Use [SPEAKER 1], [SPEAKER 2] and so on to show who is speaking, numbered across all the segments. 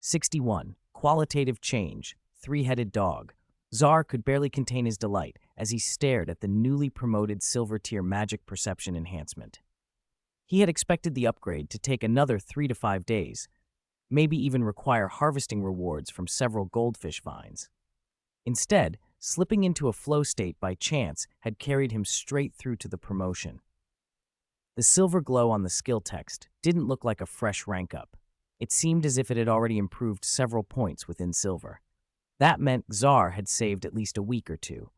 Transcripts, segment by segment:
[SPEAKER 1] 61. Qualitative change. Three-headed dog. Czar could barely contain his delight as he stared at the newly promoted silver tier magic perception enhancement. He had expected the upgrade to take another 3 to 5 days, maybe even require harvesting rewards from several goldfish vines. Instead, slipping into a flow state by chance had carried him straight through to the promotion. The silver glow on the skill text didn't look like a fresh rank up. It seemed as if it had already improved several points within silver. That meant Czar had saved at least a week or two.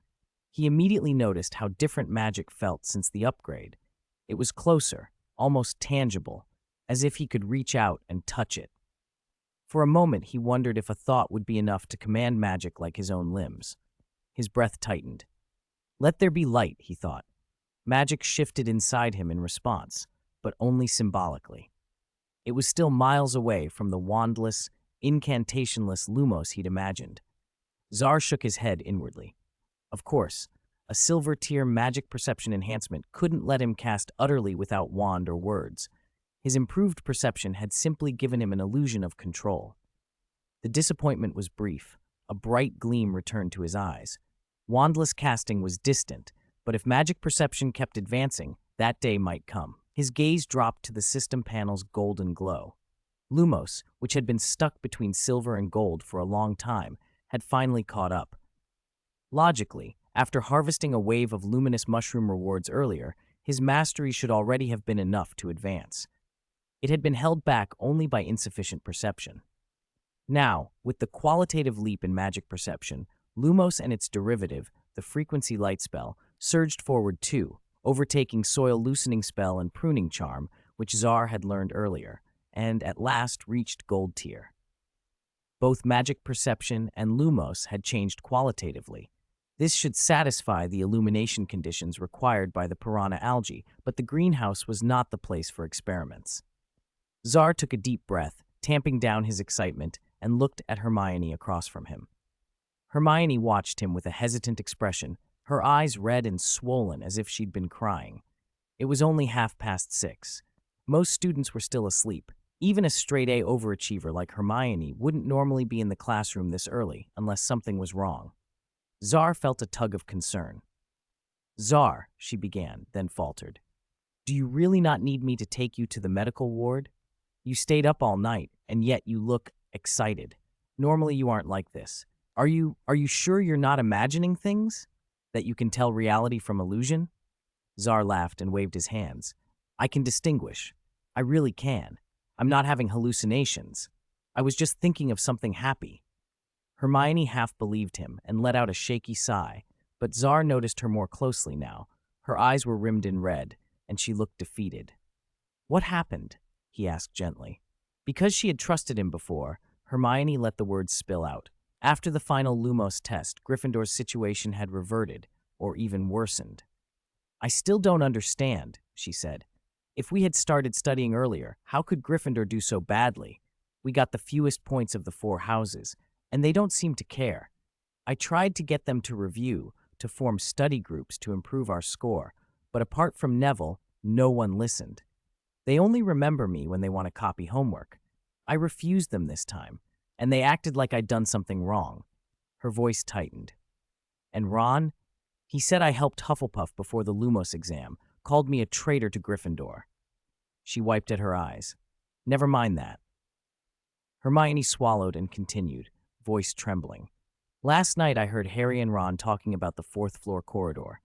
[SPEAKER 1] He immediately noticed how different magic felt since the upgrade. It was closer, almost tangible, as if he could reach out and touch it. For a moment, he wondered if a thought would be enough to command magic like his own limbs. His breath tightened. Let there be light, he thought. Magic shifted inside him in response, but only symbolically. It was still miles away from the wandless, incantationless Lumos he'd imagined. Czar shook his head inwardly. Of course, a silver tier magic perception enhancement couldn't let him cast utterly without wand or words. His improved perception had simply given him an illusion of control. The disappointment was brief. A bright gleam returned to his eyes. Wandless casting was distant, but if magic perception kept advancing, that day might come. His gaze dropped to the system panel's golden glow. Lumos, which had been stuck between silver and gold for a long time, had finally caught up. Logically, after harvesting a wave of luminous mushroom rewards earlier, his mastery should already have been enough to advance. It had been held back only by insufficient perception. Now, with the qualitative leap in magic perception, Lumos and its derivative, the frequency light spell, surged forward too, overtaking soil loosening spell and pruning charm, which Czar had learned earlier, and at last reached gold tier. Both magic perception and Lumos had changed qualitatively. This should satisfy the illumination conditions required by the piranha algae, but the greenhouse was not the place for experiments. Czar took a deep breath, tamping down his excitement, and looked at Hermione across from him. Hermione watched him with a hesitant expression, her eyes red and swollen as if she'd been crying. It was only 6:30. Most students were still asleep. Even a straight-A overachiever like Hermione wouldn't normally be in the classroom this early unless something was wrong. Czar felt a tug of concern. "Czar," she began, then faltered. "Do you really not need me to take you to the medical ward? You stayed up all night, and yet you look excited. Normally you aren't like this. Are you sure you're not imagining things? That you can tell reality from illusion?" Czar laughed and waved his hands. "I can distinguish. I really can. I'm not having hallucinations. I was just thinking of something happy." Hermione half believed him and let out a shaky sigh, but Czar noticed her more closely now. Her eyes were rimmed in red, and she looked defeated. "What happened?" he asked gently. Because she had trusted him before, Hermione let the words spill out. After the final Lumos test, Gryffindor's situation had reverted, or even worsened. "I still don't understand," she said. "If we had started studying earlier, how could Gryffindor do so badly? We got the fewest points of the 4 houses, and they don't seem to care. I tried to get them to review, to form study groups to improve our score, but apart from Neville, no one listened. They only remember me when they want to copy homework. I refused them this time, and they acted like I'd done something wrong." Her voice tightened. "And Ron? He said I helped Hufflepuff before the Lumos exam, called me a traitor to Gryffindor." She wiped at her eyes. "Never mind that." Hermione swallowed and continued, voice trembling. "Last night I heard Harry and Ron talking about the 4th floor corridor.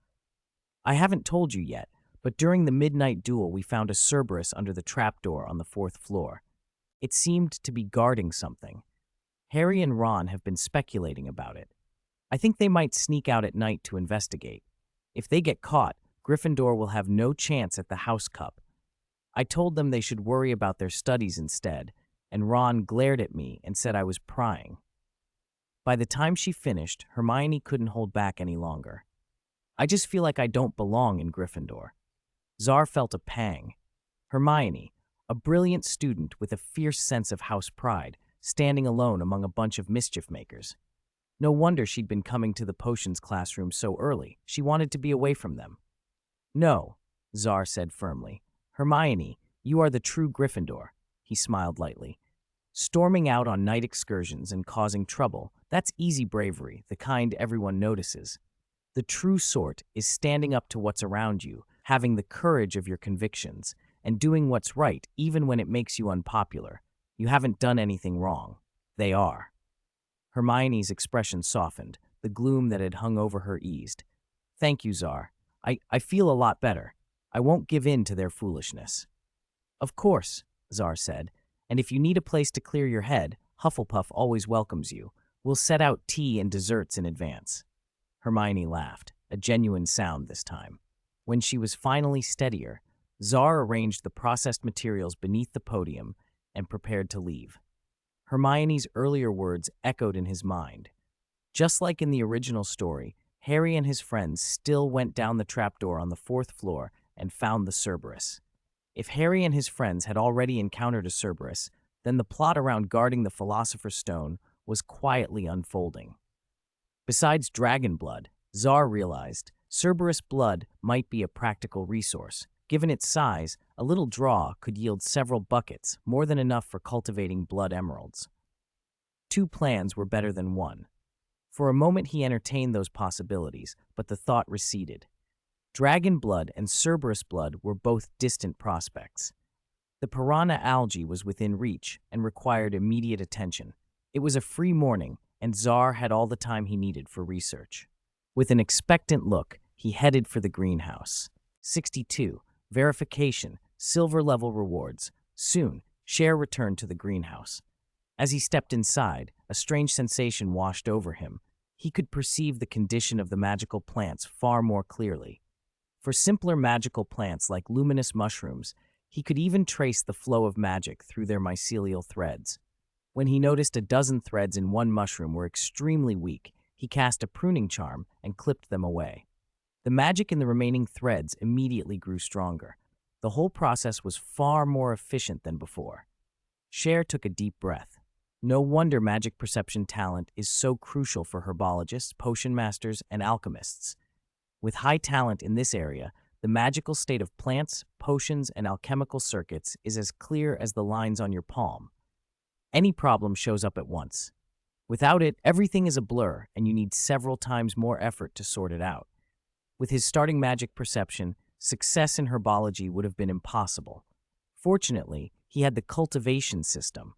[SPEAKER 1] I haven't told you yet, but during the midnight duel we found a Cerberus under the trapdoor on the 4th floor. It seemed to be guarding something. Harry and Ron have been speculating about it. I think they might sneak out at night to investigate. If they get caught, Gryffindor will have no chance at the House Cup. I told them they should worry about their studies instead, and Ron glared at me and said I was prying." By the time she finished, Hermione couldn't hold back any longer. "I just feel like I don't belong in Gryffindor." Czar felt a pang. Hermione, a brilliant student with a fierce sense of house pride, standing alone among a bunch of mischief makers. No wonder she'd been coming to the potions classroom so early. She wanted to be away from them. "No," Czar said firmly. "Hermione, you are the true Gryffindor." He smiled lightly. Storming out on night excursions and causing trouble, that's easy bravery, the kind everyone notices. The true sort is standing up to what's around you, having the courage of your convictions, and doing what's right even when it makes you unpopular. You haven't done anything wrong. They are. Hermione's expression softened, the gloom that had hung over her eased. Thank you, Czar. I feel a lot better. I won't give in to their foolishness. Of course, Czar said, and if you need a place to clear your head, Hufflepuff always welcomes you. We'll set out tea and desserts in advance. Hermione laughed, a genuine sound this time. When she was finally steadier, Czar arranged the processed materials beneath the podium and prepared to leave. Hermione's earlier words echoed in his mind. Just like in the original story, Harry and his friends still went down the trapdoor on the 4th floor and found the Cerberus. If Harry and his friends had already encountered a Cerberus, then the plot around guarding the Philosopher's Stone was quietly unfolding. Besides dragon blood, Czar realized Cerberus blood might be a practical resource. Given its size, a little draw could yield several buckets, more than enough for cultivating blood emeralds. 2 plans were better than 1. For a moment he entertained those possibilities, but the thought receded. Dragon blood and Cerberus blood were both distant prospects. The piranha algae was within reach and required immediate attention. It was a free morning, and Czar had all the time he needed for research. With an expectant look, he headed for the greenhouse. 62. Verification. Silver-level rewards. Soon, Cher returned to the greenhouse. As he stepped inside, a strange sensation washed over him. He could perceive the condition of the magical plants far more clearly. For simpler magical plants like luminous mushrooms, he could even trace the flow of magic through their mycelial threads. When he noticed a dozen threads in one mushroom were extremely weak, he cast a pruning charm and clipped them away. The magic in the remaining threads immediately grew stronger. The whole process was far more efficient than before. Cher took a deep breath. No wonder magic perception talent is so crucial for herbologists, potion masters, and alchemists. With high talent in this area, the magical state of plants, potions, and alchemical circuits is as clear as the lines on your palm. Any problem shows up at once. Without it, everything is a blur, and you need several times more effort to sort it out. With his starting magic perception, success in herbology would have been impossible. Fortunately, he had the cultivation system.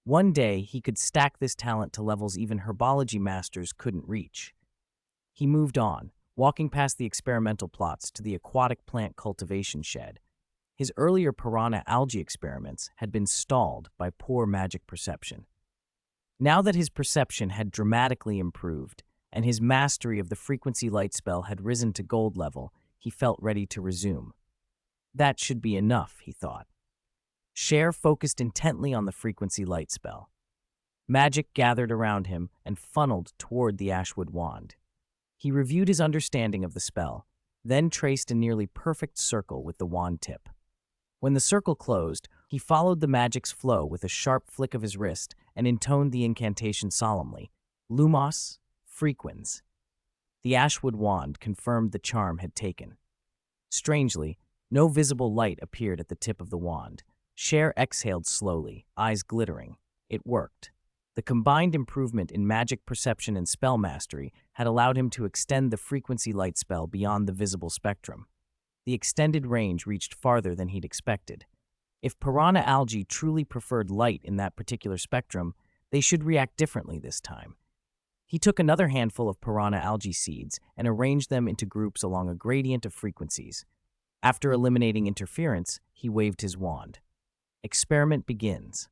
[SPEAKER 1] One day, he could stack this talent to levels even herbology masters couldn't reach. He moved on, walking past the experimental plots to the aquatic plant cultivation shed. His earlier piranha algae experiments had been stalled by poor magic perception. Now that his perception had dramatically improved, and his mastery of the frequency light spell had risen to gold level, he felt ready to resume. That should be enough, he thought. Cher focused intently on the frequency light spell. Magic gathered around him and funneled toward the Ashwood wand. He reviewed his understanding of the spell, then traced a nearly perfect circle with the wand tip. When the circle closed, he followed the magic's flow with a sharp flick of his wrist and intoned the incantation solemnly. Lumos frequens. The Ashwood wand confirmed the charm had taken. Strangely, no visible light appeared at the tip of the wand. Cher exhaled slowly, eyes glittering. It worked. The combined improvement in magic perception and spell mastery had allowed him to extend the frequency light spell beyond the visible spectrum. The extended range reached farther than he'd expected. If piranha algae truly preferred light in that particular spectrum, they should react differently this time. He took another handful of piranha algae seeds and arranged them into groups along a gradient of frequencies. After eliminating interference, he waved his wand. Experiment begins.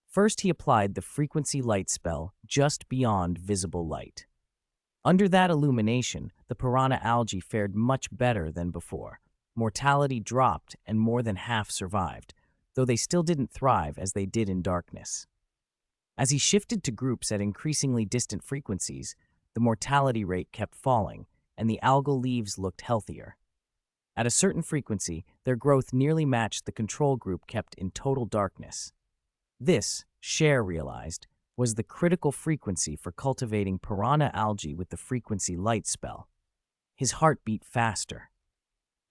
[SPEAKER 1] First, he applied the frequency light spell just beyond visible light. Under that illumination, the piranha algae fared much better than before. Mortality dropped and more than half survived, though they still didn't thrive as they did in darkness. As he shifted to groups at increasingly distant frequencies, the mortality rate kept falling, and the algal leaves looked healthier. At a certain frequency, their growth nearly matched the control group kept in total darkness. This, Cher realized, was the critical frequency for cultivating piranha algae with the frequency light spell. His heart beat faster.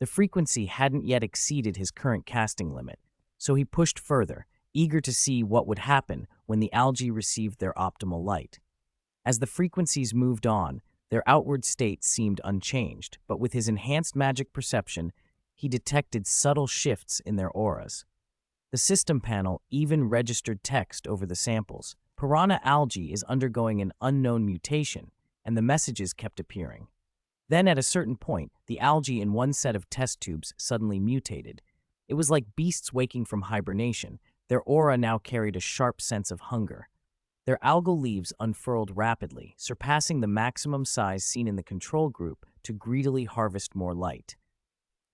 [SPEAKER 1] The frequency hadn't yet exceeded his current casting limit, so he pushed further, eager to see what would happen when the algae received their optimal light. As the frequencies moved on, their outward state seemed unchanged, but with his enhanced magic perception, he detected subtle shifts in their auras. The system panel even registered text over the samples. Piranha algae is undergoing an unknown mutation, and the messages kept appearing. Then, at a certain point, the algae in one set of test tubes suddenly mutated. It was like beasts waking from hibernation. Their aura now carried a sharp sense of hunger. Their algal leaves unfurled rapidly, surpassing the maximum size seen in the control group to greedily harvest more light.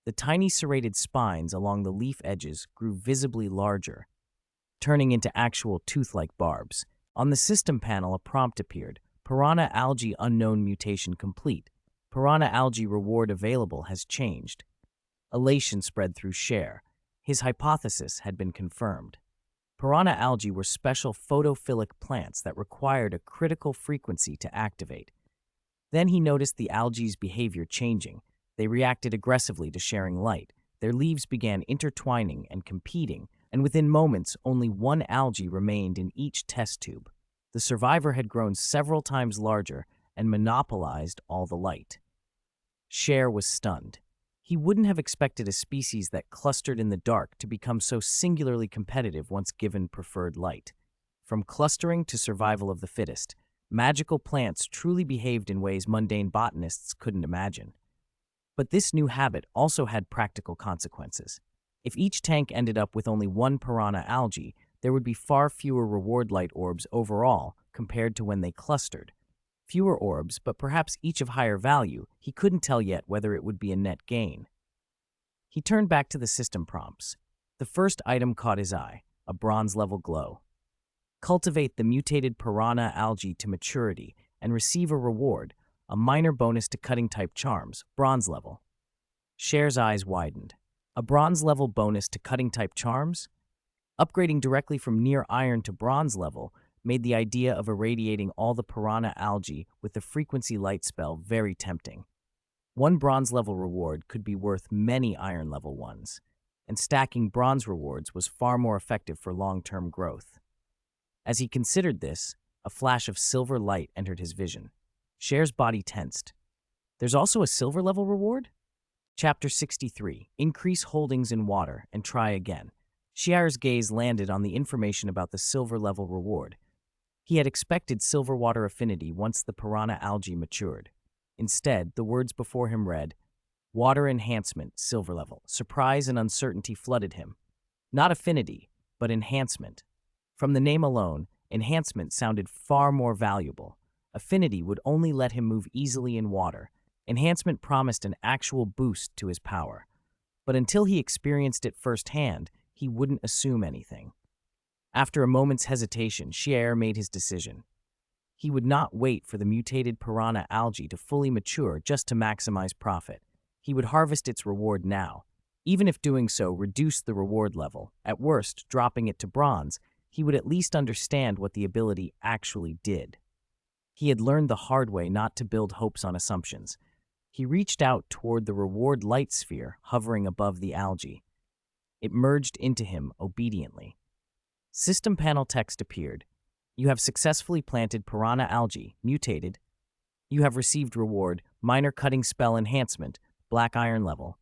[SPEAKER 1] The tiny serrated spines along the leaf edges grew visibly larger, turning into actual tooth-like barbs. On the system panel, a prompt appeared: Piranha algae unknown mutation complete. Piranha algae reward available has changed. Elation spread through Cher. His hypothesis had been confirmed. Piranha algae were special photophilic plants that required a critical frequency to activate. Then he noticed the algae's behavior changing. They reacted aggressively to sharing light. Their leaves began intertwining and competing, and within moments, only one algae remained in each test tube. The survivor had grown several times larger and monopolized all the light. Cher was stunned. He wouldn't have expected a species that clustered in the dark to become so singularly competitive once given preferred light. From clustering to survival of the fittest, magical plants truly behaved in ways mundane botanists couldn't imagine. But this new habit also had practical consequences. If each tank ended up with only one piranha algae, there would be far fewer reward light orbs overall compared to when they clustered. Fewer orbs, but perhaps each of higher value. He couldn't tell yet whether it would be a net gain. He turned back to the system prompts. The first item caught his eye: a bronze-level glow. Cultivate the mutated piranha algae to maturity and receive a reward, a minor bonus to cutting-type charms, bronze level. Cher's eyes widened. A bronze-level bonus to cutting-type charms? Upgrading directly from near iron to bronze level made the idea of irradiating all the piranha algae with the frequency light spell very tempting. One bronze-level reward could be worth many iron-level ones, and stacking bronze rewards was far more effective for long-term growth. As he considered this, a flash of silver light entered his vision. Cher's body tensed. There's also a silver-level reward? Chapter 63, Increase Holdings in Water and Try Again. Cher's gaze landed on the information about the silver-level reward. He had expected silver water affinity once the piranha algae matured. Instead, the words before him read, Water Enhancement, Silver Level. Surprise and uncertainty flooded him. Not affinity, but enhancement. From the name alone, enhancement sounded far more valuable. Affinity would only let him move easily in water. Enhancement promised an actual boost to his power. But until he experienced it firsthand, he wouldn't assume anything. After a moment's hesitation, Cher made his decision. He would not wait for the mutated piranha algae to fully mature just to maximize profit. He would harvest its reward now. Even if doing so reduced the reward level, at worst dropping it to bronze, he would at least understand what the ability actually did. He had learned the hard way not to build hopes on assumptions. He reached out toward the reward light sphere hovering above the algae. It merged into him obediently. System panel text appeared. You have successfully planted piranha algae, mutated. You have received reward, minor cutting spell enhancement, black iron level.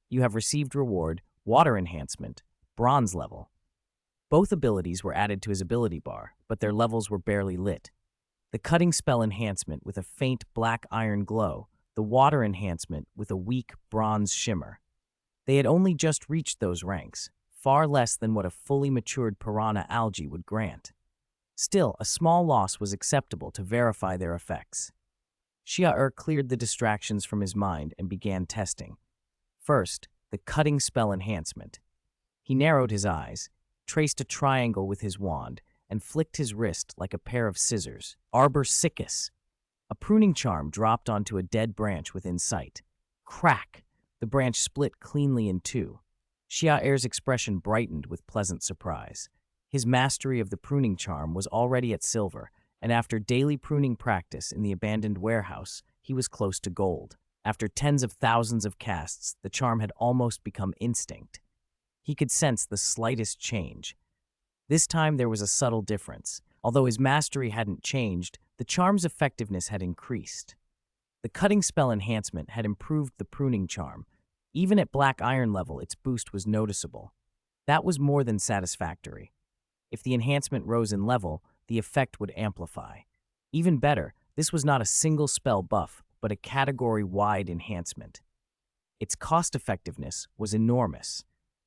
[SPEAKER 1] You have received reward, water enhancement, bronze level. Both abilities were added to his ability bar, but their levels were barely lit. The cutting spell enhancement with a faint black iron glow, the water enhancement with a weak bronze shimmer. They had only just reached those ranks, far less than what a fully matured piranha algae would grant. Still, a small loss was acceptable to verify their effects. Cher cleared the distractions from his mind and began testing. First, the cutting spell enhancement. He narrowed his eyes, traced a triangle with his wand, and flicked his wrist like a pair of scissors. Arbor Siccus. A pruning charm dropped onto a dead branch within sight. Crack! The branch split cleanly in two. Cher's expression brightened with pleasant surprise. His mastery of the pruning charm was already at silver, and after daily pruning practice in the abandoned warehouse, he was close to gold. After tens of thousands of casts, the charm had almost become instinct. He could sense the slightest change. This time there was a subtle difference. Although his mastery hadn't changed, the charm's effectiveness had increased. The cutting spell enhancement had improved the pruning charm. Even at black iron level, its boost was noticeable. That was more than satisfactory. If the enhancement rose in level, the effect would amplify. Even better, this was not a single spell buff, but a category-wide enhancement. Its cost-effectiveness was enormous.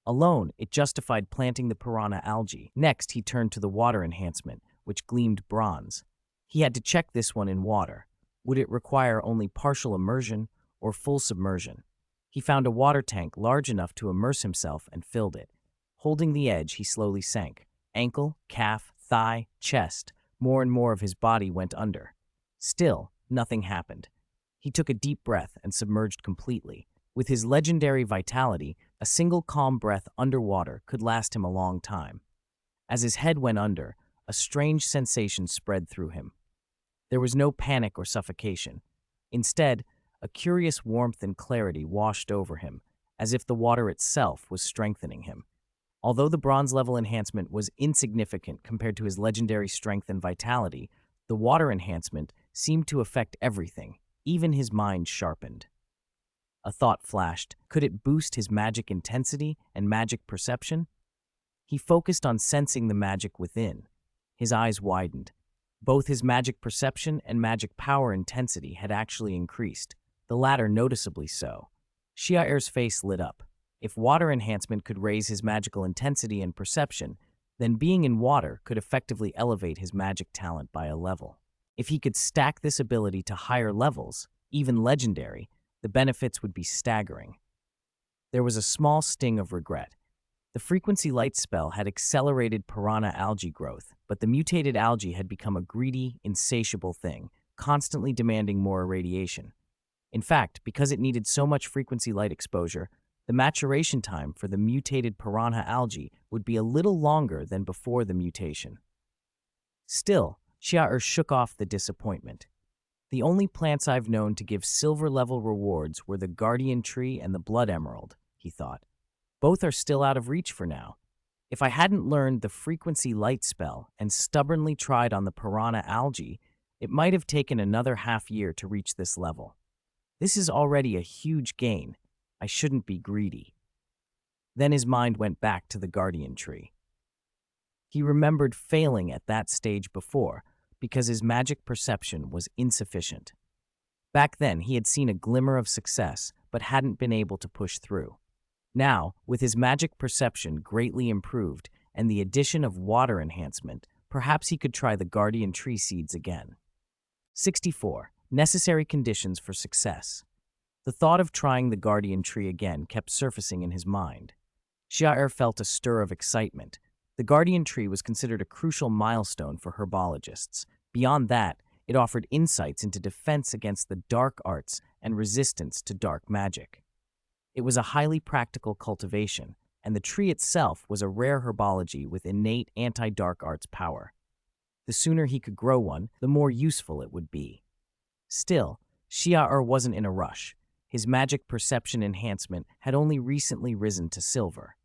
[SPEAKER 1] Alone, it justified planting the piranha algae. Next, he turned to the water enhancement, which gleamed bronze. He had to check this one in water. Would it require only partial immersion or full submersion? He found a water tank large enough to immerse himself and filled it. Holding the edge, he slowly sank. Ankle, calf, thigh, chest. More and more of his body went under. Still, nothing happened. He took a deep breath and submerged completely. With his legendary vitality, a single calm breath underwater could last him a long time. As his head went under, a strange sensation spread through him. There was no panic or suffocation. Instead, a curious warmth and clarity washed over him, as if the water itself was strengthening him. Although the bronze level enhancement was insignificant compared to his legendary strength and vitality, the water enhancement seemed to affect everything, even his mind sharpened. A thought flashed. Could it boost his magic intensity and magic perception? He focused on sensing the magic within. His eyes widened. Both his magic perception and magic power intensity had actually increased, the latter noticeably so. Ciel's face lit up. If water enhancement could raise his magical intensity and perception, then being in water could effectively elevate his magic talent by a level. If he could stack this ability to higher levels, even legendary, the benefits would be staggering. There was a small sting of regret. The frequency light spell had accelerated piranha algae growth, but the mutated algae had become a greedy, insatiable thing, constantly demanding more irradiation. In fact, because it needed so much frequency light exposure, the maturation time for the mutated piranha algae would be a little longer than before the mutation. Still, Ciel shook off the disappointment. The only plants I've known to give silver-level rewards were the guardian tree and the blood emerald, he thought. Both are still out of reach for now. If I hadn't learned the frequency light spell and stubbornly tried on the piranha algae, it might have taken another half-year to reach this level. This is already a huge gain. I shouldn't be greedy. Then his mind went back to the guardian tree. He remembered failing at that stage before because his magic perception was insufficient. Back then, he had seen a glimmer of success but hadn't been able to push through. Now, with his magic perception greatly improved and the addition of water enhancement, perhaps he could try the guardian tree seeds again. 64. Necessary conditions for success. The thought of trying the guardian tree again kept surfacing in his mind. Ciel felt a stir of excitement. The guardian tree was considered a crucial milestone for herbologists. Beyond that, it offered insights into defense against the dark arts and resistance to dark magic. It was a highly practical cultivation, and the tree itself was a rare herbology with innate anti-dark arts power. The sooner he could grow one, the more useful it would be. Still, Ciel wasn't in a rush. His magic perception enhancement had only recently risen to silver.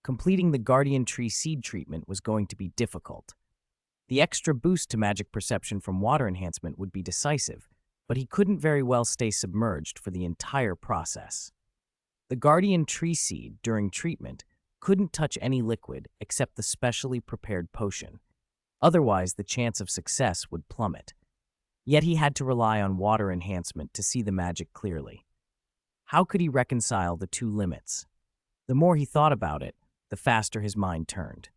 [SPEAKER 1] Completing the guardian tree seed treatment was going to be difficult. The extra boost to magic perception from water enhancement would be decisive, but he couldn't very well stay submerged for the entire process. The guardian tree seed, during treatment, couldn't touch any liquid except the specially prepared potion. Otherwise, the chance of success would plummet. Yet he had to rely on water enhancement to see the magic clearly. How could he reconcile the two limits? The more he thought about it, the faster his mind turned.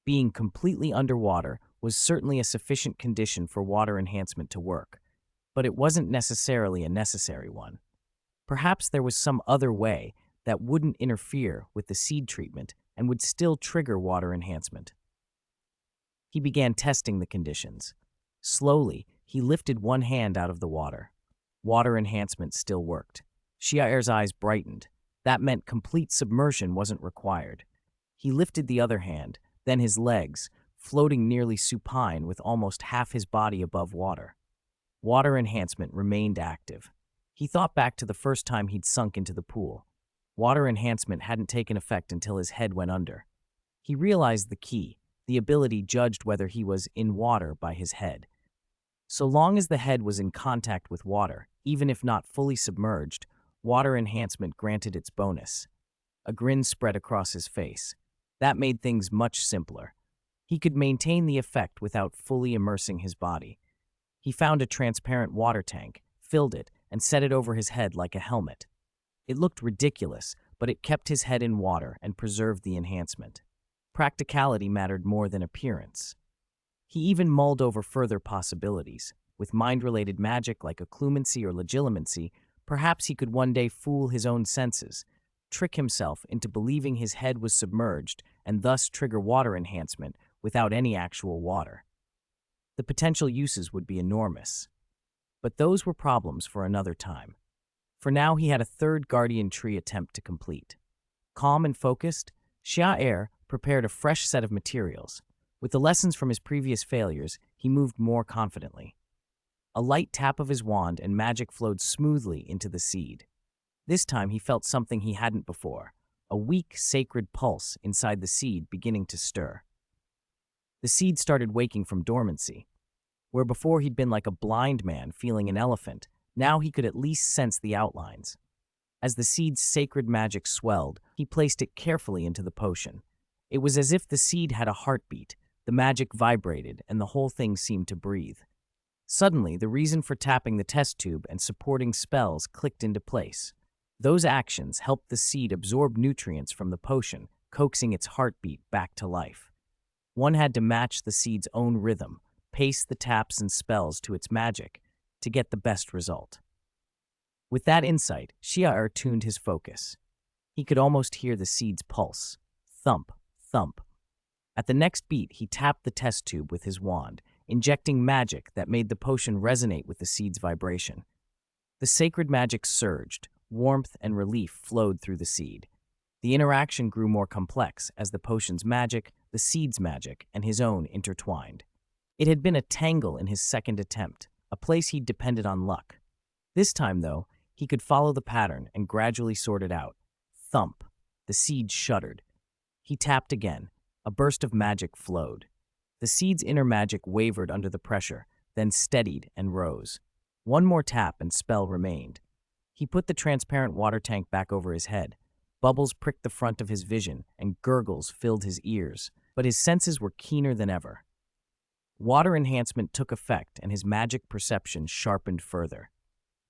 [SPEAKER 1] Being completely underwater was certainly a sufficient condition for water enhancement to work, but it wasn't necessarily a necessary one. Perhaps there was some other way that wouldn't interfere with the seed treatment and would still trigger water enhancement. He began testing the conditions. Slowly, he lifted one hand out of the water. Water enhancement still worked. Ciel's eyes brightened. That meant complete submersion wasn't required. He lifted the other hand, then his legs, floating nearly supine with almost half his body above water. Water enhancement remained active. He thought back to the first time he'd sunk into the pool. Water enhancement hadn't taken effect until his head went under. He realized the key. The ability judged whether he was in water by his head. So long as the head was in contact with water, even if not fully submerged, water enhancement granted its bonus. A grin spread across his face. That made things much simpler. He could maintain the effect without fully immersing his body. He found a transparent water tank, filled it, and set it over his head like a helmet. It looked ridiculous, but it kept his head in water and preserved the enhancement. Practicality mattered more than appearance. He even mulled over further possibilities. With mind-related magic like occlumency or legilimency, perhaps he could one day fool his own senses, trick himself into believing his head was submerged and thus trigger water enhancement without any actual water. The potential uses would be enormous. But those were problems for another time. For now, he had a third guardian tree attempt to complete. Calm and focused, Ciel prepared a fresh set of materials. With the lessons from his previous failures, he moved more confidently. A light tap of his wand and magic flowed smoothly into the seed. This time he felt something he hadn't before, a weak, sacred pulse inside the seed beginning to stir. The seed started waking from dormancy. Where before he'd been like a blind man feeling an elephant, now he could at least sense the outlines. As the seed's sacred magic swelled, he placed it carefully into the potion. It was as if the seed had a heartbeat, the magic vibrated, and the whole thing seemed to breathe. Suddenly, the reason for tapping the test tube and supporting spells clicked into place. Those actions helped the seed absorb nutrients from the potion, coaxing its heartbeat back to life. One had to match the seed's own rhythm, pace the taps and spells to its magic, to get the best result. With that insight, Ciel tuned his focus. He could almost hear the seed's pulse. Thump, thump. At the next beat, he tapped the test tube with his wand, injecting magic that made the potion resonate with the seed's vibration. The sacred magic surged, warmth and relief flowed through the seed. The interaction grew more complex as the potion's magic, the seed's magic, and his own intertwined. It had been a tangle in his second attempt, a place he'd depended on luck. This time, though, he could follow the pattern and gradually sort it out. Thump. The seed shuddered. He tapped again. A burst of magic flowed. The seed's inner magic wavered under the pressure, then steadied and rose. One more tap and spell remained. He put the transparent water tank back over his head. Bubbles pricked the front of his vision, and gurgles filled his ears, but his senses were keener than ever. Water enhancement took effect, and his magic perception sharpened further.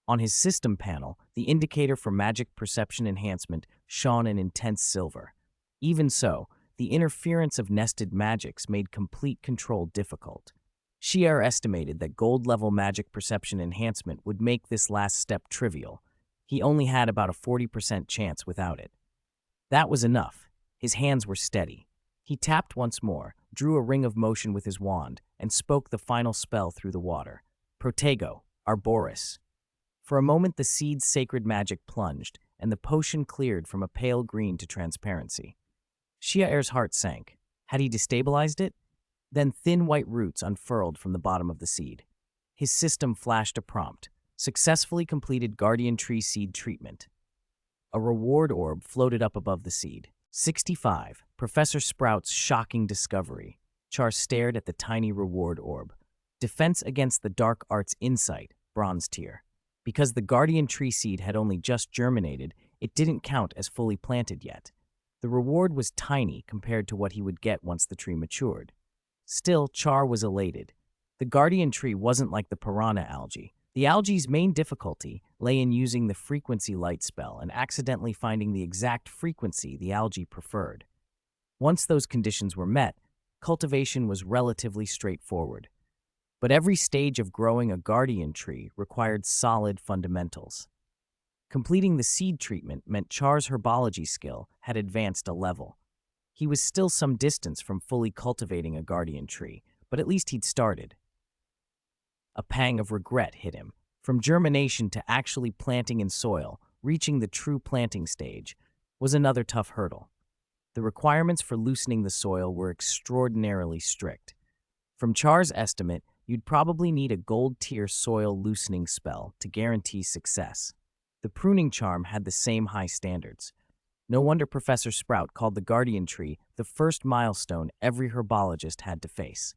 [SPEAKER 1] On his system panel, the indicator for magic perception enhancement shone an intense silver. Even so, the interference of nested magics made complete control difficult. Ciel estimated that gold-level magic perception enhancement would make this last step trivial. He only had about a 40% chance without it. That was enough. His hands were steady. He tapped once more, drew a ring of motion with his wand, and spoke the final spell through the water. Protego, Arboris. For a moment the seed's sacred magic plunged, and the potion cleared from a pale green to transparency. Ciel's heart sank. Had he destabilized it? Then thin white roots unfurled from the bottom of the seed. His system flashed a prompt. Successfully completed Guardian Tree Seed Treatment. A reward orb floated up above the seed. 65. Professor Sprout's shocking discovery. Char stared at the tiny reward orb. Defense against the dark arts insight, bronze tier. Because the Guardian Tree Seed had only just germinated, it didn't count as fully planted yet. The reward was tiny compared to what he would get once the tree matured. Still, Char was elated. The Guardian Tree wasn't like the piranha algae. The algae's main difficulty lay in using the frequency light spell and accidentally finding the exact frequency the algae preferred. Once those conditions were met, cultivation was relatively straightforward. But every stage of growing a guardian tree required solid fundamentals. Completing the seed treatment meant Char's herbology skill had advanced a level. He was still some distance from fully cultivating a guardian tree, but at least he'd started. A pang of regret hit him. From germination to actually planting in soil, reaching the true planting stage, was another tough hurdle. The requirements for loosening the soil were extraordinarily strict. From Char's estimate, you'd probably need a gold-tier soil loosening spell to guarantee success. The pruning charm had the same high standards. No wonder Professor Sprout called the guardian tree the first milestone every herbologist had to face.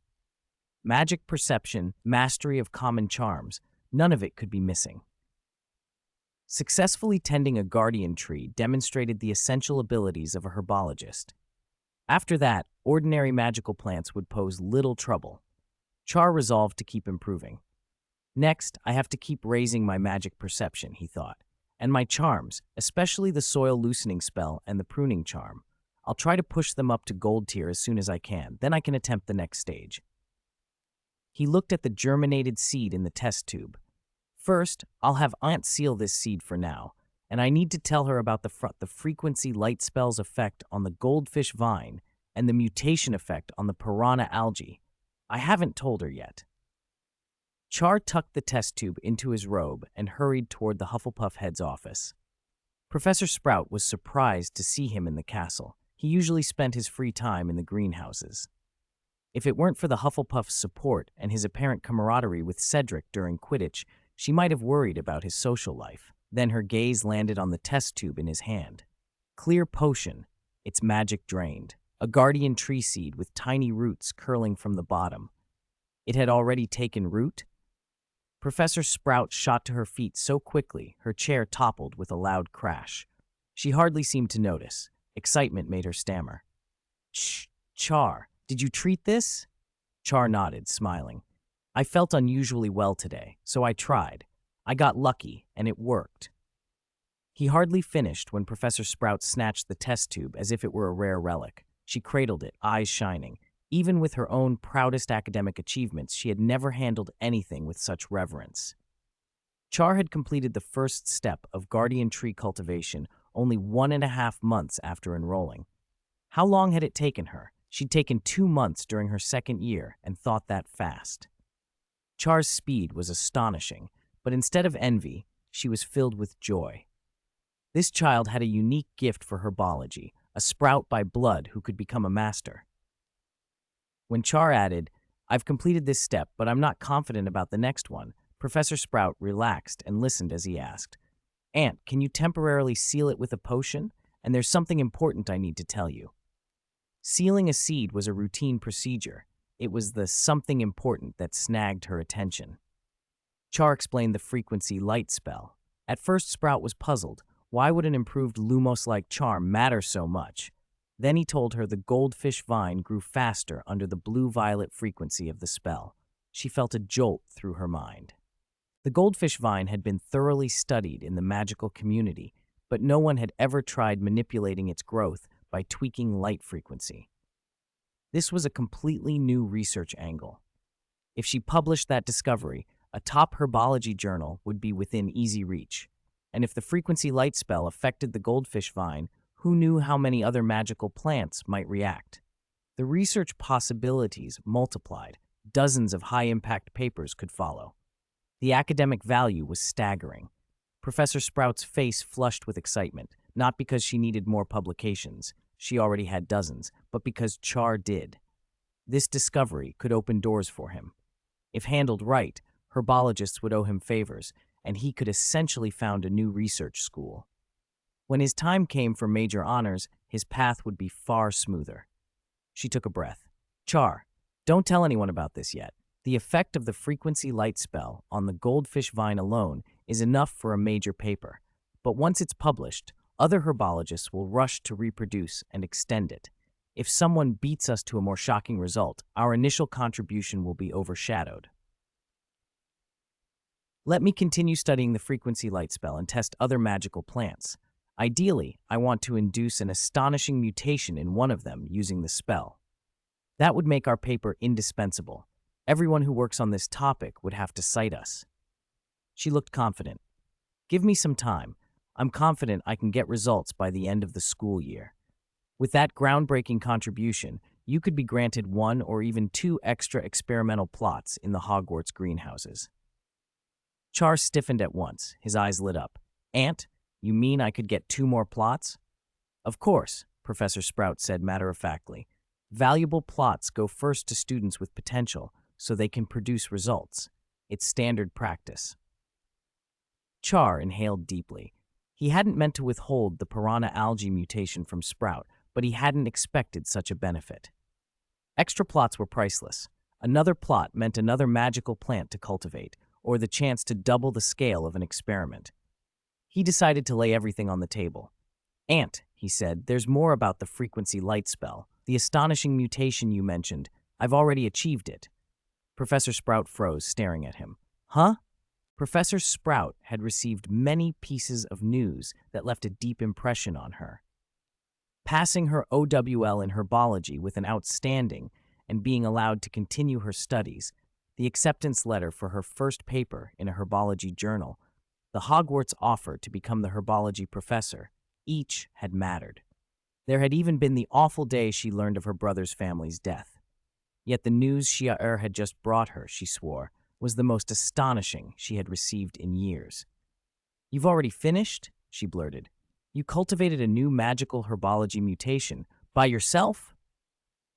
[SPEAKER 1] Magic perception, mastery of common charms, none of it could be missing. Successfully tending a guardian tree demonstrated the essential abilities of a herbologist. After that, ordinary magical plants would pose little trouble. Char resolved to keep improving. Next, I have to keep raising my magic perception, he thought, and my charms, especially the soil loosening spell and the pruning charm. I'll try to push them up to gold tier as soon as I can, then I can attempt the next stage. He looked at the germinated seed in the test tube. First, I'll have Aunt seal this seed for now, and I need to tell her about the frequency light spell's effect on the goldfish vine and the mutation effect on the piranha algae. I haven't told her yet. Char tucked the test tube into his robe and hurried toward the Hufflepuff head's office. Professor Sprout was surprised to see him in the castle. He usually spent his free time in the greenhouses. If it weren't for the Hufflepuff's support and his apparent camaraderie with Cedric during Quidditch, she might have worried about his social life. Then her gaze landed on the test tube in his hand. Clear potion, its magic drained. A guardian tree seed with tiny roots curling from the bottom. It had already taken root? Professor Sprout shot to her feet so quickly, her chair toppled with a loud crash. She hardly seemed to notice. Excitement made her stammer. Char, did you treat this? Char nodded, smiling. I felt unusually well today, so I tried. I got lucky, and it worked. He hardly finished when Professor Sprout snatched the test tube as if it were a rare relic. She cradled it, eyes shining. Even with her own proudest academic achievements, she had never handled anything with such reverence. Char had completed the first step of guardian tree cultivation only 1.5 months after enrolling. How long had it taken her? She'd taken 2 months during her second year and thought that fast. Char's speed was astonishing, but instead of envy, she was filled with joy. This child had a unique gift for herbology, a sprout by blood who could become a master. When Char added, I've completed this step, but I'm not confident about the next one, Professor Sprout relaxed and listened as he asked, Aunt, can you temporarily seal it with a potion? And there's something important I need to tell you. Sealing a seed was a routine procedure. It was the something important that snagged her attention. Char explained the frequency light spell. At first, Sprout was puzzled. Why would an improved Lumos-like charm matter so much? Then he told her the goldfish vine grew faster under the blue-violet frequency of the spell. She felt a jolt through her mind. The goldfish vine had been thoroughly studied in the magical community, but no one had ever tried manipulating its growth by tweaking light frequency. This was a completely new research angle. If she published that discovery, a top herbology journal would be within easy reach. And if the frequency light spell affected the goldfish vine, who knew how many other magical plants might react? The research possibilities multiplied. Dozens of high-impact papers could follow. The academic value was staggering. Professor Sprout's face flushed with excitement, not because she needed more publications. She already had dozens, but because Char did. This discovery could open doors for him. If handled right, herbologists would owe him favors, and he could essentially found a new research school. When his time came for major honors, his path would be far smoother. She took a breath. Char, don't tell anyone about this yet. The effect of the frequency light spell on the goldfish vine alone is enough for a major paper. But once it's published, other herbologists will rush to reproduce and extend it. If someone beats us to a more shocking result, our initial contribution will be overshadowed. Let me continue studying the frequency light spell and test other magical plants. Ideally, I want to induce an astonishing mutation in one of them using the spell. That would make our paper indispensable. Everyone who works on this topic would have to cite us. She looked confident. Give me some time. I'm confident I can get results by the end of the school year. With that groundbreaking contribution, you could be granted 1 or even 2 extra experimental plots in the Hogwarts greenhouses. Char stiffened at once, his eyes lit up. Aunt, you mean I could get 2 more plots? Of course, Professor Sprout said matter-of-factly. Valuable plots go first to students with potential so they can produce results. It's standard practice. Char inhaled deeply. He hadn't meant to withhold the piranha algae mutation from Sprout, but he hadn't expected such a benefit. Extra plots were priceless. Another plot meant another magical plant to cultivate, or the chance to double the scale of an experiment. He decided to lay everything on the table. "Ant," he said, "there's more about the frequency light spell. The astonishing mutation you mentioned. I've already achieved it." Professor Sprout froze, staring at him. "Huh?" Professor Sprout had received many pieces of news that left a deep impression on her. Passing her OWL in herbology with an outstanding and being allowed to continue her studies, the acceptance letter for her first paper in a herbology journal, the Hogwarts offer to become the herbology professor, each had mattered. There had even been the awful day she learned of her brother's family's death. Yet the news Ciel had just brought her, she swore, was the most astonishing she had received in years. "You've already finished?" she blurted. "You cultivated a new magical herbology mutation by yourself?"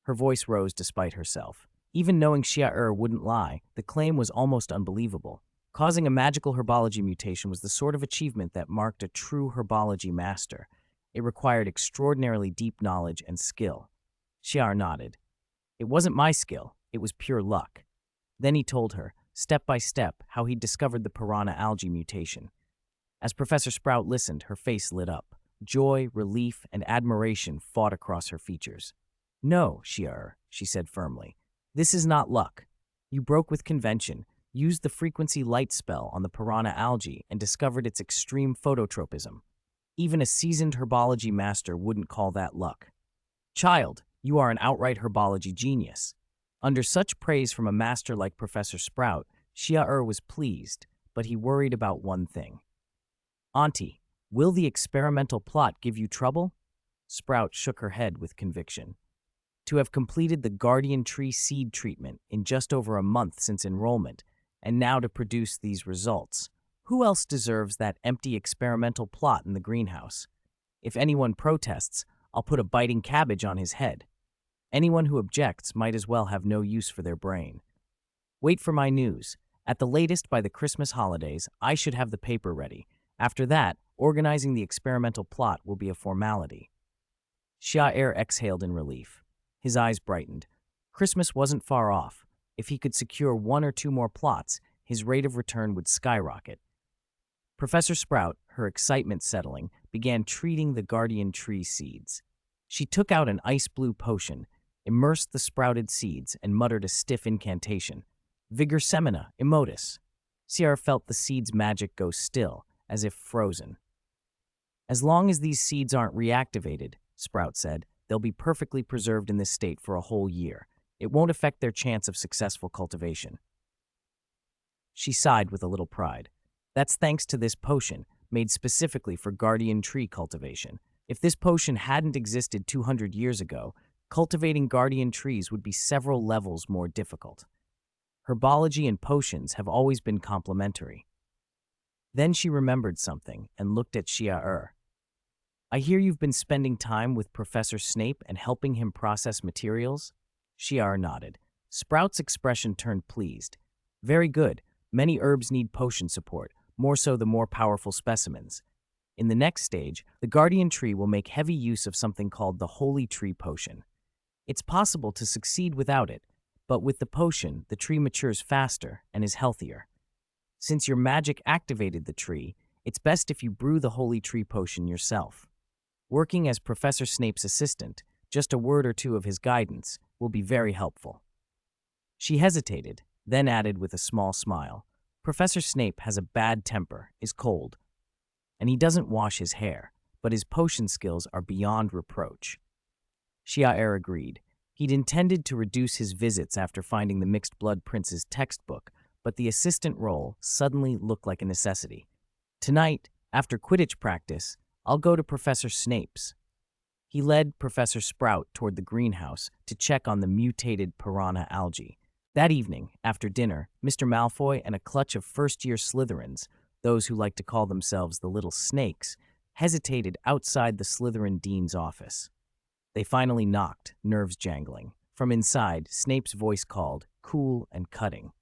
[SPEAKER 1] Her voice rose despite herself. Even knowing Ciel wouldn't lie, the claim was almost unbelievable. Causing a magical herbology mutation was the sort of achievement that marked a true herbology master. It required extraordinarily deep knowledge and skill. Ciel nodded. "It wasn't my skill, it was pure luck." Then he told her, step by step, how he'd discovered the piranha algae mutation. As Professor Sprout listened, her face lit up. Joy, relief, and admiration fought across her features. "No, Ciel," she said firmly. "This is not luck. You broke with convention, used the frequency light spell on the piranha algae, and discovered its extreme phototropism. Even a seasoned herbology master wouldn't call that luck. Child, you are an outright herbology genius." Under such praise from a master like Professor Sprout, Ciel was pleased, but he worried about one thing. "Auntie, will the experimental plot give you trouble?" Sprout shook her head with conviction. To have completed the guardian tree seed treatment in just over a month since enrollment, and now to produce these results, who else deserves that empty experimental plot in the greenhouse? If anyone protests, I'll put a biting cabbage on his head. Anyone who objects might as well have no use for their brain. Wait for my news. At the latest, by the Christmas holidays, I should have the paper ready. After that, organizing the experimental plot will be a formality. Ciel exhaled in relief. His eyes brightened. Christmas wasn't far off. If he could secure one or two more plots, his rate of return would skyrocket. Professor Sprout, her excitement settling, began treating the guardian tree seeds. She took out an ice blue potion, immersed the sprouted seeds, and muttered a stiff incantation. "Vigor semina, immotus." Ciel felt the seed's magic go still, as if frozen. "As long as these seeds aren't reactivated," Sprout said, "they'll be perfectly preserved in this state for a whole year. It won't affect their chance of successful cultivation." She sighed with a little pride. "That's thanks to this potion, made specifically for guardian tree cultivation. If this potion hadn't existed 200 years ago, cultivating guardian trees would be several levels more difficult. Herbology and potions have always been complementary." Then she remembered something and looked at Ciel. "I hear you've been spending time with Professor Snape and helping him process materials?" Ciel nodded. Sprout's expression turned pleased. "Very good. Many herbs need potion support, more so the more powerful specimens. In the next stage, the guardian tree will make heavy use of something called the holy tree potion. It's possible to succeed without it, but with the potion, the tree matures faster and is healthier. Since your magic activated the tree, it's best if you brew the holy tree potion yourself. Working as Professor Snape's assistant, just a word or two of his guidance will be very helpful." She hesitated, then added with a small smile, "Professor Snape has a bad temper, is cold, and he doesn't wash his hair, but his potion skills are beyond reproach." Ciel agreed. He'd intended to reduce his visits after finding the Mixed Blood Prince's textbook, but the assistant role suddenly looked like a necessity. "Tonight, after Quidditch practice, I'll go to Professor Snape's." He led Professor Sprout toward the greenhouse to check on the mutated piranha algae. That evening, after dinner, Mr. Malfoy and a clutch of first-year Slytherins, those who like to call themselves the Little Snakes, hesitated outside the Slytherin Dean's office. They finally knocked, nerves jangling. From inside, Snape's voice called, cool and cutting.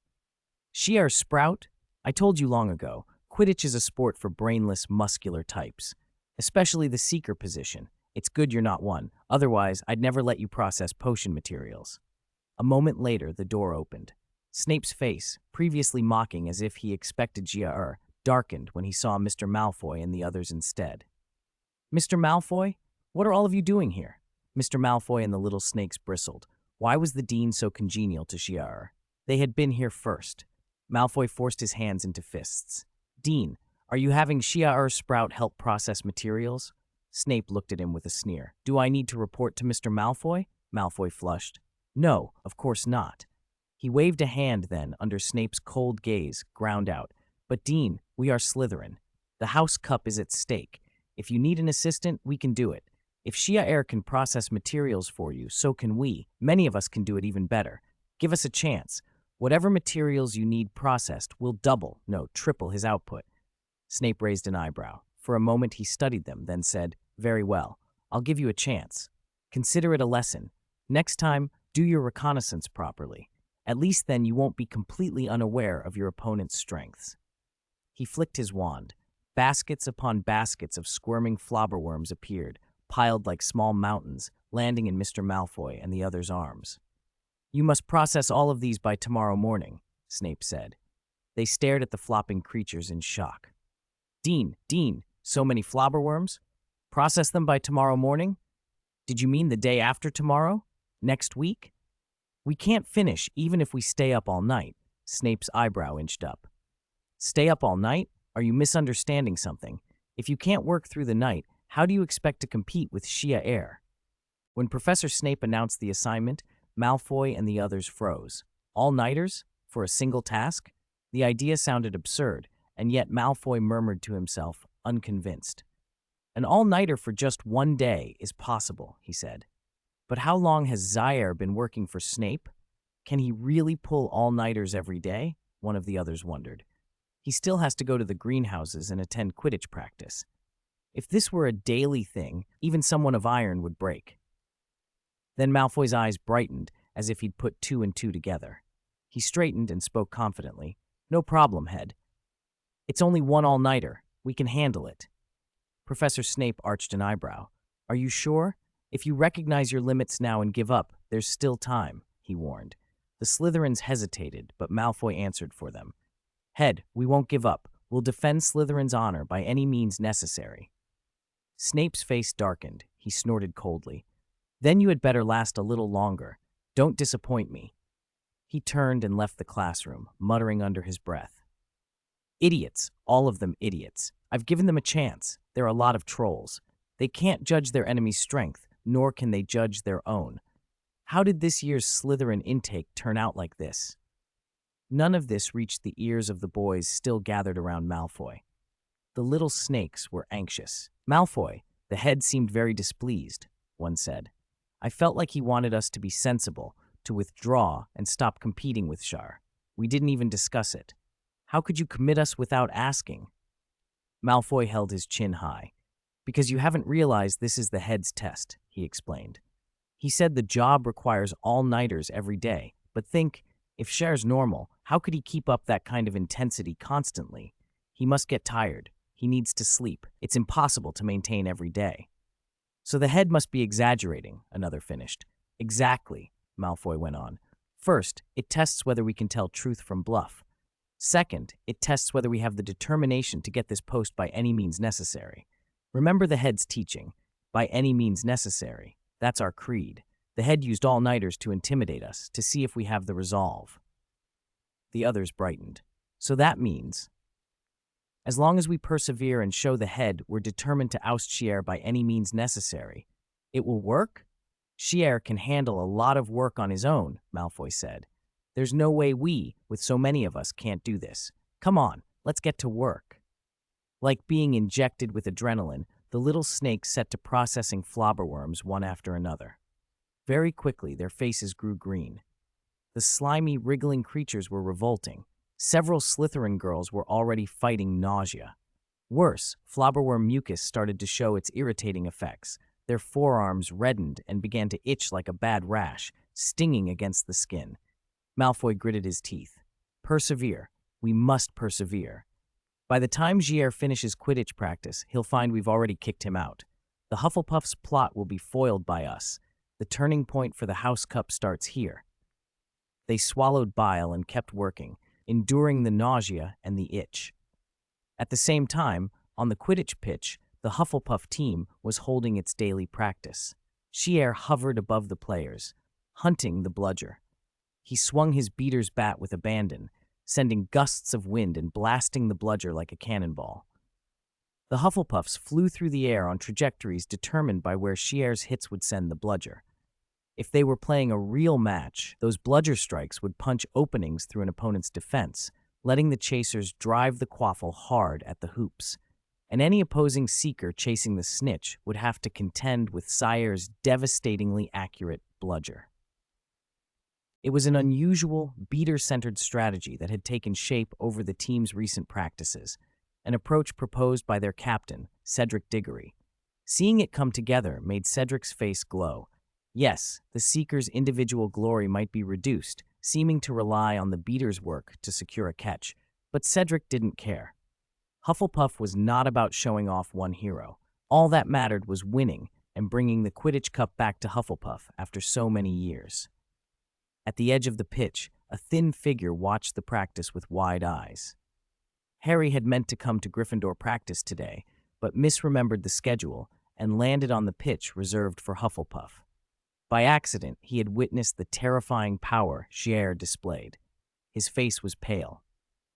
[SPEAKER 1] "Ciel Sprout, I told you long ago, Quidditch is a sport for brainless, muscular types, especially the seeker position. It's good you're not one. Otherwise, I'd never let you process potion materials. A moment later, the door opened. Snape's face, previously mocking as if he expected Ciel, darkened when he saw Mr. Malfoy and the others instead. Mr. Malfoy? What are all of you doing here? Mr. Malfoy and the little snakes bristled. Why was the dean so congenial to Ciel? They had been here first. Malfoy forced his hands into fists. Dean, are you having Ciel Sprout help process materials? Snape looked at him with a sneer. Do I need to report to Mr. Malfoy? Malfoy flushed. No, of course not. He waved a hand then, under Snape's cold gaze, ground out. But Dean, we are Slytherin. The House Cup is at stake. If you need an assistant, we can do it. If Ciel can process materials for you, so can we. Many of us can do it even better. Give us a chance. Whatever materials you need processed, we'll double, no, triple his output. Snape raised an eyebrow. For a moment he studied them, then said, Very well. I'll give you a chance. Consider it a lesson. Next time, do your reconnaissance properly. At least then you won't be completely unaware of your opponent's strengths. He flicked his wand. Baskets upon baskets of squirming flobberworms appeared, piled like small mountains, landing in Mr. Malfoy and the others' arms. You must process all of these by tomorrow morning, Snape said. They stared at the flopping creatures in shock. Dean, so many flobberworms? Process them by tomorrow morning? Did you mean the day after tomorrow? Next week? We can't finish even if we stay up all night. Snape's eyebrow inched up. Stay up all night? Are you misunderstanding something? If you can't work through the night, how do you expect to compete with Ciel? When Professor Snape announced the assignment, Malfoy and the others froze. All-nighters? For a single task? The idea sounded absurd, and yet Malfoy murmured to himself, unconvinced. An all-nighter for just one day is possible, he said. But how long has Ciel been working for Snape? Can he really pull all-nighters every day? One of the others wondered. He still has to go to the greenhouses and attend Quidditch practice. If this were a daily thing, even someone of iron would break. Then Malfoy's eyes brightened, as if he'd put two and two together. He straightened and spoke confidently. No problem, Head. It's only one all-nighter. We can handle it. Professor Snape arched an eyebrow. Are you sure? If you recognize your limits now and give up, there's still time, he warned. The Slytherins hesitated, but Malfoy answered for them. Head, we won't give up. We'll defend Slytherin's honor by any means necessary. Snape's face darkened. He snorted coldly. Then you had better last a little longer. Don't disappoint me. He turned and left the classroom, muttering under his breath. Idiots, all of them idiots. I've given them a chance. They're a lot of trolls. They can't judge their enemy's strength, nor can they judge their own. How did this year's Slytherin intake turn out like this? None of this reached the ears of the boys still gathered around Malfoy. The little snakes were anxious. Malfoy, the head seemed very displeased, one said. I felt like he wanted us to be sensible, to withdraw and stop competing with Char. We didn't even discuss it. How could you commit us without asking? Malfoy held his chin high. Because you haven't realized this is the head's test, he explained. He said the job requires all-nighters every day, but think, if Char's normal, how could he keep up that kind of intensity constantly? He must get tired. He needs to sleep. It's impossible to maintain every day. So the head must be exaggerating, another finished. Exactly, Malfoy went on. First, it tests whether we can tell truth from bluff. Second, it tests whether we have the determination to get this post by any means necessary. Remember the head's teaching. By any means necessary. That's our creed. The head used all-nighters to intimidate us, to see if we have the resolve. The others brightened. So that means, as long as we persevere and show the head we're determined to oust Ciel by any means necessary, it will work? Ciel can handle a lot of work on his own, Malfoy said. There's no way we, with so many of us, can't do this. Come on, let's get to work. Like being injected with adrenaline, the little snakes set to processing flobberworms one after another. Very quickly, their faces grew green. The slimy, wriggling creatures were revolting. Several Slytherin girls were already fighting nausea. Worse, flobberworm mucus started to show its irritating effects. Their forearms reddened and began to itch like a bad rash, stinging against the skin. Malfoy gritted his teeth. Persevere. We must persevere. By the time Gier finishes Quidditch practice, he'll find we've already kicked him out. The Hufflepuff's plot will be foiled by us. The turning point for the House Cup starts here. They swallowed bile and kept working, enduring the nausea and the itch. At the same time, on the Quidditch pitch, the Hufflepuff team was holding its daily practice. Gier hovered above the players, hunting the bludger. He swung his beater's bat with abandon, sending gusts of wind and blasting the bludger like a cannonball. The Hufflepuffs flew through the air on trajectories determined by where Gier's hits would send the bludger. If they were playing a real match, those bludger strikes would punch openings through an opponent's defense, letting the chasers drive the quaffle hard at the hoops. And any opposing seeker chasing the snitch would have to contend with Giers' devastatingly accurate bludger. It was an unusual, beater-centered strategy that had taken shape over the team's recent practices, an approach proposed by their captain, Cedric Diggory. Seeing it come together made Cedric's face glow. Yes, the Seeker's individual glory might be reduced, seeming to rely on the beater's work to secure a catch, but Cedric didn't care. Hufflepuff was not about showing off one hero. All that mattered was winning and bringing the Quidditch Cup back to Hufflepuff after so many years. At the edge of the pitch, a thin figure watched the practice with wide eyes. Harry had meant to come to Gryffindor practice today, but misremembered the schedule and landed on the pitch reserved for Hufflepuff. By accident, he had witnessed the terrifying power Gier displayed. His face was pale.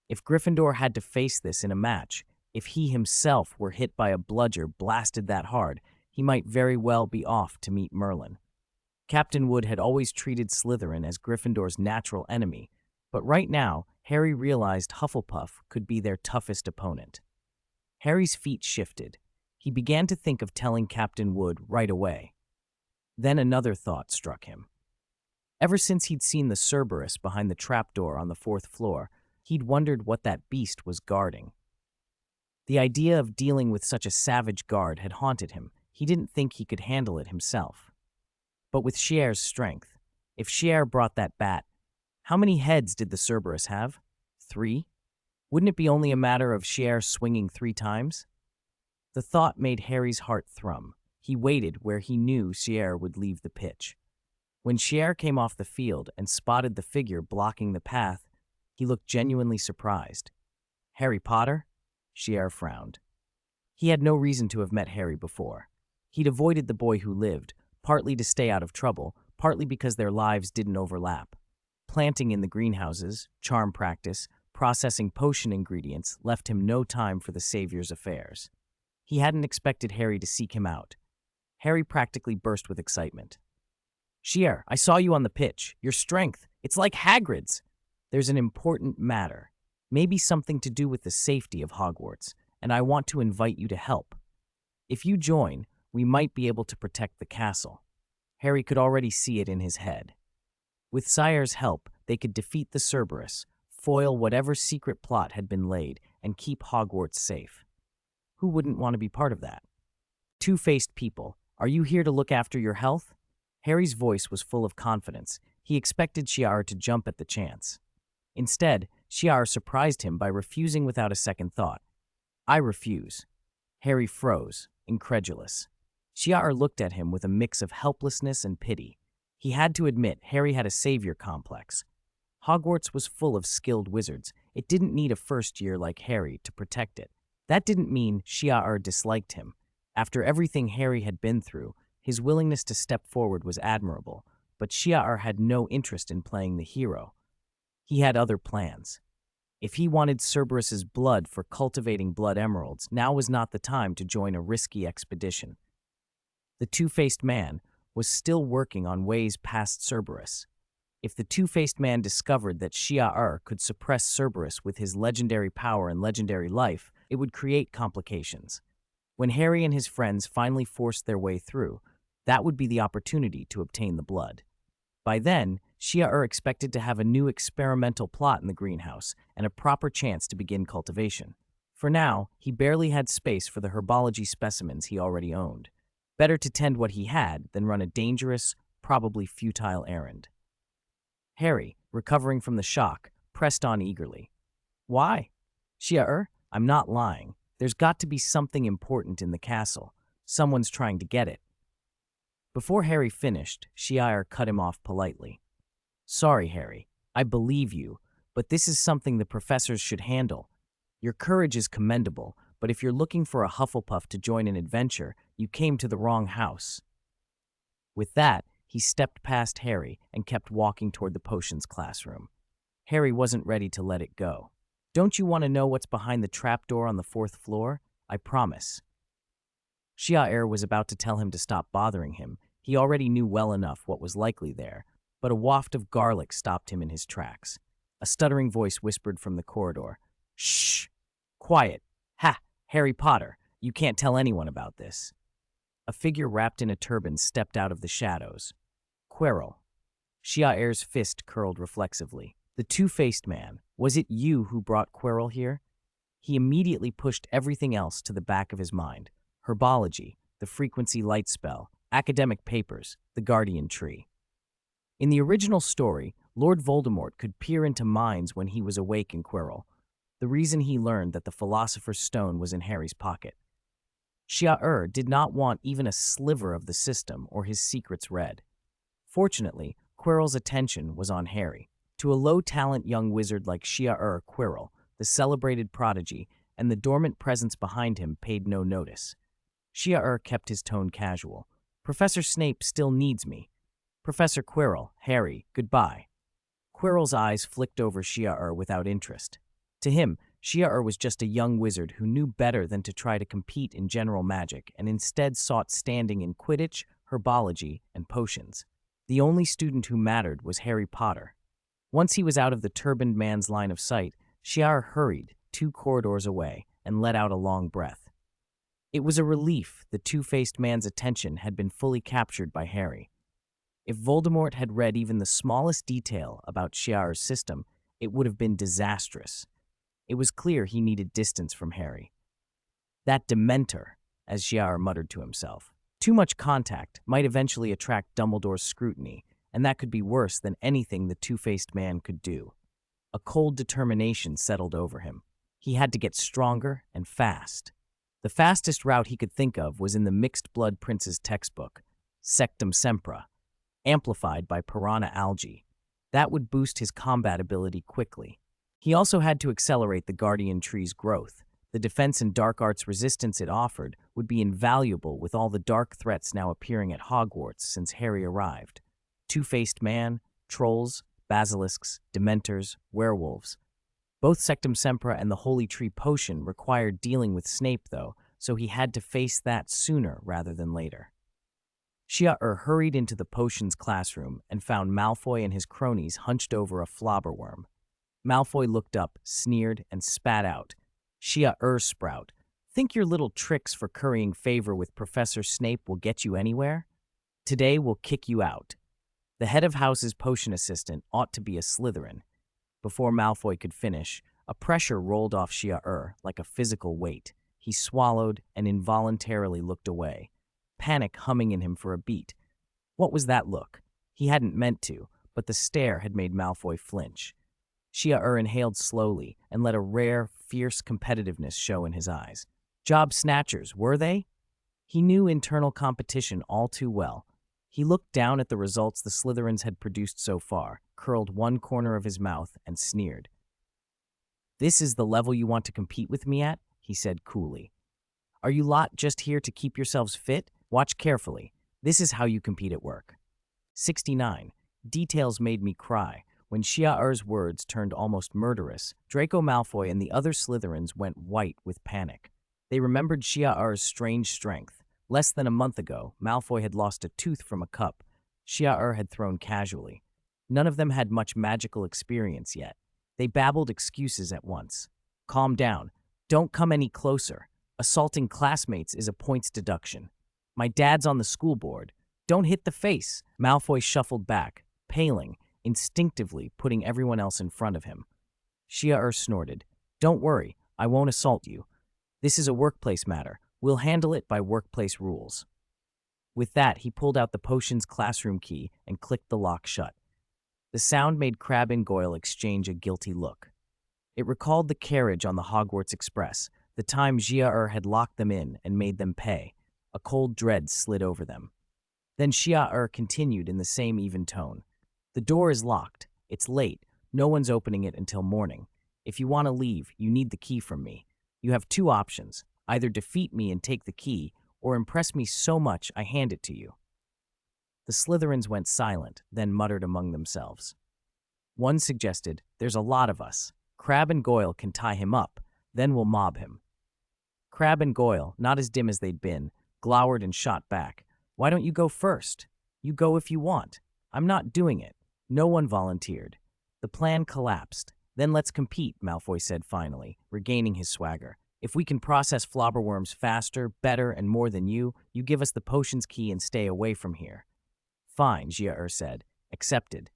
[SPEAKER 1] If Gryffindor had to face this in a match, if he himself were hit by a bludger blasted that hard, he might very well be off to meet Merlin. Captain Wood had always treated Slytherin as Gryffindor's natural enemy, but right now, Harry realized Hufflepuff could be their toughest opponent. Harry's feet shifted. He began to think of telling Captain Wood right away. Then another thought struck him. Ever since he'd seen the Cerberus behind the trapdoor on the 4th floor, he'd wondered what that beast was guarding. The idea of dealing with such a savage guard had haunted him. He didn't think he could handle it himself. But with Gier's strength, if Gier brought that bat, how many heads did the Cerberus have? 3? Wouldn't it be only a matter of Gier swinging 3 times? The thought made Harry's heart thrum. He waited where he knew Gier would leave the pitch. When Gier came off the field and spotted the figure blocking the path, he looked genuinely surprised. Harry Potter? Gier frowned. He had no reason to have met Harry before. He'd avoided the boy who lived, partly to stay out of trouble, partly because their lives didn't overlap. Planting in the greenhouses, charm practice, processing potion ingredients left him no time for the Savior's affairs. He hadn't expected Harry to seek him out. Harry practically burst with excitement. Gier, I saw you on the pitch. Your strength, it's like Hagrid's. There's an important matter, maybe something to do with the safety of Hogwarts, and I want to invite you to help. If you join, we might be able to protect the castle. Harry could already see it in his head. With Sire's help, they could defeat the Cerberus, foil whatever secret plot had been laid, and keep Hogwarts safe. Who wouldn't want to be part of that? Two-faced people, are you here to look after your health? Harry's voice was full of confidence. He expected Gier to jump at the chance. Instead, Gier surprised him by refusing without a second thought. I refuse. Harry froze, incredulous. Gier looked at him with a mix of helplessness and pity. He had to admit Harry had a savior complex. Hogwarts was full of skilled wizards. It didn't need a first year like Harry to protect it. That didn't mean Gier disliked him. After everything Harry had been through, his willingness to step forward was admirable, but Gier had no interest in playing the hero. He had other plans. If he wanted Cerberus's blood for cultivating blood emeralds, now was not the time to join a risky expedition. The two-faced man was still working on ways past Cerberus. If the two-faced man discovered that Gier could suppress Cerberus with his legendary power and legendary life, it would create complications. When Harry and his friends finally forced their way through, that would be the opportunity to obtain the blood. By then, Gier expected to have a new experimental plot in the greenhouse and a proper chance to begin cultivation. For now, he barely had space for the herbology specimens he already owned. Better to tend what he had than run a dangerous, probably futile errand. Harry, recovering from the shock, pressed on eagerly. Why? Gier, I'm not lying. There's got to be something important in the castle. Someone's trying to get it. Before Harry finished, Ciel cut him off politely. Sorry, Harry. I believe you, but this is something the professors should handle. Your courage is commendable, but if you're looking for a Hufflepuff to join an adventure, you came to the wrong house. With that, he stepped past Harry and kept walking toward the potions classroom. Harry wasn't ready to let it go. Don't you want to know what's behind the trapdoor on the 4th floor? I promise. Ciel was about to tell him to stop bothering him. He already knew well enough what was likely there, but a waft of garlic stopped him in his tracks. A stuttering voice whispered from the corridor. Shh! Quiet! Ha! Harry Potter, you can't tell anyone about this. A figure wrapped in a turban stepped out of the shadows. Quirrell. Ciel's fist curled reflexively. The two-faced man. Was it you who brought Quirrell here? He immediately pushed everything else to the back of his mind. Herbology, the frequency light spell, academic papers, the guardian tree. In the original story, Lord Voldemort could peer into minds when he was awake in Quirrell, the reason he learned that the Philosopher's Stone was in Harry's pocket. Ciel did not want even a sliver of the system or his secrets read. Fortunately, Quirrell's attention was on Harry. To a low-talent young wizard like Ciel, Quirrell, the celebrated prodigy, and the dormant presence behind him paid no notice. Ciel kept his tone casual. Professor Snape still needs me. Professor Quirrell, Harry, goodbye. Quirrell's eyes flicked over Ciel without interest. To him, Ciel was just a young wizard who knew better than to try to compete in general magic and instead sought standing in Quidditch, herbology, and potions. The only student who mattered was Harry Potter. Once he was out of the turbaned man's line of sight, Ciel hurried 2 corridors away and let out a long breath. It was a relief the two-faced man's attention had been fully captured by Harry. If Voldemort had read even the smallest detail about Ciel's system, it would have been disastrous. It was clear he needed distance from Harry. That Dementor, as Ciel muttered to himself. Too much contact might eventually attract Dumbledore's scrutiny, and that could be worse than anything the two-faced man could do. A cold determination settled over him. He had to get stronger and fast. The fastest route he could think of was in the Mixed Blood Prince's textbook, Sectum Sempra, amplified by piranha algae. That would boost his combat ability quickly. He also had to accelerate the guardian tree's growth. The defense and dark arts resistance it offered would be invaluable with all the dark threats now appearing at Hogwarts since Harry arrived. Two-faced man, trolls, basilisks, dementors, werewolves. Both Sectum Sempra and the Holy Tree Potion required dealing with Snape, though, so he had to face that sooner rather than later. Ciel hurried into the potions classroom and found Malfoy and his cronies hunched over a flobberworm. Malfoy looked up, sneered, and spat out. Ciel Sprout, think your little tricks for currying favor with Professor Snape will get you anywhere? Today we'll kick you out. The head of house's potion assistant ought to be a Slytherin. Before Malfoy could finish, a pressure rolled off Ciel like a physical weight. He swallowed and involuntarily looked away, panic humming in him for a beat. What was that look? He hadn't meant to, but the stare had made Malfoy flinch. Ciel inhaled slowly and let a rare, fierce competitiveness show in his eyes. Job snatchers, were they? He knew internal competition all too well. He looked down at the results the Slytherins had produced so far, curled one corner of his mouth, and sneered. This is the level you want to compete with me at? He said coolly. Are you lot just here to keep yourselves fit? Watch carefully. This is how you compete at work. 69. Details made me cry. When Ciel's words turned almost murderous, Draco Malfoy and the other Slytherins went white with panic. They remembered Ciel's strange strength. Less than a month ago, Malfoy had lost a tooth from a cup. Ciel had thrown casually. None of them had much magical experience yet. They babbled excuses at once. Calm down. Don't come any closer. Assaulting classmates is a points deduction. My dad's on the school board. Don't hit the face. Malfoy shuffled back, paling, instinctively putting everyone else in front of him. Ciel snorted. Don't worry, I won't assault you. This is a workplace matter. We'll handle it by workplace rules. With that, he pulled out the potion's classroom key and clicked the lock shut. The sound made Crabbe and Goyle exchange a guilty look. It recalled the carriage on the Hogwarts Express, the time Gia had locked them in and made them pay. A cold dread slid over them. Then Gia continued in the same even tone. The door is locked. It's late. No one's opening it until morning. If you want to leave, you need the key from me. You have two options. Either defeat me and take the key, or impress me so much I hand it to you. The Slytherins went silent, then muttered among themselves. One suggested, there's a lot of us. Crabbe and Goyle can tie him up, then we'll mob him. Crabbe and Goyle, not as dim as they'd been, glowered and shot back. Why don't you go first? You go if you want. I'm not doing it. No one volunteered. The plan collapsed. Then let's compete, Malfoy said finally, regaining his swagger. If we can process flobberworms faster, better, and more than you give us the potion's key and stay away from here. Fine, Gia said. Accepted.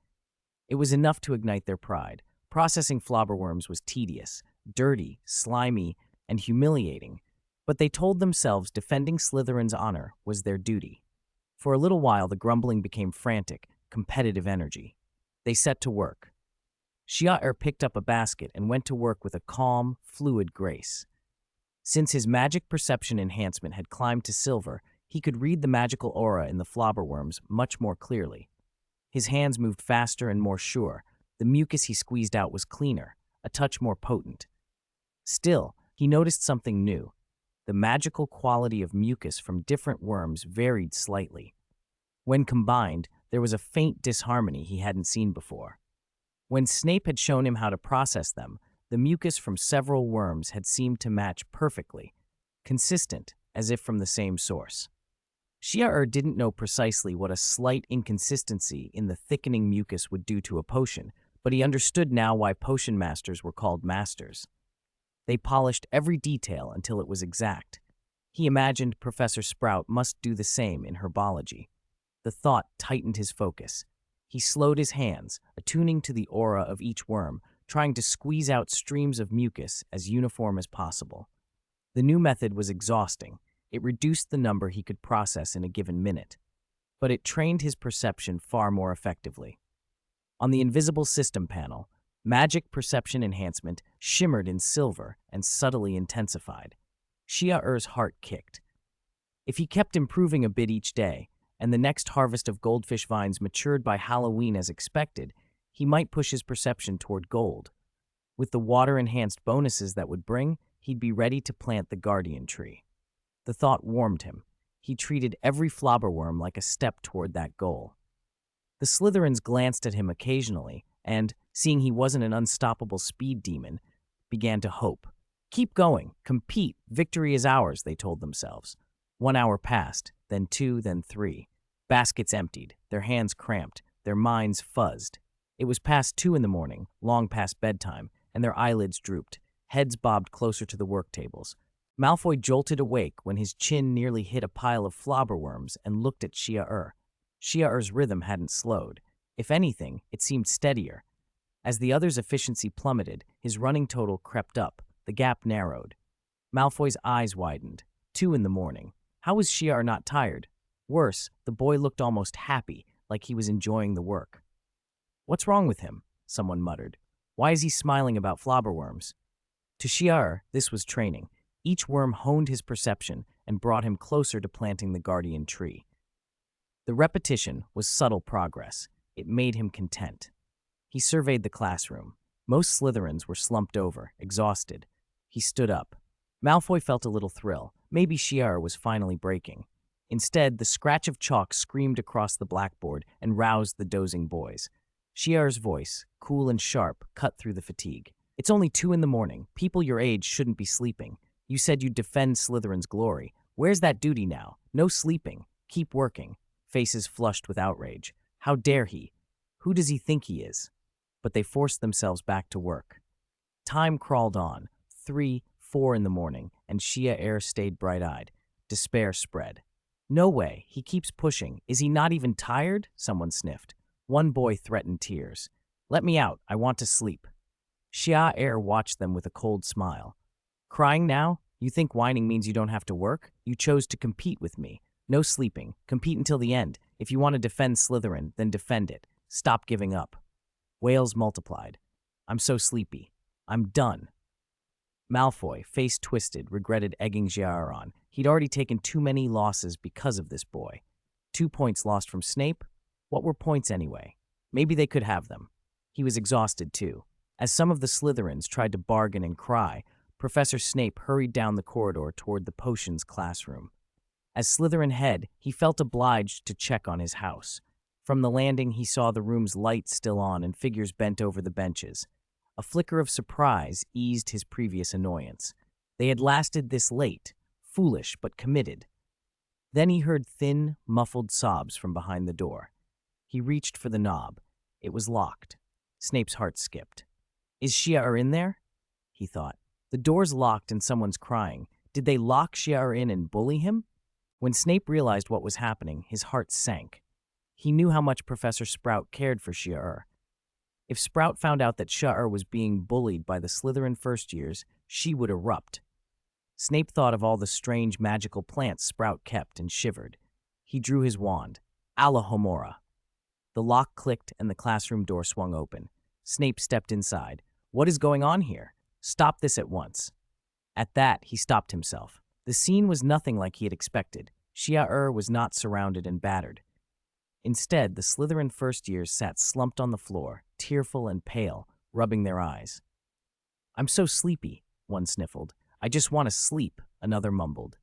[SPEAKER 1] It was enough to ignite their pride. Processing flobberworms was tedious, dirty, slimy, and humiliating, but they told themselves defending Slytherin's honor was their duty. For a little while, the grumbling became frantic, competitive energy. They set to work. Gia picked up a basket and went to work with a calm, fluid grace. Since his magic perception enhancement had climbed to silver, he could read the magical aura in the flobberworms much more clearly. His hands moved faster and more sure. The mucus he squeezed out was cleaner, a touch more potent. Still, he noticed something new. The magical quality of mucus from different worms varied slightly. When combined, there was a faint disharmony he hadn't seen before. When Snape had shown him how to process them, the mucus from several worms had seemed to match perfectly, consistent, as if from the same source. Gia didn't know precisely what a slight inconsistency in the thickening mucus would do to a potion, but he understood now why potion masters were called masters. They polished every detail until it was exact. He imagined Professor Sprout must do the same in herbology. The thought tightened his focus. He slowed his hands, attuning to the aura of each worm, trying to squeeze out streams of mucus as uniform as possible. The new method was exhausting. It reduced the number he could process in a given minute, but it trained his perception far more effectively. On the invisible system panel, magic perception enhancement shimmered in silver and subtly intensified. Gia-Ur's heart kicked. If he kept improving a bit each day, and the next harvest of goldfish vines matured by Halloween as expected, he might push his perception toward gold. With the water-enhanced bonuses that would bring, he'd be ready to plant the guardian tree. The thought warmed him. He treated every flobberworm like a step toward that goal. The Slytherins glanced at him occasionally and, seeing he wasn't an unstoppable speed demon, began to hope. Keep going, compete, victory is ours, they told themselves. 1 hour passed, then 2, then 3. Baskets emptied, their hands cramped, their minds fuzzed. It was past 2 in the morning, long past bedtime, and their eyelids drooped. Heads bobbed closer to the work tables. Malfoy jolted awake when his chin nearly hit a pile of flobberworms and looked at Chia-Ur. Chia-Ur's rhythm hadn't slowed. If anything, it seemed steadier. As the other's efficiency plummeted, his running total crept up. The gap narrowed. Malfoy's eyes widened. 2 in the morning. How was Chia-Ur not tired? Worse, the boy looked almost happy, like he was enjoying the work. What's wrong with him? Someone muttered. Why is he smiling about flobberworms? To Chia-Ur, this was training. Each worm honed his perception and brought him closer to planting the guardian tree. The repetition was subtle progress. It made him content. He surveyed the classroom. Most Slytherins were slumped over, exhausted. He stood up. Malfoy felt a little thrill. Maybe Chia-Ur was finally breaking. Instead, the scratch of chalk screamed across the blackboard and roused the dozing boys. Chia-Ur's voice, cool and sharp, cut through the fatigue. It's only 2 in the morning. People your age shouldn't be sleeping. You said you'd defend Slytherin's glory. Where's that duty now? No sleeping. Keep working. Faces flushed with outrage. How dare he? Who does he think he is? But they forced themselves back to work. Time crawled on. 3, 4 in the morning, and Chia-Ur stayed bright-eyed. Despair spread. No way. He keeps pushing. Is he not even tired? Someone sniffed. One boy threatened tears. Let me out. I want to sleep. Chia-Ur watched them with a cold smile. Crying now? You think whining means you don't have to work? You chose to compete with me. No sleeping. Compete until the end. If you want to defend Slytherin, then defend it. Stop giving up. Wails multiplied. I'm so sleepy. I'm done. Malfoy, face twisted, regretted egging Xiaer on. He'd already taken too many losses because of this boy. 2 points lost from Snape? What were points anyway? Maybe they could have them. He was exhausted too. As some of the Slytherins tried to bargain and cry, Professor Snape hurried down the corridor toward the potions classroom. As Slytherin head, he felt obliged to check on his house. From the landing, he saw the room's lights still on and figures bent over the benches. A flicker of surprise eased his previous annoyance. They had lasted this late, foolish but committed. Then he heard thin, muffled sobs from behind the door. He reached for the knob. It was locked. Snape's heart skipped. Is Xiaer in there? He thought. The door's locked and someone's crying. Did they lock Xiaer in and bully him? When Snape realized what was happening, his heart sank. He knew how much Professor Sprout cared for Xiaer. If Sprout found out that Xiaer was being bullied by the Slytherin first years, she would erupt. Snape thought of all the strange magical plants Sprout kept and shivered. He drew his wand. Alahomora. The lock clicked and the classroom door swung open. Snape stepped inside. What is going on here? Stop this at once. At that, he stopped himself. The scene was nothing like he had expected. Xiaer was not surrounded and battered. Instead, the Slytherin first years sat slumped on the floor, tearful and pale, rubbing their eyes. I'm so sleepy, one sniffled. I just want to sleep, another mumbled.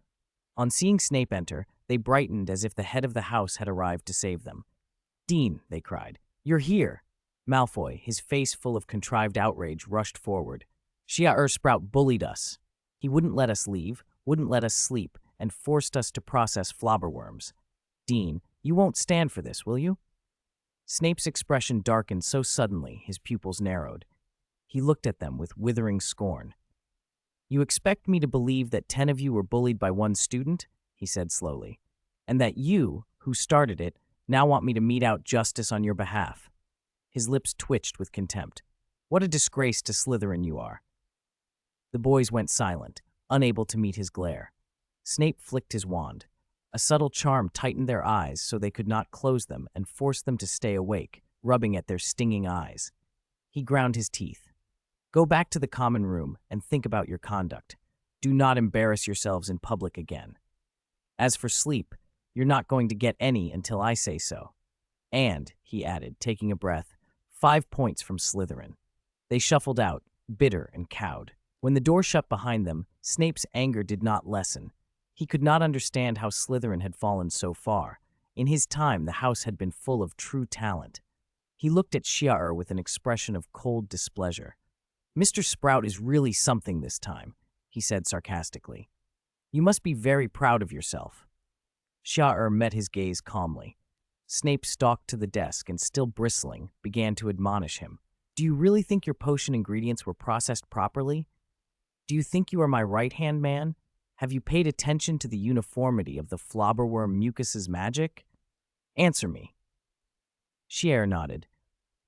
[SPEAKER 1] On seeing Snape enter, they brightened as if the head of the house had arrived to save them. Dean, they cried, you're here. Malfoy, his face full of contrived outrage, rushed forward. Xiaer Sprout bullied us. He wouldn't let us leave, wouldn't let us sleep, and forced us to process flobberworms. Dean, you won't stand for this, will you? Snape's expression darkened so suddenly his pupils narrowed. He looked at them with withering scorn. You expect me to believe that 10 of you were bullied by one student? He said slowly. And that you, who started it, now want me to mete out justice on your behalf. His lips twitched with contempt. What a disgrace to Slytherin you are. The boys went silent, unable to meet his glare. Snape flicked his wand. A subtle charm tightened their eyes so they could not close them and forced them to stay awake, rubbing at their stinging eyes. He ground his teeth. Go back to the common room and think about your conduct. Do not embarrass yourselves in public again. As for sleep, you're not going to get any until I say so. And, he added, taking a breath, 5 points from Slytherin. They shuffled out, bitter and cowed. When the door shut behind them, Snape's anger did not lessen. He could not understand how Slytherin had fallen so far. In his time, the house had been full of true talent. He looked at Xiaer with an expression of cold displeasure. Mr. Sprout is really something this time, he said sarcastically. You must be very proud of yourself. Xiaer met his gaze calmly. Snape stalked to the desk and, still bristling, began to admonish him. Do you really think your potion ingredients were processed properly? Do you think you are my right-hand man? Have you paid attention to the uniformity of the flobberworm mucus's magic? Answer me. Xiaer nodded.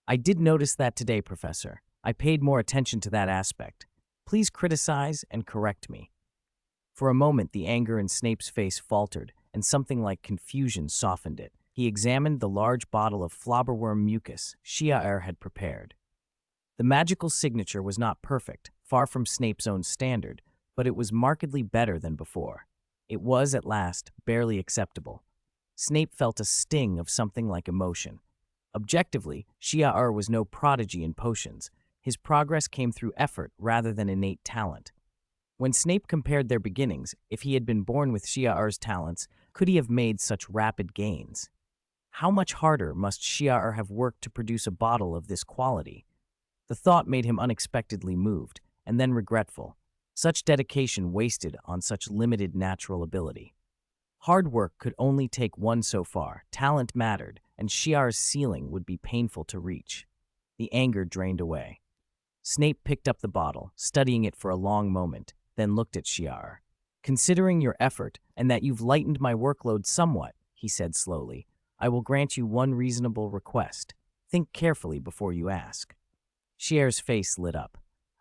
[SPEAKER 1] I did notice that today, Professor. I paid more attention to that aspect. Please criticize and correct me. For a moment, the anger in Snape's face faltered, and something like confusion softened it. He examined the large bottle of flobberworm mucus Xiaer had prepared. The magical signature was not perfect, far from Snape's own standard, but it was markedly better than before. It was, at last, barely acceptable. Snape felt a sting of something like emotion. Objectively, Xiaer was no prodigy in potions. His progress came through effort rather than innate talent. When Snape compared their beginnings, if he had been born with Xiaer's talents, could he have made such rapid gains? How much harder must Xiaer have worked to produce a bottle of this quality? The thought made him unexpectedly moved, and then regretful. Such dedication wasted on such limited natural ability. Hard work could only take one so far. Talent mattered, and Xiaer's ceiling would be painful to reach. The anger drained away. Snape picked up the bottle, studying it for a long moment, then looked at Xiaer. Considering your effort and that you've lightened my workload somewhat, he said slowly, I will grant you one reasonable request. Think carefully before you ask. Xiaer's face lit up.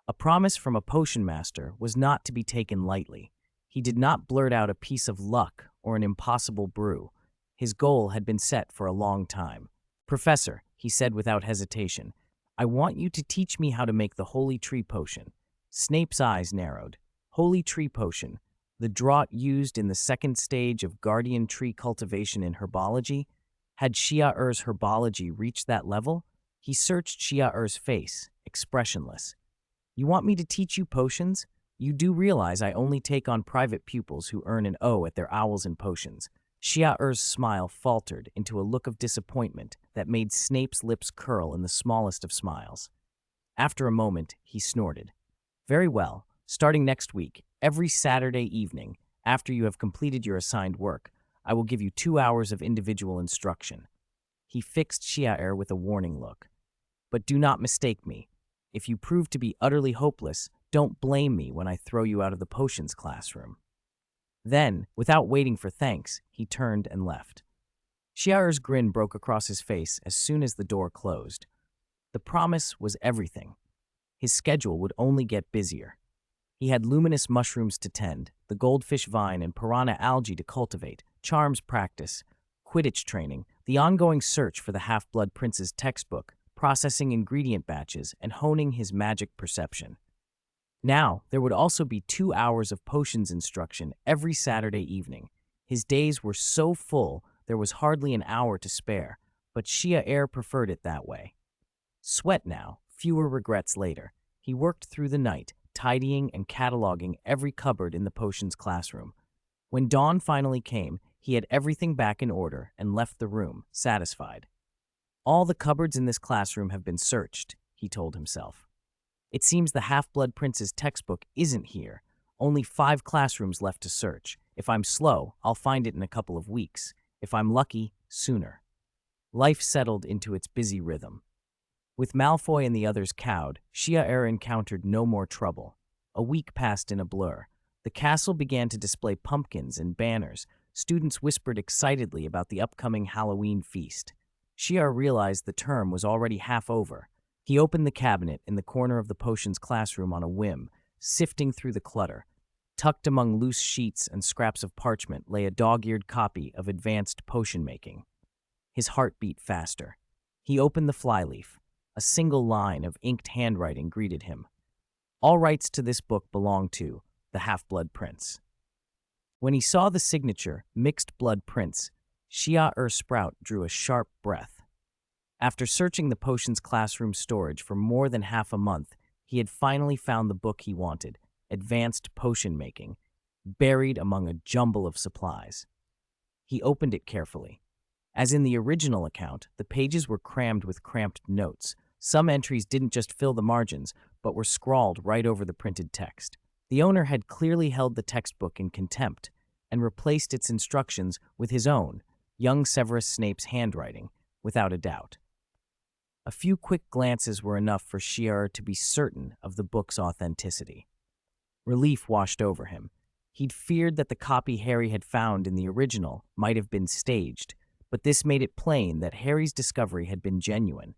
[SPEAKER 1] A promise from a potion master was not to be taken lightly. He did not blurt out a piece of luck or an impossible brew. His goal had been set for a long time. Professor, he said without hesitation, I want you to teach me how to make the Holy Tree Potion. Snape's eyes narrowed. Holy Tree Potion, the draught used in the second stage of guardian tree cultivation in herbology? Had Xia herbology reached that level? He searched Xia face, expressionless. You want me to teach you potions? You do realize I only take on private pupils who earn an O at their owls and potions. Xia smile faltered into a look of disappointment that made Snape's lips curl in the smallest of smiles. After a moment, he snorted. Very well, starting next week, every Saturday evening, after you have completed your assigned work, I will give you 2 hours of individual instruction. He fixed Xia with a warning look. But do not mistake me. If you prove to be utterly hopeless, don't blame me when I throw you out of the potions classroom. Then, without waiting for thanks, he turned and left. Xia's grin broke across his face as soon as the door closed. The promise was everything. His schedule would only get busier. He had luminous mushrooms to tend, the goldfish vine and piranha algae to cultivate, charms practice, Quidditch training, the ongoing search for the Half-Blood Prince's textbook, processing ingredient batches, and honing his magic perception. Now, there would also be 2 hours of potions instruction every Saturday evening. His days were so full, there was hardly an hour to spare, but Xia preferred it that way. Sweat now, fewer regrets later. He worked through the night, tidying and cataloging every cupboard in the potions classroom. When dawn finally came, he had everything back in order and left the room, satisfied. All the cupboards in this classroom have been searched, he told himself. It seems the Half-Blood Prince's textbook isn't here. Only 5 classrooms left to search. If I'm slow, I'll find it in a couple of weeks. If I'm lucky, sooner. Life settled into its busy rhythm. With Malfoy and the others cowed, Xia encountered no more trouble. A week passed in a blur. The castle began to display pumpkins and banners. Students whispered excitedly about the upcoming Halloween feast. Xia realized the term was already half over. He opened the cabinet in the corner of the potions classroom on a whim, sifting through the clutter. Tucked among loose sheets and scraps of parchment lay a dog-eared copy of Advanced Potion Making. His heart beat faster. He opened the flyleaf. A single line of inked handwriting greeted him. All rights to this book belong to the Half-Blood Prince. When he saw the signature, Mixed Blood Prince, Xia Sprout drew a sharp breath. After searching the potions classroom storage for more than half a month, he had finally found the book he wanted, Advanced Potion Making, buried among a jumble of supplies. He opened it carefully. As in the original account, the pages were crammed with cramped notes. Some entries didn't just fill the margins, but were scrawled right over the printed text. The owner had clearly held the textbook in contempt and replaced its instructions with his own, young Severus Snape's handwriting, without a doubt. A few quick glances were enough for Xia to be certain of the book's authenticity. Relief washed over him. He'd feared that the copy Harry had found in the original might have been staged, but this made it plain that Harry's discovery had been genuine.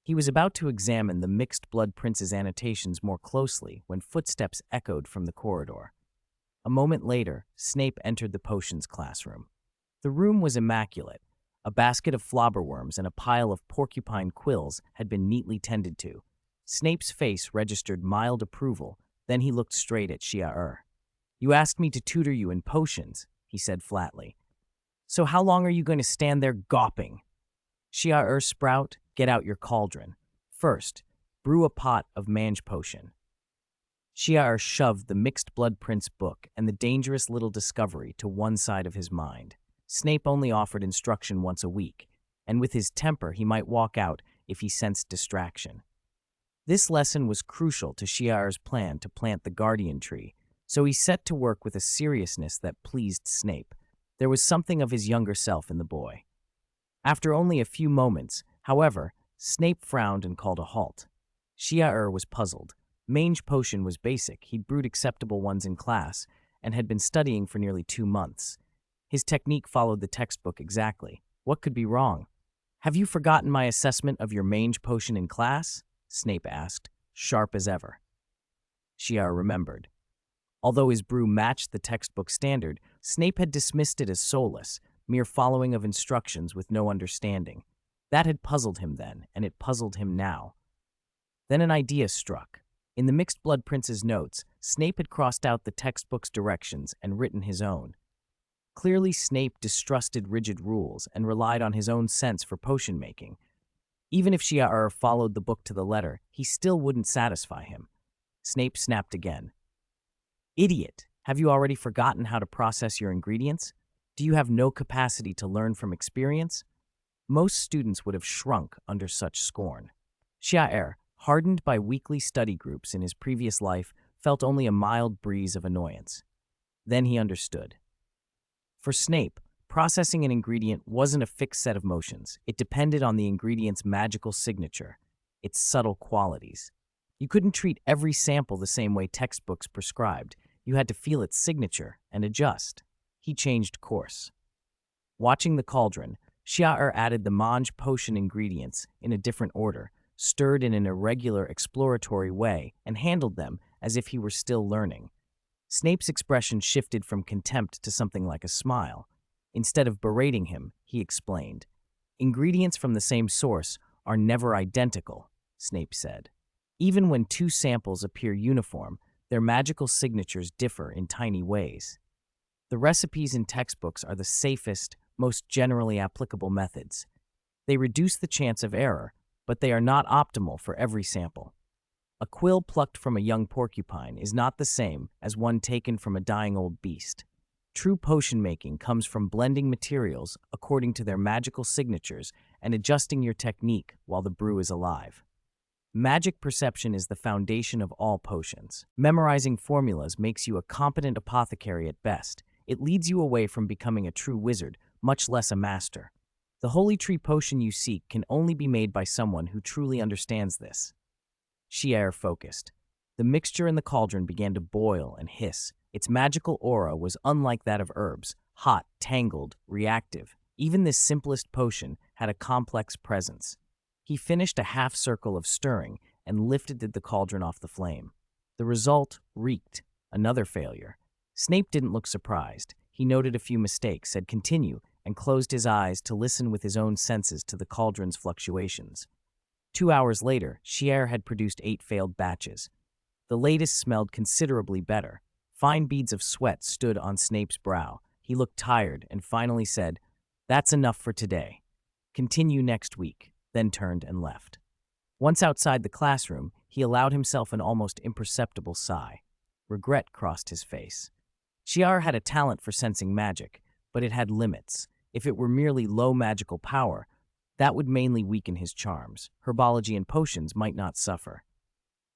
[SPEAKER 1] He was about to examine the Mixed Blood Prince's annotations more closely when footsteps echoed from the corridor. A moment later, Snape entered the potions classroom. The room was immaculate. A basket of flobberworms and a pile of porcupine quills had been neatly tended to. Snape's face registered mild approval, then he looked straight at Xia. You asked me to tutor you in potions, he said flatly. So how long are you going to stand there gawping? Xia Sprout, get out your cauldron. First, brew a pot of mange potion. Xia shoved the Mixed Blood Prince book and the dangerous little discovery to one side of his mind. Snape only offered instruction once a week, and with his temper he might walk out if he sensed distraction. This lesson was crucial to Xia's plan to plant the guardian tree, so he set to work with a seriousness that pleased Snape. There was something of his younger self in the boy. After only a few moments, however, Snape frowned and called a halt. Xia was puzzled. Mange potion was basic, he'd brewed acceptable ones in class, and had been studying for nearly 2 months. His technique followed the textbook exactly. What could be wrong? Have you forgotten my assessment of your mange potion in class? Snape asked, sharp as ever. Xia remembered. Although his brew matched the textbook standard, Snape had dismissed it as soulless, mere following of instructions with no understanding. That had puzzled him then, and it puzzled him now. Then an idea struck. In the Mixed Blood Prince's notes, Snape had crossed out the textbook's directions and written his own. Clearly, Snape distrusted rigid rules and relied on his own sense for potion making. Even if Ciel followed the book to the letter, he still wouldn't satisfy him. Snape snapped again. Idiot! Have you already forgotten how to process your ingredients? Do you have no capacity to learn from experience? Most students would have shrunk under such scorn. Ciel, hardened by weekly study groups in his previous life, felt only a mild breeze of annoyance. Then he understood. For Snape, processing an ingredient wasn't a fixed set of motions. It depended on the ingredient's magical signature, its subtle qualities. You couldn't treat every sample the same way textbooks prescribed. You had to feel its signature and adjust. He changed course. Watching the cauldron, Ciel added the mange potion ingredients in a different order, stirred in an irregular, exploratory way, and handled them as if he were still learning. Snape's expression shifted from contempt to something like a smile. Instead of berating him, he explained. Ingredients from the same source are never identical, Snape said. Even when two samples appear uniform, their magical signatures differ in tiny ways. The recipes in textbooks are the safest, most generally applicable methods. They reduce the chance of error, but they are not optimal for every sample. A quill plucked from a young porcupine is not the same as one taken from a dying old beast. True potion making comes from blending materials according to their magical signatures and adjusting your technique while the brew is alive. Magic perception is the foundation of all potions. Memorizing formulas makes you a competent apothecary at best. It leads you away from becoming a true wizard, much less a master. The holy tree potion you seek can only be made by someone who truly understands this. Ciel focused. The mixture in the cauldron began to boil and hiss. Its magical aura was unlike that of herbs, hot, tangled, reactive. Even this simplest potion had a complex presence. He finished a half circle of stirring and lifted the cauldron off the flame. The result reeked. Another failure. Snape didn't look surprised. He noted a few mistakes, said continue, and closed his eyes to listen with his own senses to the cauldron's fluctuations. 2 hours later, Ciel had produced 8 failed batches. The latest smelled considerably better. Fine beads of sweat stood on Snape's brow. He looked tired and finally said, "That's enough for today. Continue next week," then turned and left. Once outside the classroom, he allowed himself an almost imperceptible sigh. Regret crossed his face. Ciel had a talent for sensing magic, but it had limits. If it were merely low magical power, that would mainly weaken his charms. Herbology and potions might not suffer.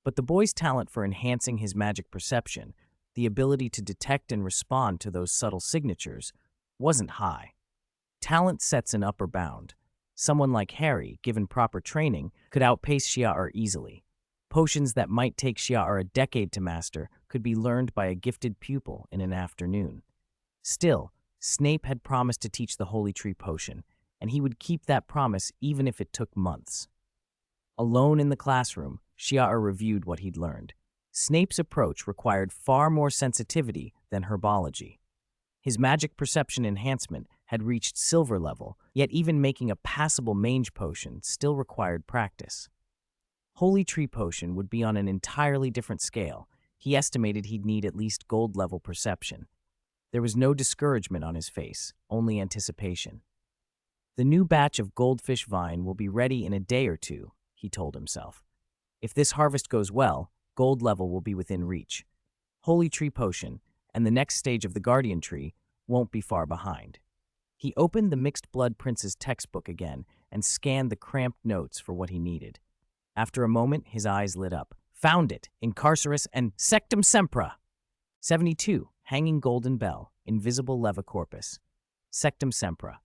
[SPEAKER 1] But the boy's talent for enhancing his magic perception, the ability to detect and respond to those subtle signatures, wasn't high. Talent sets an upper bound. Someone like Harry, given proper training, could outpace Ciel easily. Potions that might take Ciel a decade to master could be learned by a gifted pupil in an afternoon. Still, Snape had promised to teach the Holy Tree potion, and he would keep that promise even if it took months. Alone in the classroom, Ciel reviewed what he'd learned. Snape's approach required far more sensitivity than herbology. His magic perception enhancement had reached silver level, yet even making a passable mange potion still required practice. Holy Tree potion would be on an entirely different scale. He estimated he'd need at least gold-level perception. There was no discouragement on his face, only anticipation. The new batch of goldfish vine will be ready in a day or two, he told himself. If this harvest goes well, gold level will be within reach. Holy Tree potion, and the next stage of the Guardian Tree, won't be far behind. He opened the Mixed Blood Prince's textbook again and scanned the cramped notes for what he needed. After a moment, his eyes lit up. Found it! Incarcerus and Sectum Sempra! 72. Hanging Golden Bell, Invisible Levicorpus. Sectum Sempra.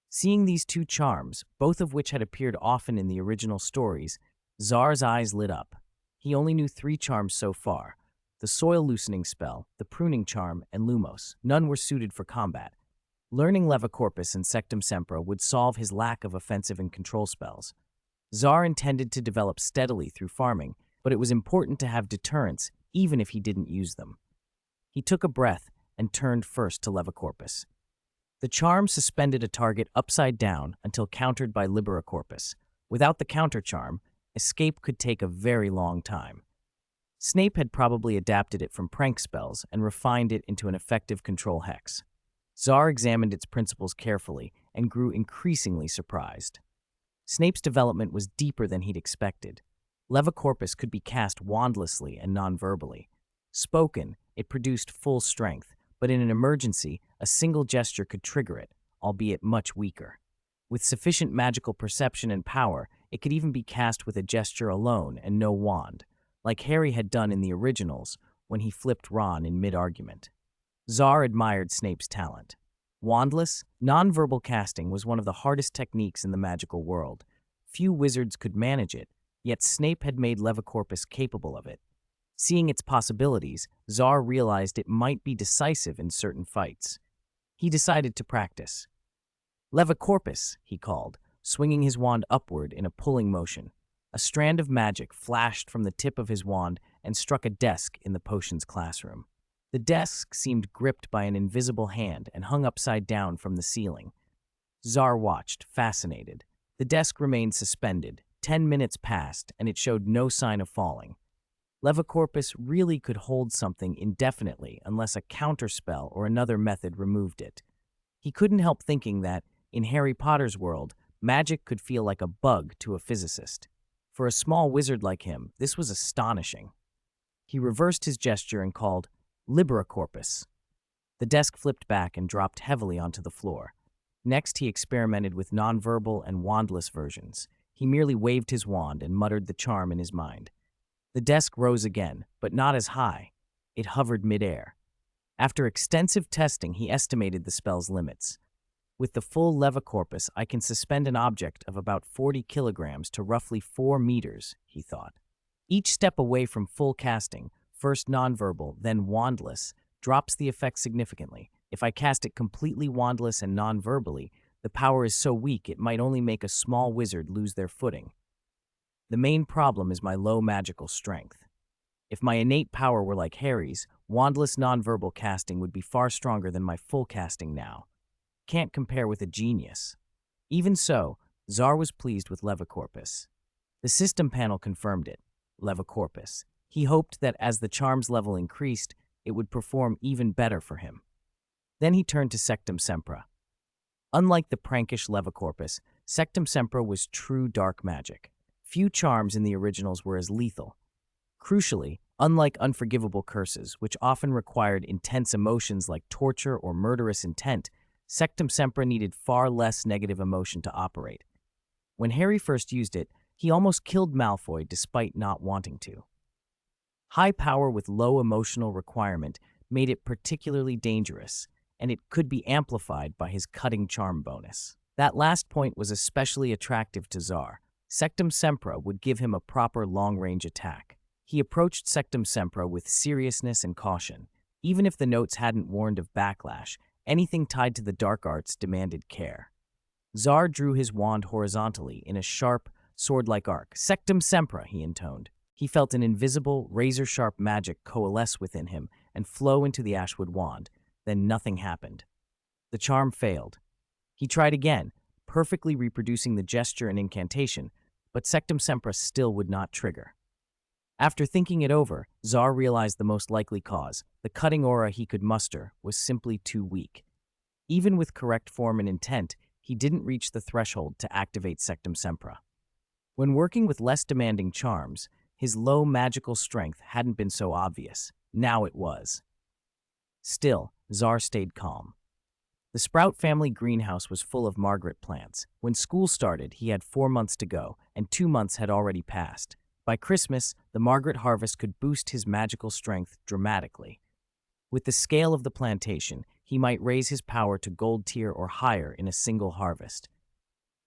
[SPEAKER 1] Seeing these two charms, both of which had appeared often in the original stories, Zar's eyes lit up. He only knew 3 charms so far: the Soil Loosening Spell, the Pruning Charm, and Lumos. None were suited for combat. Learning Levicorpus and Sectum Sempra would solve his lack of offensive and control spells. Zar intended to develop steadily through farming, but it was important to have deterrents even if he didn't use them. He took a breath and turned first to Levicorpus. The charm suspended a target upside down until countered by Libera Corpus. Without the counter charm, escape could take a very long time. Snape had probably adapted it from prank spells and refined it into an effective control hex. Tsar examined its principles carefully and grew increasingly surprised. Snape's development was deeper than he'd expected. Levicorpus could be cast wandlessly and non-verbally. Spoken, it produced full strength, but in an emergency, a single gesture could trigger it, albeit much weaker. With sufficient magical perception and power, it could even be cast with a gesture alone and no wand, like Harry had done in the originals when he flipped Ron in mid-argument. Tsar admired Snape's talent. Wandless, non-verbal casting was one of the hardest techniques in the magical world. Few wizards could manage it, yet Snape had made Levicorpus capable of it. Seeing its possibilities, Tsar realized it might be decisive in certain fights. He decided to practice. Levicorpus, he called, swinging his wand upward in a pulling motion. A strand of magic flashed from the tip of his wand and struck a desk in the potions classroom. The desk seemed gripped by an invisible hand and hung upside down from the ceiling. Tsar watched, fascinated. The desk remained suspended. 10 minutes passed, and it showed no sign of falling. Levicorpus really could hold something indefinitely unless a counterspell or another method removed it. He couldn't help thinking that, in Harry Potter's world, magic could feel like a bug to a physicist. For a small wizard like him, this was astonishing. He reversed his gesture and called, Liberacorpus. The desk flipped back and dropped heavily onto the floor. Next, he experimented with nonverbal and wandless versions. He merely waved his wand and muttered the charm in his mind. The desk rose again, but not as high. It hovered midair. After extensive testing, he estimated the spell's limits. With the full Levicorpus, I can suspend an object of about 40 kilograms to roughly 4 meters, he thought. Each step away from full casting, first nonverbal, then wandless, drops the effect significantly. If I cast it completely wandless and nonverbally, the power is so weak it might only make a small wizard lose their footing. The main problem is my low magical strength. If my innate power were like Harry's, wandless nonverbal casting would be far stronger than my full casting now. Can't compare with a genius. Even so, Tsar was pleased with Levicorpus. The system panel confirmed it, Levicorpus. He hoped that as the charm's level increased, it would perform even better for him. Then he turned to Sectum Sempra. Unlike the prankish Levicorpus, Sectum Sempra was true dark magic. Few charms in the originals were as lethal. Crucially, unlike unforgivable curses, which often required intense emotions like torture or murderous intent, Sectum Sempra needed far less negative emotion to operate. When Harry first used it, he almost killed Malfoy despite not wanting to. High power with low emotional requirement made it particularly dangerous, and it could be amplified by his cutting charm bonus. That last point was especially attractive to Tsar. Sectum Sempra would give him a proper long-range attack. He approached Sectum Sempra with seriousness and caution. Even if the notes hadn't warned of backlash, anything tied to the dark arts demanded care. Tsar drew his wand horizontally in a sharp, sword-like arc. Sectum Sempra, he intoned. He felt an invisible, razor-sharp magic coalesce within him and flow into the Ashwood wand. Then nothing happened. The charm failed. He tried again, perfectly reproducing the gesture and incantation, but Sectum Sempra still would not trigger. After thinking it over, Tsar realized the most likely cause. The cutting aura he could muster was simply too weak. Even with correct form and intent, he didn't reach the threshold to activate Sectum Sempra. When working with less demanding charms, his low magical strength hadn't been so obvious. Now it was. Still, Tsar stayed calm. The Sprout family greenhouse was full of Margaret plants. When school started, he had 4 months to go, and 2 months had already passed. By Christmas, the Margaret harvest could boost his magical strength dramatically. With the scale of the plantation, he might raise his power to gold tier or higher in a single harvest.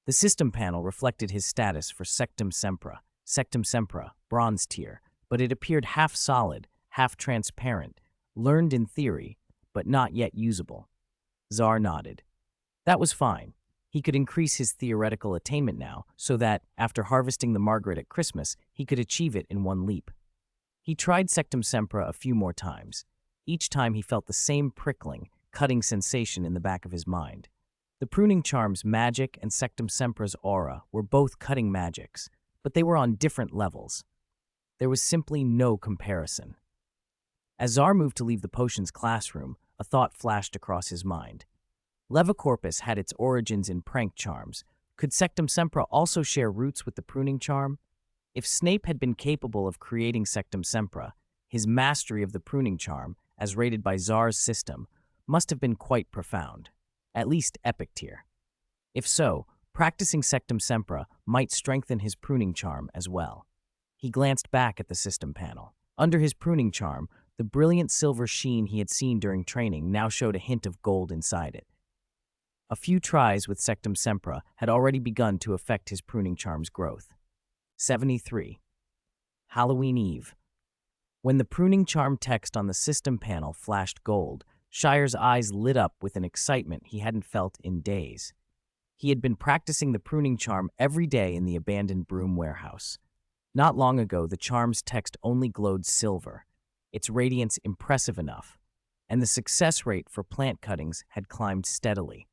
[SPEAKER 1] The system panel reflected his status for Sectum Sempra, bronze tier, but it appeared half solid, half transparent, learned in theory, but not yet usable. Tsar nodded. That was fine. He could increase his theoretical attainment now, so that, after harvesting the Margaret at Christmas, he could achieve it in one leap. He tried Sectum Sempra a few more times. Each time he felt the same prickling, cutting sensation in the back of his mind. The pruning charm's magic and Sectum Sempra's aura were both cutting magics, but they were on different levels. There was simply no comparison. As Zar moved to leave the potions classroom, a thought flashed across his mind. Levicorpus had its origins in prank charms. Could Sectum Sempra also share roots with the pruning charm? If Snape had been capable of creating Sectum Sempra, his mastery of the pruning charm, as rated by Zar's system, must have been quite profound, at least epic tier. If so, practicing Sectum Sempra might strengthen his pruning charm as well. He glanced back at the system panel. Under his pruning charm, the brilliant silver sheen he had seen during training now showed a hint of gold inside it. A few tries with Sectum Sempra had already begun to affect his pruning charm's growth. 73. Halloween Eve. When the pruning charm text on the system panel flashed gold, Shire's eyes lit up with an excitement he hadn't felt in days. He had been practicing the pruning charm every day in the abandoned broom warehouse. Not long ago, the charm's text only glowed silver, its radiance impressive enough, and the success rate for plant cuttings had climbed steadily.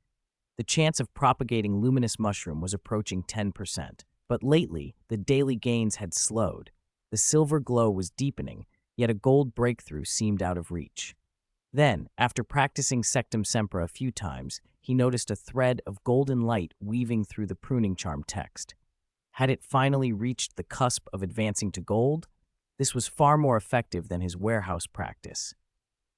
[SPEAKER 1] The chance of propagating luminous mushroom was approaching 10%, but lately the daily gains had slowed. The silver glow was deepening, yet a gold breakthrough seemed out of reach. Then, after practicing Sectum Sempra a few times, he noticed a thread of golden light weaving through the pruning charm text. Had it finally reached the cusp of advancing to gold? This was far more effective than his warehouse practice.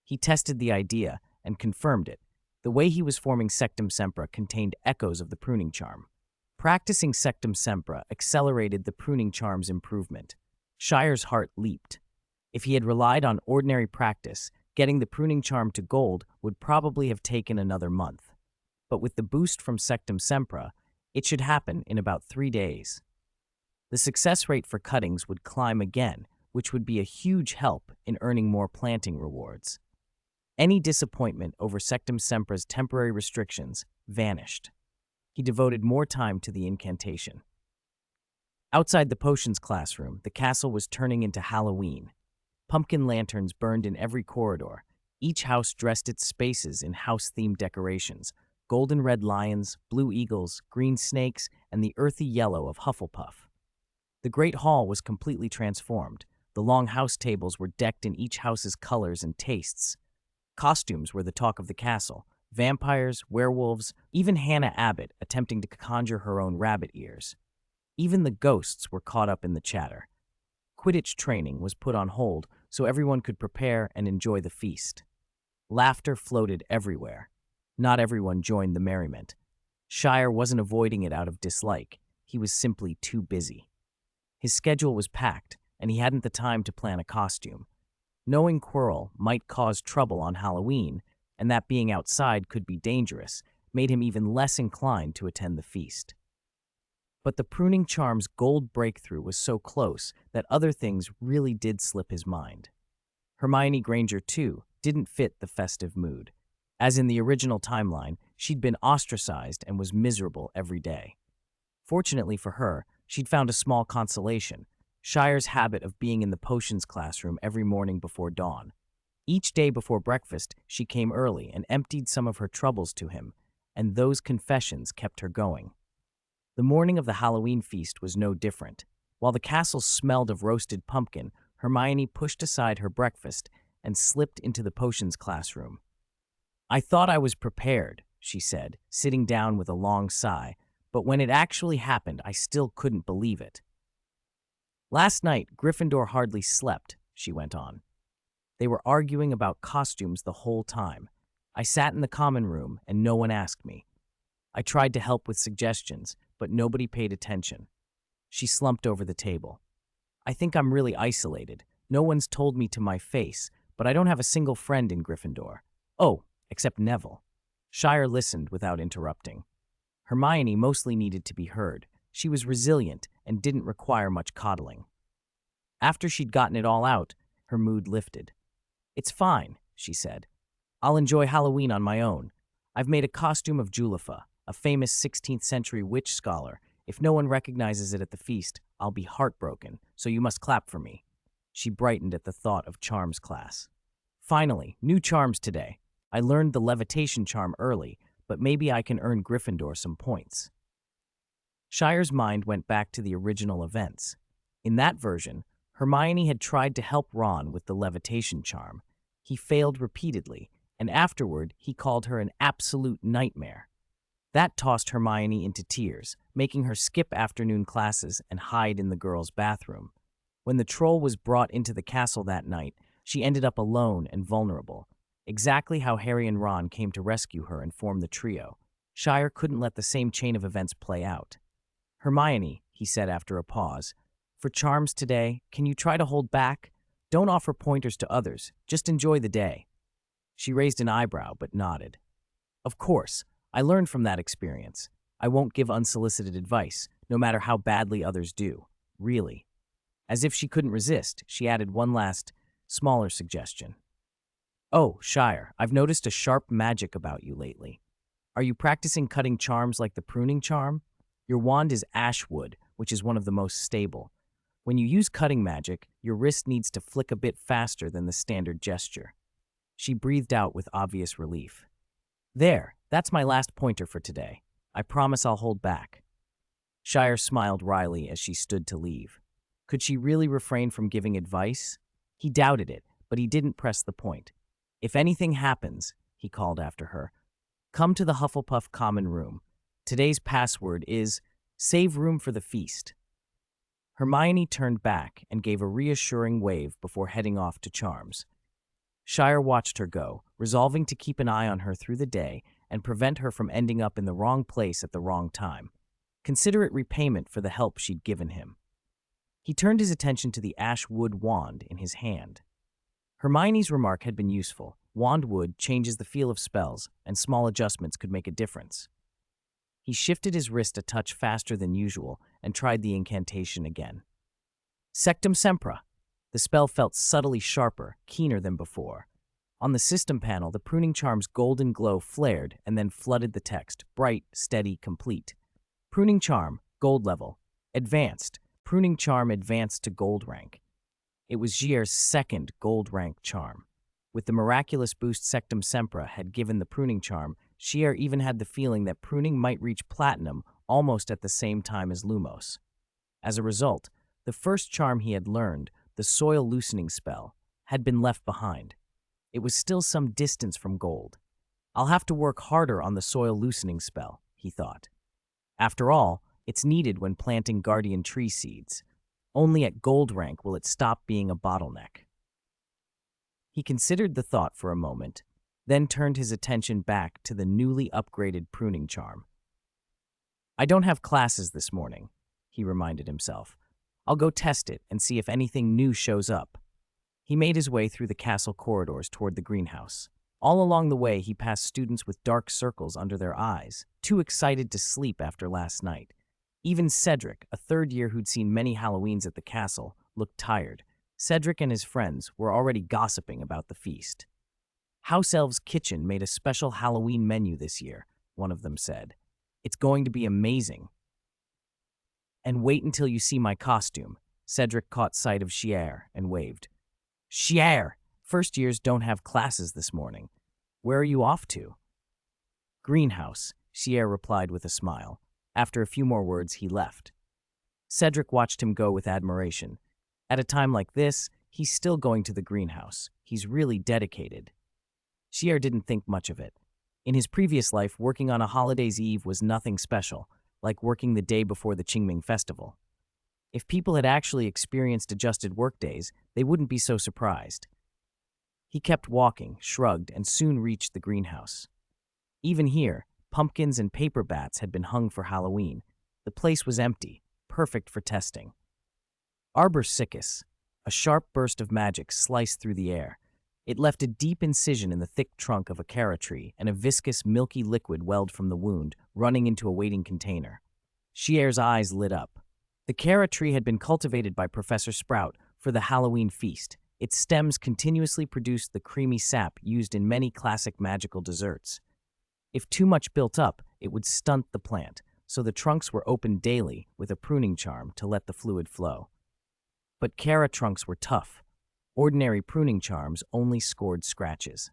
[SPEAKER 1] He tested the idea and confirmed it. The way he was forming Sectum Sempra contained echoes of the pruning charm. Practicing Sectum Sempra accelerated the pruning charm's improvement. Shire's heart leaped. If he had relied on ordinary practice, getting the pruning charm to gold would probably have taken another month. But with the boost from Sectum Sempra, it should happen in about 3 days. The success rate for cuttings would climb again, which would be a huge help in earning more planting rewards. Any disappointment over Sectum Sempra's temporary restrictions vanished. He devoted more time to the incantation. Outside the potions classroom, the castle was turning into Halloween. Pumpkin lanterns burned in every corridor. Each house dressed its spaces in house-themed decorations: golden red lions, blue eagles, green snakes, and the earthy yellow of Hufflepuff. The great hall was completely transformed. The long house tables were decked in each house's colors and tastes. Costumes were the talk of the castle: vampires, werewolves, even Hannah Abbott attempting to conjure her own rabbit ears. Even the ghosts were caught up in the chatter. Quidditch training was put on hold so everyone could prepare and enjoy the feast. Laughter floated everywhere. Not everyone joined the merriment. Shire wasn't avoiding it out of dislike. He was simply too busy. His schedule was packed, and he hadn't the time to plan a costume. Knowing Quirrell might cause trouble on Halloween, and that being outside could be dangerous, made him even less inclined to attend the feast. But the pruning charm's gold breakthrough was so close that other things really did slip his mind. Hermione Granger, too, didn't fit the festive mood. As in the original timeline, she'd been ostracized and was miserable every day. Fortunately for her, she'd found a small consolation: Shire's habit of being in the potions classroom every morning before dawn. Each day before breakfast, she came early and emptied some of her troubles to him, and those confessions kept her going. The morning of the Halloween feast was no different. While the castle smelled of roasted pumpkin, Hermione pushed aside her breakfast and slipped into the potions classroom. "I thought I was prepared," she said, sitting down with a long sigh, "but when it actually happened, I still couldn't believe it." "Last night, Gryffindor hardly slept," she went on. "They were arguing about costumes the whole time. I sat in the common room and no one asked me. I tried to help with suggestions, but nobody paid attention." She slumped over the table. "I think I'm really isolated. No one's told me to my face, but I don't have a single friend in Gryffindor. Oh, except Neville." Shire listened without interrupting. Hermione mostly needed to be heard. She was resilient and didn't require much coddling. After she'd gotten it all out, her mood lifted. "It's fine," she said. "I'll enjoy Halloween on my own. I've made a costume of Julefa, a famous 16th century witch scholar. If no one recognizes it at the feast, I'll be heartbroken, so you must clap for me." She brightened at the thought of charms class. "Finally, new charms today. I learned the levitation charm early, but maybe I can earn Gryffindor some points." Shire's mind went back to the original events. In that version, Hermione had tried to help Ron with the levitation charm. He failed repeatedly, and afterward he called her an absolute nightmare. That tossed Hermione into tears, making her skip afternoon classes and hide in the girls' bathroom. When the troll was brought into the castle that night, she ended up alone and vulnerable, exactly how Harry and Ron came to rescue her and form the trio. Shire couldn't let the same chain of events play out. Hermione, he said after a pause, for charms today, can you try to hold back? Don't offer pointers to others, just enjoy the day. She raised an eyebrow but nodded. Of course, I learned from that experience. I won't give unsolicited advice, no matter how badly others do. Really. As if she couldn't resist, she added one last, smaller suggestion. Oh, Shire, I've noticed a sharp magic about you lately. Are you practicing cutting charms like the pruning charm? Your wand is ash wood, which is one of the most stable. When you use cutting magic, your wrist needs to flick a bit faster than the standard gesture. She breathed out with obvious relief. There, that's my last pointer for today. I promise I'll hold back. Shire smiled wryly as she stood to leave. Could she really refrain from giving advice? He doubted it, but he didn't press the point. If anything happens, he called after her, come to the Hufflepuff common room. Today's password is save room for the feast. Hermione turned back and gave a reassuring wave before heading off to charms. Shire watched her go, resolving to keep an eye on her through the day and prevent her from ending up in the wrong place at the wrong time. Consider it repayment for the help she'd given him. He turned his attention to the ash wood wand in his hand. Hermione's remark had been useful. Wand wood changes the feel of spells, and small adjustments could make a difference. He shifted his wrist a touch faster than usual and tried the incantation again. Sectum Sempra. The spell felt subtly sharper, keener than before. On the system panel, the pruning charm's golden glow flared and then flooded the text, bright, steady, complete. Pruning charm, gold level. Advanced. Pruning charm advanced to gold rank. It was Gier's second gold rank charm. With the miraculous boost Sectum Sempra had given the pruning charm, Gier even had the feeling that pruning might reach platinum almost at the same time as Lumos. As a result, the first charm he had learned, the soil loosening spell, had been left behind. It was still some distance from gold. I'll have to work harder on the soil loosening spell, he thought. After all, it's needed when planting guardian tree seeds. Only at gold rank will it stop being a bottleneck. He considered the thought for a moment, then turned his attention back to the newly upgraded pruning charm. I don't have classes this morning, he reminded himself. I'll go test it and see if anything new shows up. He made his way through the castle corridors toward the greenhouse. All along the way, he passed students with dark circles under their eyes, too excited to sleep after last night. Even Cedric, a third year who'd seen many Halloweens at the castle, looked tired. Cedric and his friends were already gossiping about the feast. House Elves' Kitchen made a special Halloween menu this year, one of them said. It's going to be amazing. And wait until you see my costume. Cedric caught sight of Ciel and waved. Ciel! First years don't have classes this morning. Where are you off to? Greenhouse, Ciel replied with a smile. After a few more words, he left. Cedric watched him go with admiration. At a time like this, he's still going to the greenhouse. He's really dedicated. Ciel didn't think much of it. In his previous life, working on a holiday's eve was nothing special, like working the day before the Qingming festival. If people had actually experienced adjusted workdays, they wouldn't be so surprised. He kept walking, shrugged, and soon reached the greenhouse. Even here, pumpkins and paper bats had been hung for Halloween. The place was empty, perfect for testing. Arbor Siccus, a sharp burst of magic sliced through the air. It left a deep incision in the thick trunk of a cara tree, and a viscous, milky liquid welled from the wound, running into a waiting container. Ciel's eyes lit up. The cara tree had been cultivated by Professor Sprout for the Halloween feast. Its stems continuously produced the creamy sap used in many classic magical desserts. If too much built up, it would stunt the plant, so the trunks were opened daily with a pruning charm to let the fluid flow. But cara trunks were tough. Ordinary pruning charms only scored scratches.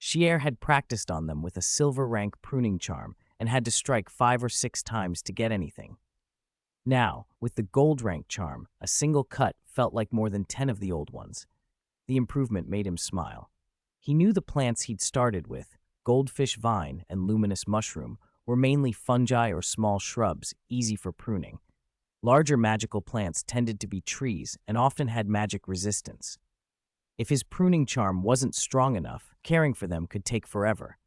[SPEAKER 1] Ciel had practiced on them with a silver rank pruning charm and had to strike 5 or 6 times to get anything. Now, with the gold rank charm, a single cut felt like more than 10 of the old ones. The improvement made him smile. He knew the plants he'd started with, goldfish vine and luminous mushroom, were mainly fungi or small shrubs, easy for pruning. Larger magical plants tended to be trees and often had magic resistance. If his pruning charm wasn't strong enough, caring for them could take forever.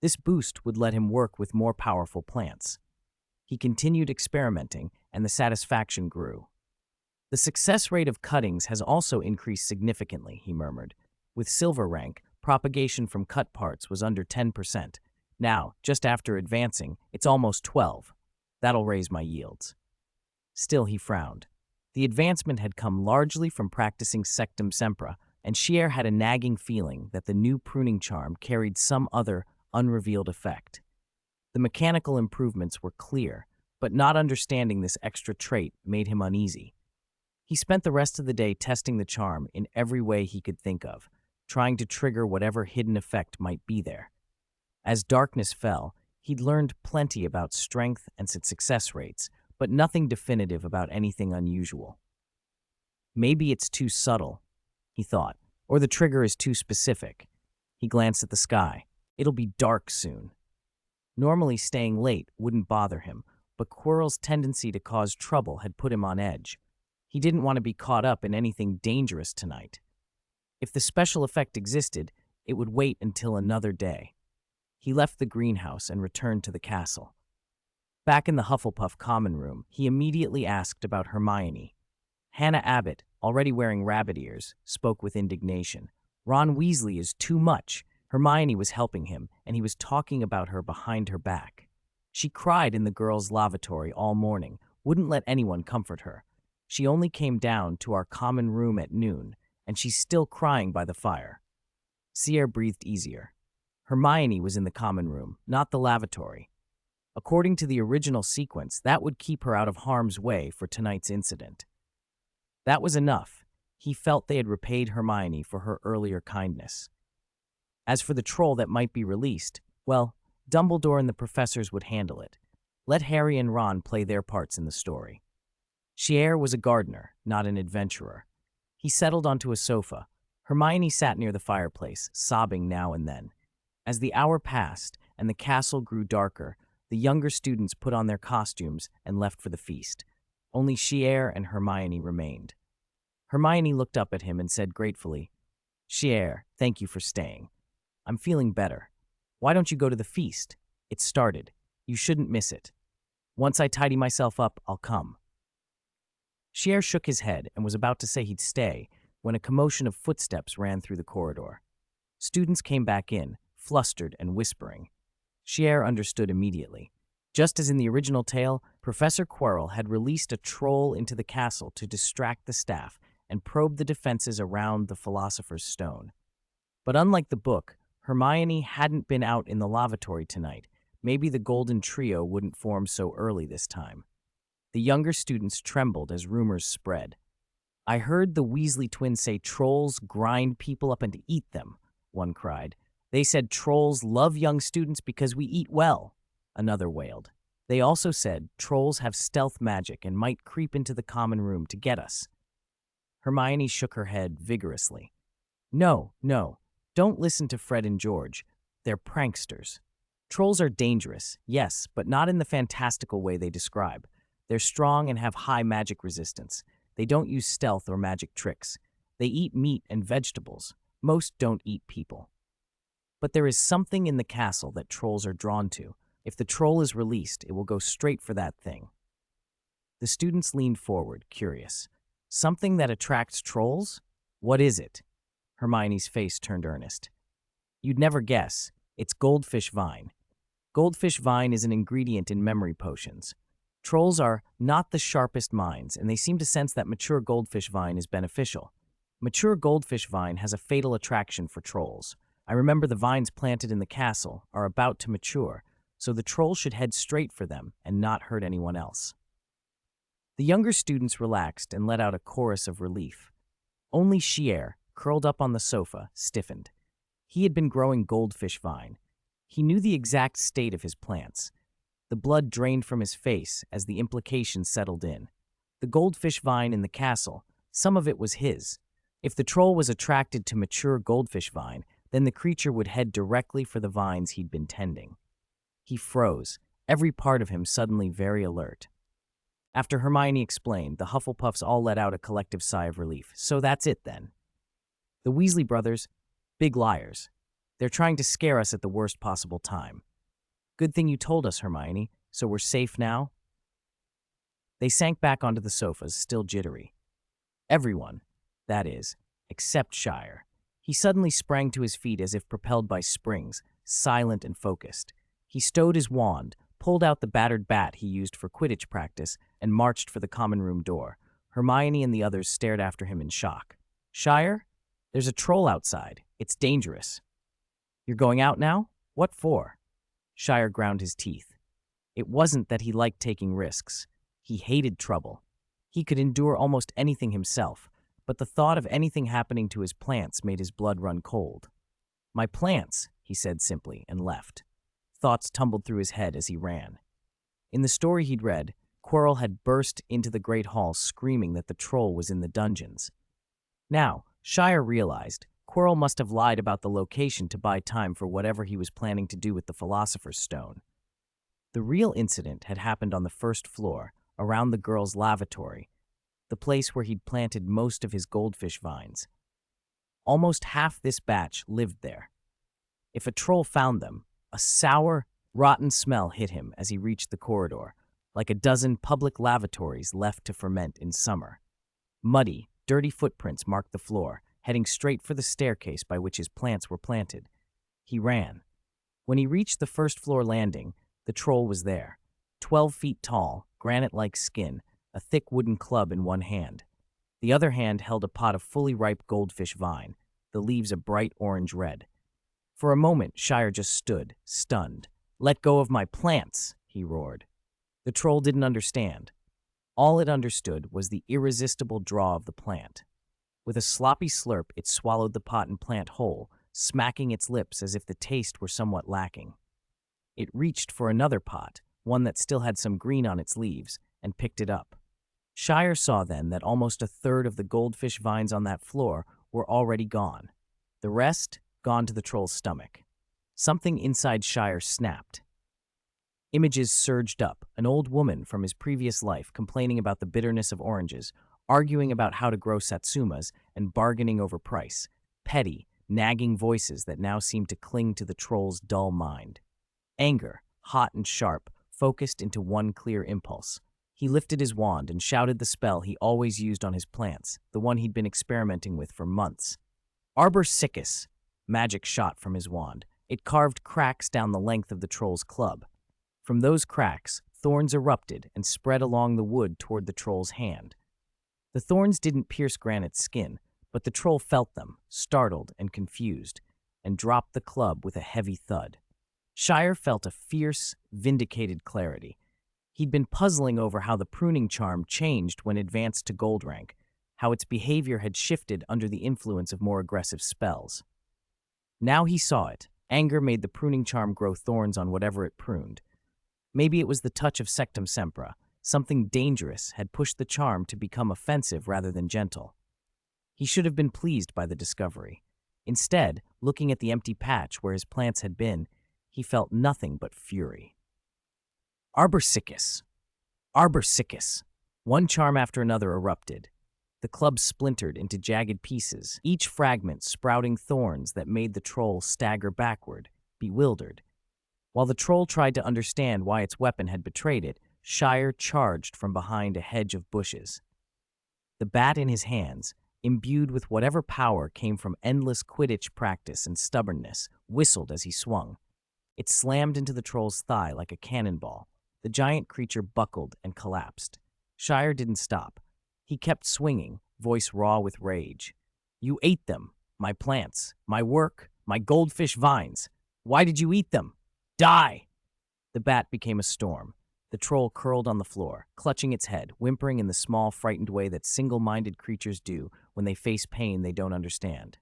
[SPEAKER 1] This boost would let him work with more powerful plants. He continued experimenting, and the satisfaction grew. The success rate of cuttings has also increased significantly, he murmured. With silver rank, propagation from cut parts was under 10%. Now, just after advancing, it's almost 12. That'll raise my yields. Still, he frowned. The advancement had come largely from practicing Sectum Sempra, and Ciel had a nagging feeling that the new pruning charm carried some other, unrevealed effect. The mechanical improvements were clear, but not understanding this extra trait made him uneasy. He spent the rest of the day testing the charm in every way he could think of, trying to trigger whatever hidden effect might be there. As darkness fell, he'd learned plenty about strength and its success rates, but nothing definitive about anything unusual. Maybe it's too subtle, he thought, or the trigger is too specific. He glanced at the sky. It'll be dark soon. Normally staying late wouldn't bother him, but Quirrell's tendency to cause trouble had put him on edge. He didn't want to be caught up in anything dangerous tonight. If the special effect existed, it would wait until another day. He left the greenhouse and returned to the castle. Back in the Hufflepuff common room, he immediately asked about Hermione. Hannah Abbott, already wearing rabbit ears, spoke with indignation. Ron Weasley is too much. Hermione was helping him, and he was talking about her behind her back. She cried in the girls' lavatory all morning, wouldn't let anyone comfort her. She only came down to our common room at noon, and she's still crying by the fire. Ciel breathed easier. Hermione was in the common room, not the lavatory. According to the original sequence, that would keep her out of harm's way for tonight's incident. That was enough. He felt they had repaid Hermione for her earlier kindness. As for the troll that might be released, well, Dumbledore and the professors would handle it. Let Harry and Ron play their parts in the story. Ciel was a gardener, not an adventurer. He settled onto a sofa. Hermione sat near the fireplace, sobbing now and then. As the hour passed and the castle grew darker, the younger students put on their costumes and left for the feast. Only Ciel and Hermione remained. Hermione looked up at him and said gratefully, "Ciel, thank you for staying. I'm feeling better. Why don't you go to the feast? It's started. You shouldn't miss it. Once I tidy myself up, I'll come." Ciel shook his head and was about to say he'd stay when a commotion of footsteps ran through the corridor. Students came back in, flustered and whispering. Ciel understood immediately. Just as in the original tale, Professor Quirrell had released a troll into the castle to distract the staff and probe the defenses around the Philosopher's Stone. But unlike the book, Hermione hadn't been out in the lavatory tonight. Maybe the Golden Trio wouldn't form so early this time. The younger students trembled as rumors spread. "I heard the Weasley twins say trolls grind people up and eat them," one cried. "They said trolls love young students because we eat well," another wailed. "They also said trolls have stealth magic and might creep into the common room to get us." Hermione shook her head vigorously. No, don't listen to Fred and George. They're pranksters. Trolls are dangerous, yes, but not in the fantastical way they describe. They're strong and have high magic resistance. They don't use stealth or magic tricks. They eat meat and vegetables. Most don't eat people. But there is something in the castle that trolls are drawn to. If the troll is released, it will go straight for that thing. The students leaned forward, curious. Something that attracts trolls? What is it? Hermione's face turned earnest. You'd never guess. It's goldfish vine. Goldfish vine is an ingredient in memory potions. Trolls are not the sharpest minds, and they seem to sense that mature goldfish vine is beneficial. Mature goldfish vine has a fatal attraction for trolls. I remember the vines planted in the castle are about to mature, so the trolls should head straight for them and not hurt anyone else. The younger students relaxed and let out a chorus of relief. Only Ciel, curled up on the sofa, stiffened. He had been growing goldfish vine. He knew the exact state of his plants. The blood drained from his face as the implications settled in. The goldfish vine in the castle, some of it was his. If the troll was attracted to mature goldfish vine, then the creature would head directly for the vines he'd been tending. He froze, every part of him suddenly very alert. After Hermione explained, the Hufflepuffs all let out a collective sigh of relief. So that's it then. The Weasley brothers, big liars. They're trying to scare us at the worst possible time. Good thing you told us, Hermione, so we're safe now? They sank back onto the sofas, still jittery. Everyone, that is, except Shire. He suddenly sprang to his feet as if propelled by springs, silent and focused. He stowed his wand, pulled out the battered bat he used for Quidditch practice, and marched for the common room door. Hermione and the others stared after him in shock. Shire? There's a troll outside. It's dangerous. You're going out now? What for? Shire ground his teeth. It wasn't that he liked taking risks. He hated trouble. He could endure almost anything himself, but the thought of anything happening to his plants made his blood run cold. My plants, he said simply, and left. Thoughts tumbled through his head as he ran. In the story he'd read, Quirrell had burst into the Great Hall screaming that the troll was in the dungeons. Now, Shire realized, Quirrell must have lied about the location to buy time for whatever he was planning to do with the Philosopher's Stone. The real incident had happened on the first floor, around the girls' lavatory, the place where he'd planted most of his goldfish vines. Almost half this batch lived there. If a troll found them, a sour, rotten smell hit him as he reached the corridor, like a dozen public lavatories left to ferment in summer. Muddy, dirty footprints marked the floor, heading straight for the staircase by which his plants were planted. He ran. When he reached the first-floor landing, the troll was there, 12 feet tall, granite-like skin, a thick wooden club in one hand. The other hand held a pot of fully ripe goldfish vine, the leaves a bright orange red. For a moment, Shire just stood, stunned. "Let go of my plants," he roared. The troll didn't understand. All it understood was the irresistible draw of the plant. With a sloppy slurp, it swallowed the pot and plant whole, smacking its lips as if the taste were somewhat lacking. It reached for another pot, one that still had some green on its leaves, and picked it up. Shire saw then that almost a third of the goldfish vines on that floor were already gone. The rest, gone to the troll's stomach. Something inside Shire snapped. Images surged up, an old woman from his previous life complaining about the bitterness of oranges, arguing about how to grow satsumas, and bargaining over price. Petty, nagging voices that now seemed to cling to the troll's dull mind. Anger, hot and sharp, focused into one clear impulse. He lifted his wand and shouted the spell he always used on his plants, the one he'd been experimenting with for months. Arbor Siccus. Magic shot from his wand. It carved cracks down the length of the troll's club. From those cracks, thorns erupted and spread along the wood toward the troll's hand. The thorns didn't pierce Granite's skin, but the troll felt them, startled and confused, and dropped the club with a heavy thud. Shire felt a fierce, vindicated clarity. He'd been puzzling over how the pruning charm changed when advanced to gold rank, how its behavior had shifted under the influence of more aggressive spells. Now he saw it. Anger made the pruning charm grow thorns on whatever it pruned. Maybe it was the touch of Sectum Sempra. Something dangerous had pushed the charm to become offensive rather than gentle. He should have been pleased by the discovery. Instead, looking at the empty patch where his plants had been, he felt nothing but fury. Arbor Siccus. Arbor Siccus. One charm after another erupted. The club splintered into jagged pieces, each fragment sprouting thorns that made the troll stagger backward, bewildered. While the troll tried to understand why its weapon had betrayed it, Shire charged from behind a hedge of bushes. The bat in his hands, imbued with whatever power came from endless Quidditch practice and stubbornness, whistled as he swung. It slammed into the troll's thigh like a cannonball. The giant creature buckled and collapsed. Shire didn't stop. He kept swinging, voice raw with rage. "You ate them, my plants, my work, my goldfish vines. Why did you eat them? Die!" The bat became a storm. The troll curled on the floor, clutching its head, whimpering in the small, frightened way that single-minded creatures do when they face pain they don't understand.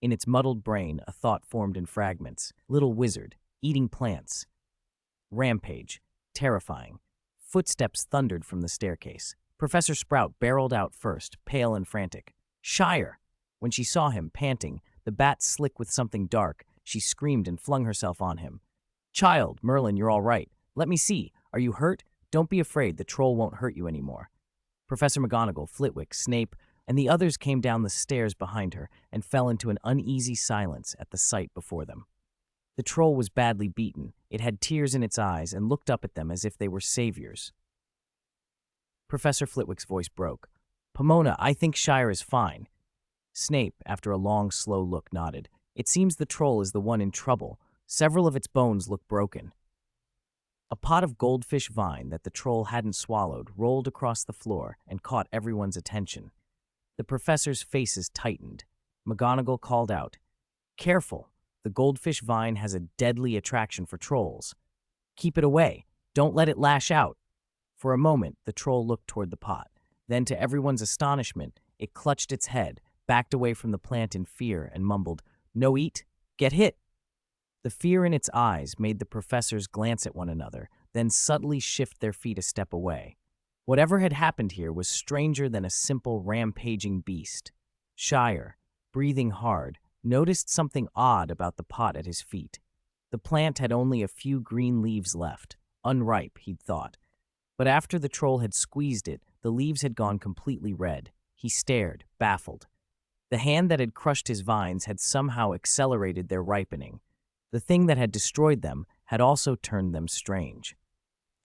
[SPEAKER 1] In its muddled brain, a thought formed in fragments. Little wizard, eating plants. Rampage. terrifying. Footsteps thundered from the staircase. Professor Sprout barreled out first, pale and frantic. Shire! When she saw him, panting, the bat slick with something dark, she screamed and flung herself on him. Child, Merlin, you're all right. Let me see. Are you hurt? Don't be afraid, the troll won't hurt you anymore. Professor McGonagall, Flitwick, Snape, and the others came down the stairs behind her and fell into an uneasy silence at the sight before them. The troll was badly beaten. It had tears in its eyes and looked up at them as if they were saviors. Professor Flitwick's voice broke. Pomona, I think Shire is fine. Snape, after a long, slow look, nodded. It seems the troll is the one in trouble. Several of its bones look broken. A pot of goldfish vine that the troll hadn't swallowed rolled across the floor and caught everyone's attention. The professors' faces tightened. McGonagall called out, Careful! The goldfish vine has a deadly attraction for trolls. Keep it away. Don't let it lash out. For a moment, the troll looked toward the pot. Then, to everyone's astonishment, it clutched its head, backed away from the plant in fear, and mumbled, No eat, get hit. The fear in its eyes made the professors glance at one another, then subtly shift their feet a step away. Whatever had happened here was stranger than a simple rampaging beast. Shire, breathing hard, noticed something odd about the pot at his feet. The plant had only a few green leaves left, unripe, he'd thought. But after the troll had squeezed it, the leaves had gone completely red. He stared, baffled. The hand that had crushed his vines had somehow accelerated their ripening. The thing that had destroyed them had also turned them strange.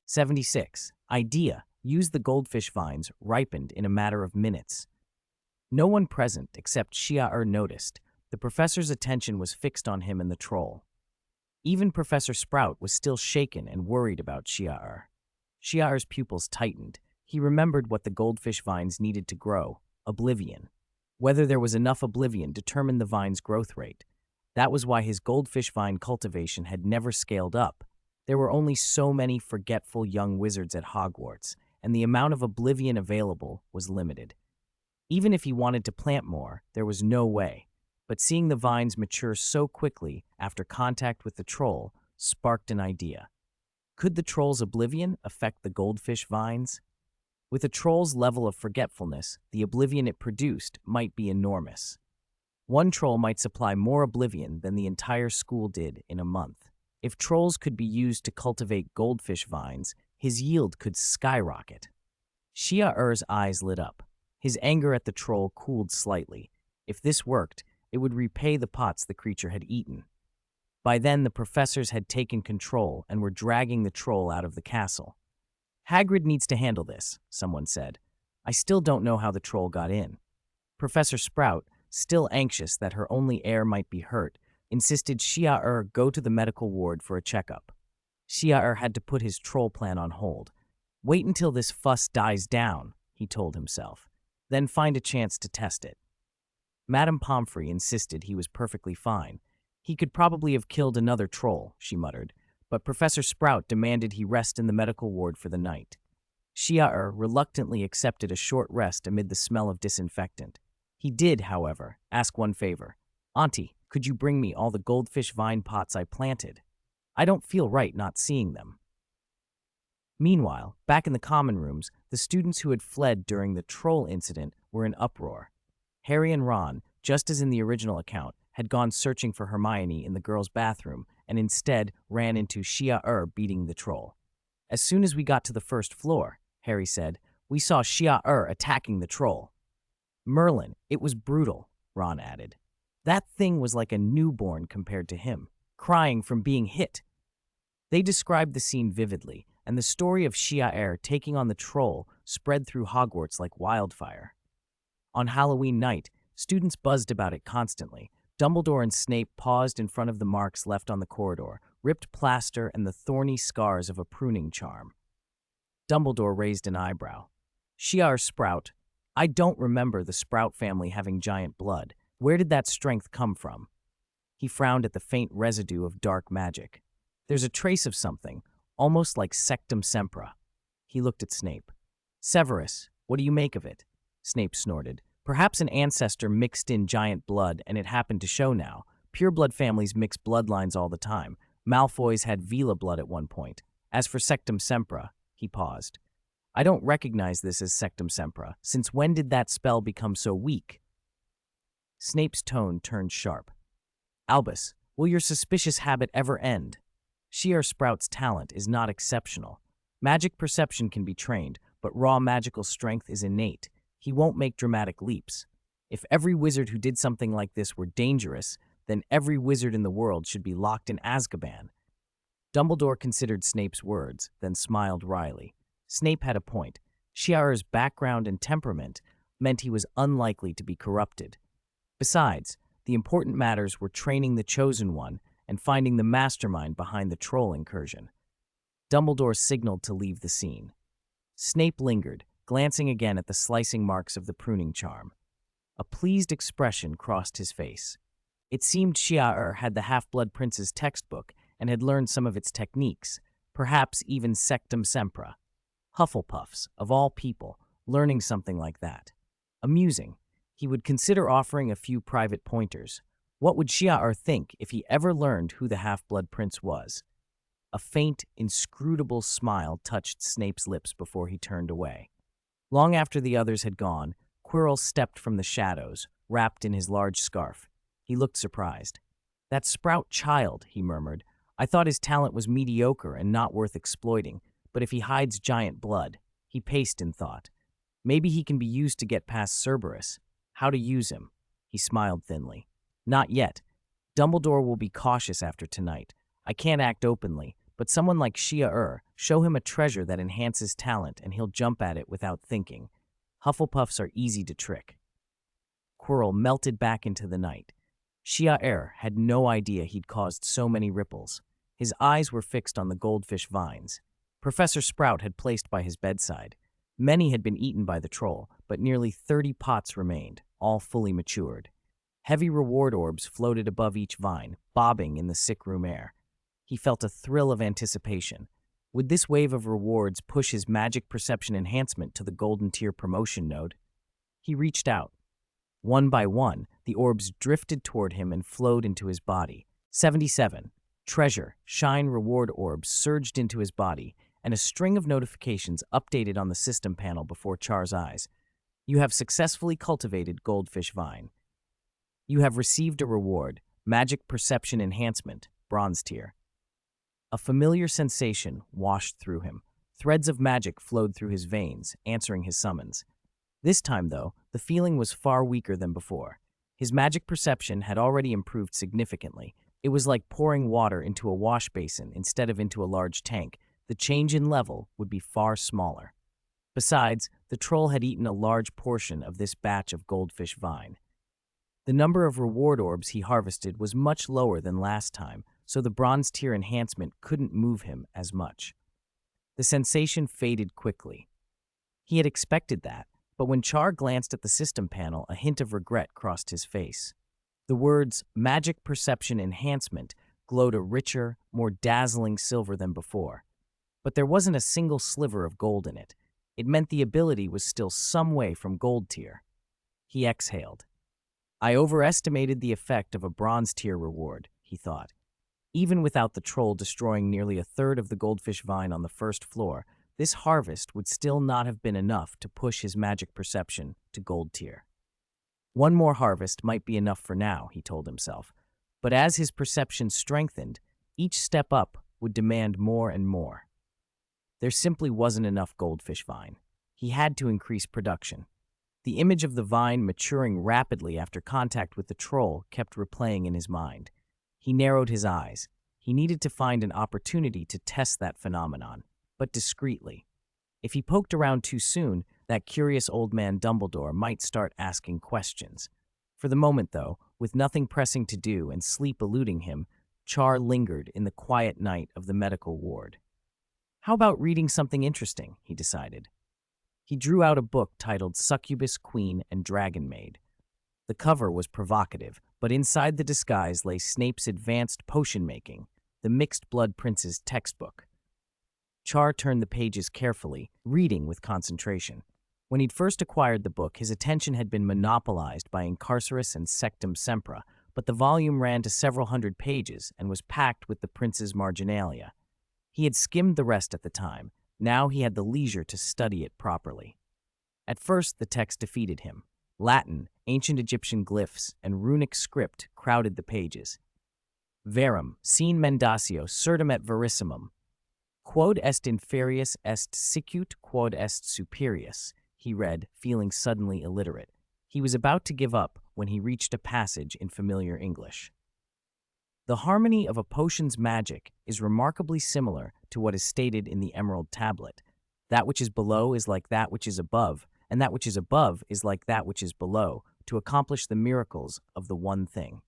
[SPEAKER 1] 76. Idea. Use the goldfish vines, ripened in a matter of minutes. No one present except Shire noticed. The professor's attention was fixed on him and the troll. Even Professor Sprout was still shaken and worried about Shire. Shire's pupils tightened. He remembered what the goldfish vines needed to grow, oblivion. Whether there was enough oblivion determined the vine's growth rate. That was why his goldfish vine cultivation had never scaled up. There were only so many forgetful young wizards at Hogwarts, and the amount of oblivion available was limited. Even if he wanted to plant more, there was no way. But seeing the vines mature so quickly after contact with the troll sparked an idea. Could the troll's oblivion affect the goldfish vines? With a troll's level of forgetfulness, the oblivion it produced might be enormous. One troll might supply more oblivion than the entire school did in a month. If trolls could be used to cultivate goldfish vines, his yield could skyrocket. Shire's eyes lit up. His anger at the troll cooled slightly. If this worked, it would repay the pots the creature had eaten. By then, the professors had taken control and were dragging the troll out of the castle. Hagrid needs to handle this, someone said. I still don't know how the troll got in. Professor Sprout, still anxious that her only heir might be hurt, insisted Shire go to the medical ward for a checkup. Shire had to put his troll plan on hold. Wait until this fuss dies down, he told himself. Then find a chance to test it. Madame Pomfrey insisted he was perfectly fine. He could probably have killed another troll, she muttered, but Professor Sprout demanded he rest in the medical ward for the night. Shire reluctantly accepted a short rest amid the smell of disinfectant. He did, however, ask one favor. Auntie, could you bring me all the goldfish vine pots I planted? I don't feel right not seeing them. Meanwhile, back in the common rooms, the students who had fled during the troll incident were in uproar. Harry and Ron, just as in the original account, had gone searching for Hermione in the girls' bathroom and instead ran into Shire beating the troll. As soon as we got to the first floor, Harry said, we saw Shire attacking the troll. Merlin, it was brutal, Ron added. That thing was like a newborn compared to him, crying from being hit. They described the scene vividly, and the story of Shire taking on the troll spread through Hogwarts like wildfire. On Halloween night, students buzzed about it constantly. Dumbledore and Snape paused in front of the marks left on the corridor, ripped plaster and the thorny scars of a pruning charm. Dumbledore raised an eyebrow. Shire Sprout, I don't remember the Sprout family having giant blood. Where did that strength come from? He frowned at the faint residue of dark magic. There's a trace of something, almost like Sectum Sempra. He looked at Snape. Severus, what do you make of it? Snape snorted. Perhaps an ancestor mixed in giant blood, and it happened to show now. Pureblood families mix bloodlines all the time. Malfoy's had Vela blood at one point. As for Sectum Sempra, he paused. I don't recognize this as Sectum Sempra. Since when did that spell become so weak? Snape's tone turned sharp. Albus, will your suspicious habit ever end? Sharp Sprout's talent is not exceptional. Magic perception can be trained, but raw magical strength is innate. He won't make dramatic leaps. If every wizard who did something like this were dangerous, then every wizard in the world should be locked in Azkaban. Dumbledore considered Snape's words, then smiled wryly. Snape had a point. Sharp's background and temperament meant he was unlikely to be corrupted. Besides, the important matters were training the Chosen One and finding the mastermind behind the troll incursion. Dumbledore signaled to leave the scene. Snape lingered, glancing again at the slicing marks of the pruning charm. A pleased expression crossed his face. It seemed Sharp had the Half-Blood Prince's textbook and had learned some of its techniques, perhaps even Sectum Sempra. Hufflepuffs, of all people, learning something like that. Amusing. He would consider offering a few private pointers. What would Sharp think if he ever learned who the Half-Blood Prince was? A faint, inscrutable smile touched Snape's lips before he turned away. Long after the others had gone, Quirrell stepped from the shadows, wrapped in his large scarf. He looked surprised. That Sprout child, he murmured. I thought his talent was mediocre and not worth exploiting, but if he hides giant blood, he paced in thought. Maybe he can be used to get past Cerberus. How to use him? He smiled thinly. Not yet. Dumbledore will be cautious after tonight. I can't act openly, but someone like Sharp, show him a treasure that enhances talent and he'll jump at it without thinking. Hufflepuffs are easy to trick. Quirrell melted back into the night. Sharp had no idea he'd caused so many ripples. His eyes were fixed on the goldfish vines. Professor Sprout had placed by his bedside. Many had been eaten by the troll, but nearly 30 pots remained, all fully matured. Heavy reward orbs floated above each vine, bobbing in the sick room air. He felt a thrill of anticipation. Would this wave of rewards push his magic perception enhancement to the golden tier promotion node? He reached out. One by one, the orbs drifted toward him and flowed into his body. 77. Treasure, shine reward orbs surged into his body, and a string of notifications updated on the system panel before Char's eyes. You have successfully cultivated Goldfish Vine. You have received a reward, Magic Perception Enhancement, Bronze Tier. A familiar sensation washed through him. Threads of magic flowed through his veins, answering his summons. This time, though, the feeling was far weaker than before. His magic perception had already improved significantly. It was like pouring water into a wash basin instead of into a large tank. The change in level would be far smaller. Besides, the troll had eaten a large portion of this batch of Goldfish Vine. The number of reward orbs he harvested was much lower than last time, so the bronze tier enhancement couldn't move him as much. The sensation faded quickly. He had expected that, but when Char glanced at the system panel, a hint of regret crossed his face. The words Magic Perception Enhancement glowed a richer, more dazzling silver than before. But there wasn't a single sliver of gold in it. It meant the ability was still some way from gold tier. He exhaled. I overestimated the effect of a bronze tier reward, he thought. Even without the troll destroying nearly a third of the goldfish vine on the first floor, this harvest would still not have been enough to push his magic perception to gold tier. One more harvest might be enough for now, he told himself, but as his perception strengthened, each step up would demand more and more. There simply wasn't enough goldfish vine. He had to increase production. The image of the vine maturing rapidly after contact with the troll kept replaying in his mind. He narrowed his eyes. He needed to find an opportunity to test that phenomenon, but discreetly. If he poked around too soon, that curious old man Dumbledore might start asking questions. For the moment, though, with nothing pressing to do and sleep eluding him, Char lingered in the quiet night of the medical ward. How about reading something interesting, he decided. He drew out a book titled Succubus, Queen, and Dragon Maid. The cover was provocative, but inside the disguise lay Snape's advanced potion-making, the Mixed Blood Prince's textbook. Char turned the pages carefully, reading with concentration. When he'd first acquired the book, his attention had been monopolized by Incarcerus and Sectum Sempra, but the volume ran to several hundred pages and was packed with the prince's marginalia. He had skimmed the rest at the time. Now he had the leisure to study it properly. At first, the text defeated him. Latin, ancient Egyptian glyphs, and runic script crowded the pages. Verum, sine mendatio, certum et verissimum. Quod est inferius est sicut quod est superius, he read, feeling suddenly illiterate. He was about to give up when he reached a passage in familiar English. The harmony of a potion's magic is remarkably similar to what is stated in the Emerald Tablet. That which is below is like that which is above, and that which is above is like that which is below, to accomplish the miracles of the one thing.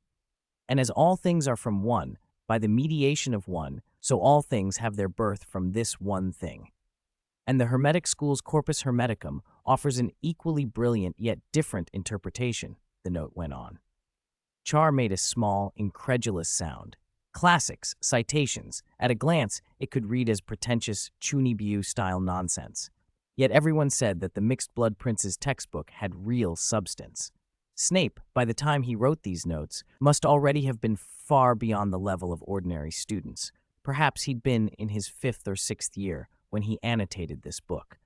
[SPEAKER 1] And as all things are from one, by the mediation of one, so all things have their birth from this one thing. And the Hermetic school's Corpus Hermeticum offers an equally brilliant yet different interpretation, the note went on. Char made a small, incredulous sound. Classics, citations. At a glance, it could read as pretentious, Chunibiu-style nonsense. Yet everyone said that the Mixed Blood Prince's textbook had real substance. Snape, by the time he wrote these notes, must already have been far beyond the level of ordinary students. Perhaps he'd been in his 5th or 6th year when he annotated this book.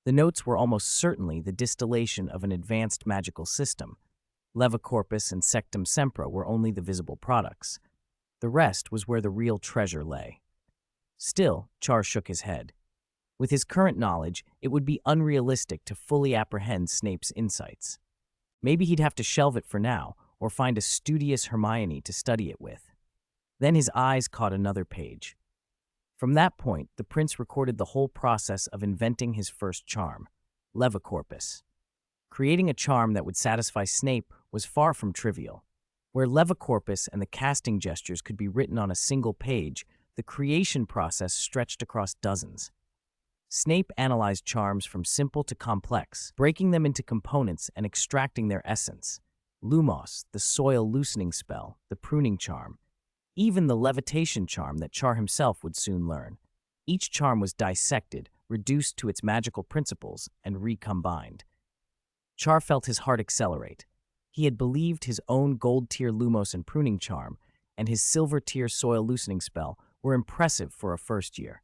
[SPEAKER 1] The notes were almost certainly the distillation of an advanced magical system. Levicorpus and Sectum Sempra were only the visible products. The rest was where the real treasure lay. Still, Char shook his head. With his current knowledge, it would be unrealistic to fully apprehend Snape's insights. Maybe he'd have to shelve it for now, or find a studious Hermione to study it with. Then his eyes caught another page. From that point, the prince recorded the whole process of inventing his first charm, Levicorpus. Creating a charm that would satisfy Snape was far from trivial. Where Levicorpus and the casting gestures could be written on a single page, the creation process stretched across dozens. Snape analyzed charms from simple to complex, breaking them into components and extracting their essence. Lumos, the soil loosening spell, the pruning charm, even the levitation charm that Char himself would soon learn. Each charm was dissected, reduced to its magical principles, and recombined. Char felt his heart accelerate. He had believed his own gold-tier Lumos and pruning charm and his silver-tier soil loosening spell were impressive for a first year.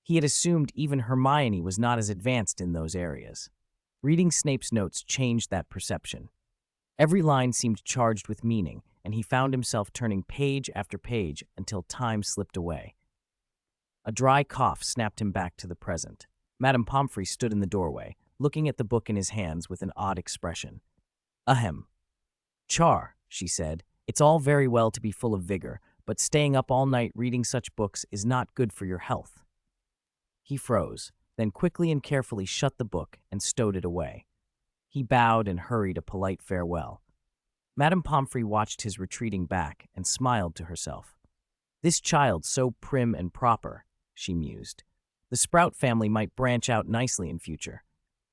[SPEAKER 1] He had assumed even Hermione was not as advanced in those areas. Reading Snape's notes changed that perception. Every line seemed charged with meaning, and he found himself turning page after page until time slipped away. A dry cough snapped him back to the present. Madame Pomfrey stood in the doorway, looking at the book in his hands with an odd expression. "Ahem. Char," she said, "it's all very well to be full of vigor, but staying up all night reading such books is not good for your health." He froze, then quickly and carefully shut the book and stowed it away. He bowed and hurried a polite farewell. Madame Pomfrey watched his retreating back and smiled to herself. "This child so prim and proper," she mused. "The Sprout family might branch out nicely in future."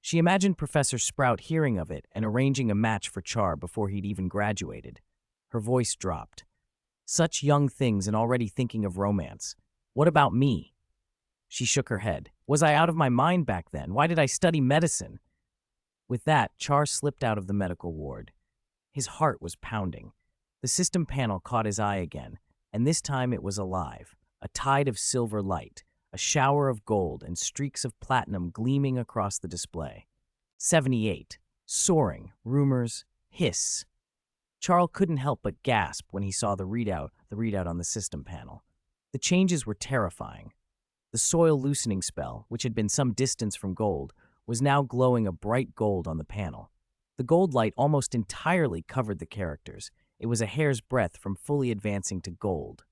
[SPEAKER 1] She imagined Professor Sprout hearing of it and arranging a match for Char before he'd even graduated. Her voice dropped. "Such young things and already thinking of romance. What about me?" She shook her head. "Was I out of my mind back then? Why did I study medicine?" With that, Char slipped out of the medical ward. His heart was pounding. The system panel caught his eye again, and this time it was alive. A tide of silver light, a shower of gold, and streaks of platinum gleaming across the display. 78. Soaring. Rumors. Hiss. Charles couldn't help but gasp when he saw the readout on the system panel. The changes were terrifying. The soil loosening spell, which had been some distance from gold, was now glowing a bright gold on the panel. The gold light almost entirely covered the characters. It was a hair's breadth from fully advancing to gold.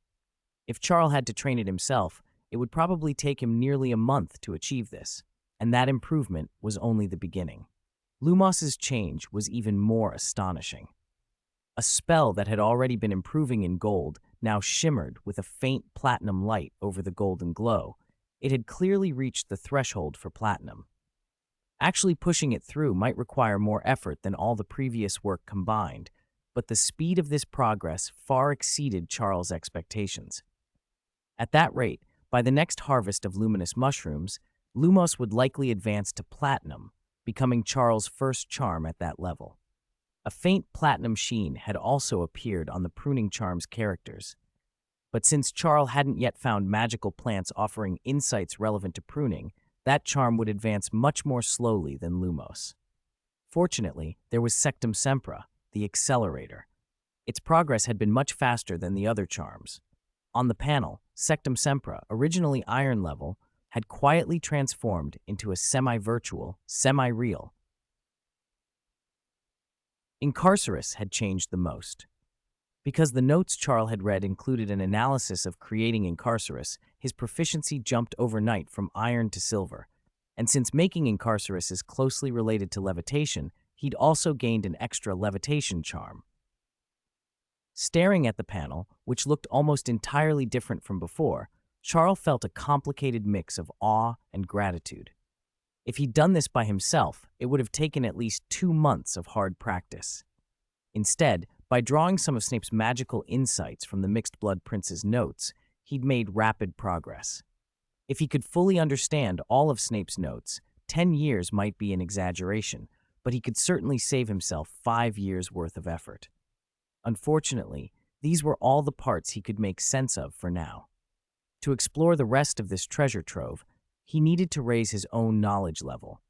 [SPEAKER 1] If Charles had to train it himself, it would probably take him nearly a month to achieve this, and that improvement was only the beginning. Lumos's change was even more astonishing. A spell that had already been improving in gold now shimmered with a faint platinum light over the golden glow. It had clearly reached the threshold for platinum. Actually pushing it through might require more effort than all the previous work combined, but the speed of this progress far exceeded Charles' expectations. At that rate, by the next harvest of luminous mushrooms, Lumos would likely advance to platinum, becoming Charles' first charm at that level. A faint platinum sheen had also appeared on the pruning charm's characters. But since Charles hadn't yet found magical plants offering insights relevant to pruning, that charm would advance much more slowly than Lumos. Fortunately, there was Sectum Sempra, the accelerator. Its progress had been much faster than the other charms. On the panel, Sectum Sempra, originally iron level, had quietly transformed into a semi-virtual, semi-real. Incarcerus had changed the most. Because the notes Charles had read included an analysis of creating Incarcerus, his proficiency jumped overnight from iron to silver. And since making Incarcerus is closely related to levitation, he'd also gained an extra levitation charm. Staring at the panel, which looked almost entirely different from before, Charles felt a complicated mix of awe and gratitude. If he'd done this by himself, it would have taken at least 2 months of hard practice. Instead, by drawing some of Snape's magical insights from the Mixed Blood Prince's notes, he'd made rapid progress. If he could fully understand all of Snape's notes, 10 years might be an exaggeration, but he could certainly save himself 5 years' worth of effort. Unfortunately, these were all the parts he could make sense of for now. To explore the rest of this treasure trove, he needed to raise his own knowledge level.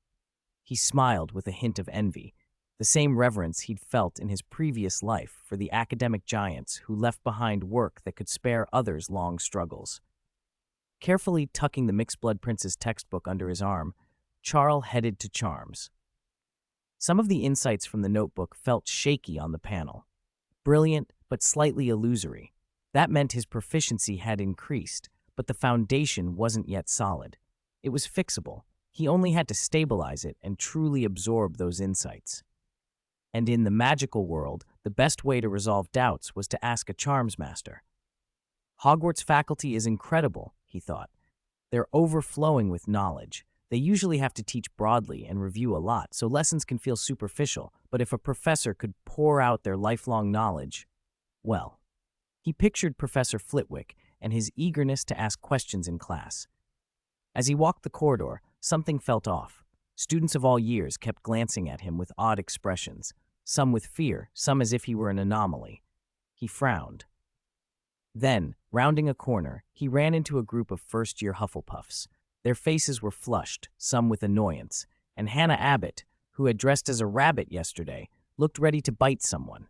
[SPEAKER 1] He smiled with a hint of envy, the same reverence he'd felt in his previous life for the academic giants who left behind work that could spare others long struggles. Carefully tucking the Mixed Blood Prince's textbook under his arm, Charles headed to Charms. Some of the insights from the notebook felt shaky on the panel. Brilliant, but slightly illusory. That meant his proficiency had increased, but the foundation wasn't yet solid. It was fixable. He only had to stabilize it and truly absorb those insights. And in the magical world, the best way to resolve doubts was to ask a charms master. Hogwarts faculty is incredible, he thought. They're overflowing with knowledge. They usually have to teach broadly and review a lot, so lessons can feel superficial, but if a professor could pour out their lifelong knowledge, well. He pictured Professor Flitwick and his eagerness to ask questions in class. As he walked the corridor, something felt off. Students of all years kept glancing at him with odd expressions, some with fear, some as if he were an anomaly. He frowned. Then, rounding a corner, he ran into a group of first-year Hufflepuffs. Their faces were flushed, some with annoyance, and Hannah Abbott, who had dressed as a rabbit yesterday, looked ready to bite someone.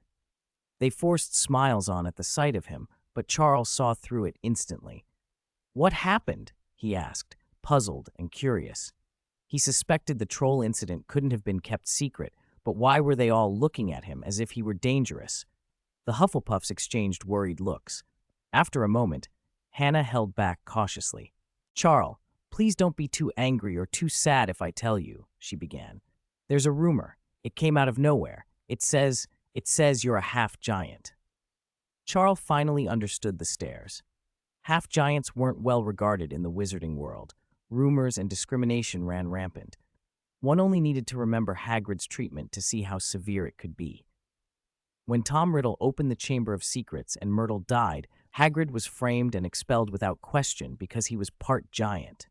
[SPEAKER 1] They forced smiles on at the sight of him, but Charles saw through it instantly. "What happened?" he asked, puzzled and curious. He suspected the troll incident couldn't have been kept secret, but why were they all looking at him as if he were dangerous? The Hufflepuffs exchanged worried looks. After a moment, Hannah held back cautiously. "Charles, please don't be too angry or too sad if I tell you," she began. "There's a rumor. It came out of nowhere. It says you're a half-giant." Charles finally understood the stares. Half-giants weren't well regarded in the wizarding world. Rumors and discrimination ran rampant. One only needed to remember Hagrid's treatment to see how severe it could be. When Tom Riddle opened the Chamber of Secrets and Myrtle died, Hagrid was framed and expelled without question because he was part giant.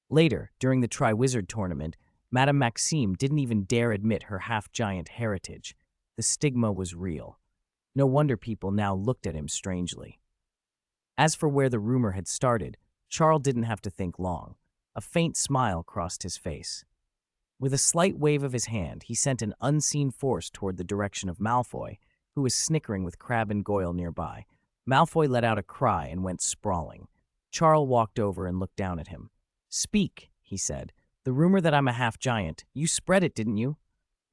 [SPEAKER 1] Later, during the Triwizard Tournament, Madame Maxime didn't even dare admit her half-giant heritage. The stigma was real. No wonder people now looked at him strangely. As for where the rumor had started, Charles didn't have to think long. A faint smile crossed his face. With a slight wave of his hand, he sent an unseen force toward the direction of Malfoy, who was snickering with Crabbe and Goyle nearby. Malfoy let out a cry and went sprawling. Charles walked over and looked down at him. "Speak," he said. "The rumor that I'm a half-giant, you spread it, didn't you?"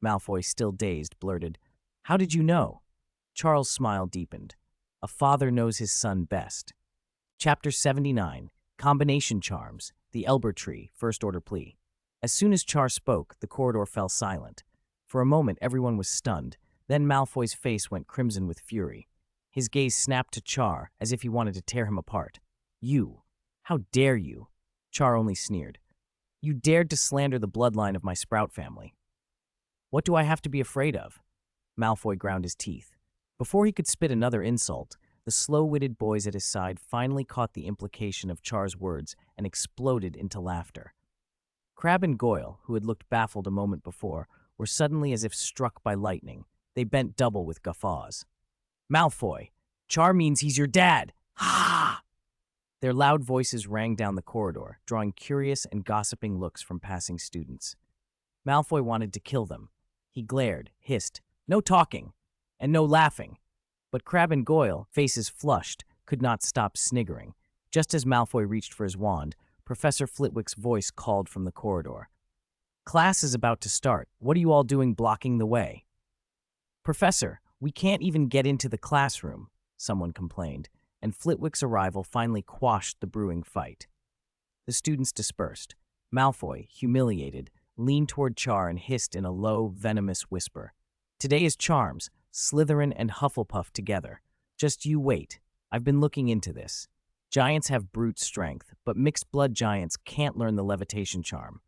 [SPEAKER 1] Malfoy, still dazed, blurted, "How did you know?" Charles' smile deepened. A father knows his son best. Chapter 79, Combination Charms, the Elber Tree, First Order Plea. As soon as Char spoke, the corridor fell silent. For a moment, everyone was stunned. Then Malfoy's face went crimson with fury. His gaze snapped to Char, as if he wanted to tear him apart. "You! How dare you?" Char only sneered. "You dared to slander the bloodline of my Sprout family." "What do I have to be afraid of?" Malfoy ground his teeth. Before he could spit another insult, the slow-witted boys at his side finally caught the implication of Char's words and exploded into laughter. Crabbe and Goyle, who had looked baffled a moment before, were suddenly as if struck by lightning. They bent double with guffaws. "Malfoy, Char means he's your dad!" Ha! Their loud voices rang down the corridor, drawing curious and gossiping looks from passing students. Malfoy wanted to kill them. He glared, hissed, "No talking!" and "No laughing!" But Crabbe and Goyle, faces flushed, could not stop sniggering. Just as Malfoy reached for his wand, Professor Flitwick's voice called from the corridor. "Class is about to start. What are you all doing blocking the way?" "Professor, we can't even get into the classroom," someone complained, and Flitwick's arrival finally quashed the brewing fight. The students dispersed. Malfoy, humiliated, leaned toward Char and hissed in a low, venomous whisper. "Today is Charms, Slytherin and Hufflepuff together. Just you wait. I've been looking into this. Giants have brute strength, but mixed blood giants can't learn the levitation charm.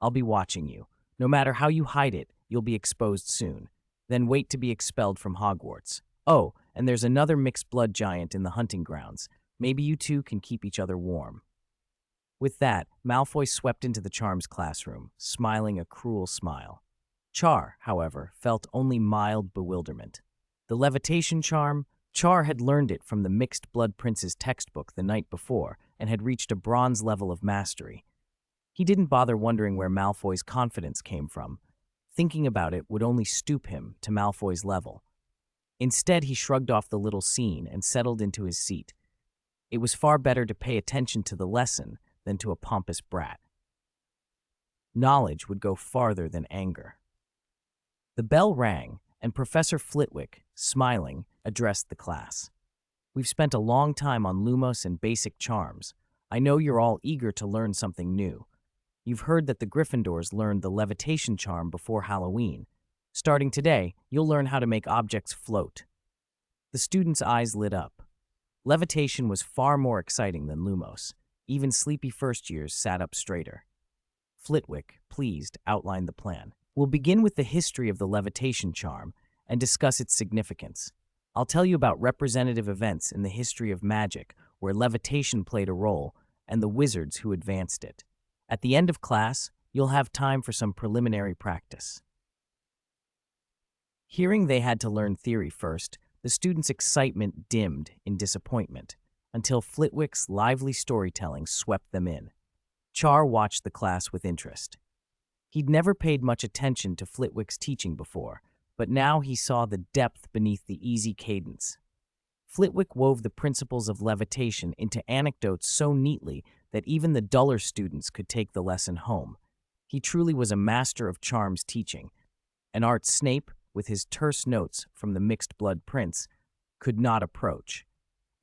[SPEAKER 1] I'll be watching you. No matter how you hide it, you'll be exposed soon. Then wait to be expelled from Hogwarts. Oh, and there's another mixed blood giant in the hunting grounds. Maybe you two can keep each other warm." With that, Malfoy swept into the Charms classroom, smiling a cruel smile. Char, however, felt only mild bewilderment. The levitation charm? Char had learned it from the Mixed Blood Prince's textbook the night before and had reached a bronze level of mastery. He didn't bother wondering where Malfoy's confidence came from. Thinking about it would only stoop him to Malfoy's level. Instead, he shrugged off the little scene and settled into his seat. It was far better to pay attention to the lesson than to a pompous brat. Knowledge would go farther than anger. The bell rang, and Professor Flitwick, smiling, addressed the class. "We've spent a long time on Lumos and basic charms. I know you're all eager to learn something new. You've heard that the Gryffindors learned the levitation charm before Halloween. Starting today, you'll learn how to make objects float." The students' eyes lit up. Levitation was far more exciting than Lumos. Even sleepy first-years sat up straighter. Flitwick, pleased, outlined the plan. "We'll begin with the history of the levitation charm and discuss its significance. I'll tell you about representative events in the history of magic where levitation played a role and the wizards who advanced it. At the end of class, you'll have time for some preliminary practice." Hearing they had to learn theory first, the students' excitement dimmed in disappointment until Flitwick's lively storytelling swept them in. Char watched the class with interest. He'd never paid much attention to Flitwick's teaching before, but now he saw the depth beneath the easy cadence. Flitwick wove the principles of levitation into anecdotes so neatly that even the duller students could take the lesson home. He truly was a master of charms teaching, an art Snape, with his terse notes from the Mixed Blood Prince, could not approach.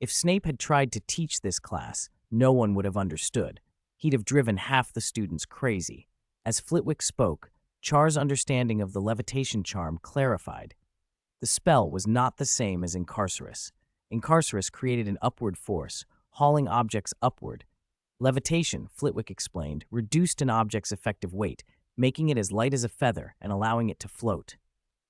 [SPEAKER 1] If Snape had tried to teach this class, no one would have understood. He'd have driven half the students crazy. As Flitwick spoke, Char's understanding of the levitation charm clarified. The spell was not the same as Incarcerus. Incarcerus created an upward force, hauling objects upward. Levitation, Flitwick explained, reduced an object's effective weight, making it as light as a feather and allowing it to float.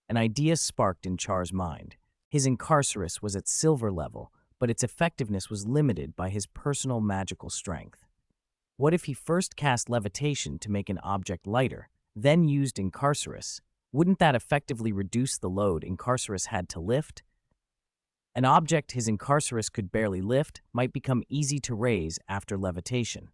[SPEAKER 1] An idea sparked in Char's mind. His Incarcerus was at silver level, but its effectiveness was limited by his personal magical strength. What if he first cast levitation to make an object lighter, then used Incarcerus? Wouldn't that effectively reduce the load Incarcerus had to lift? An object his Incarcerus could barely lift might become easy to raise after levitation.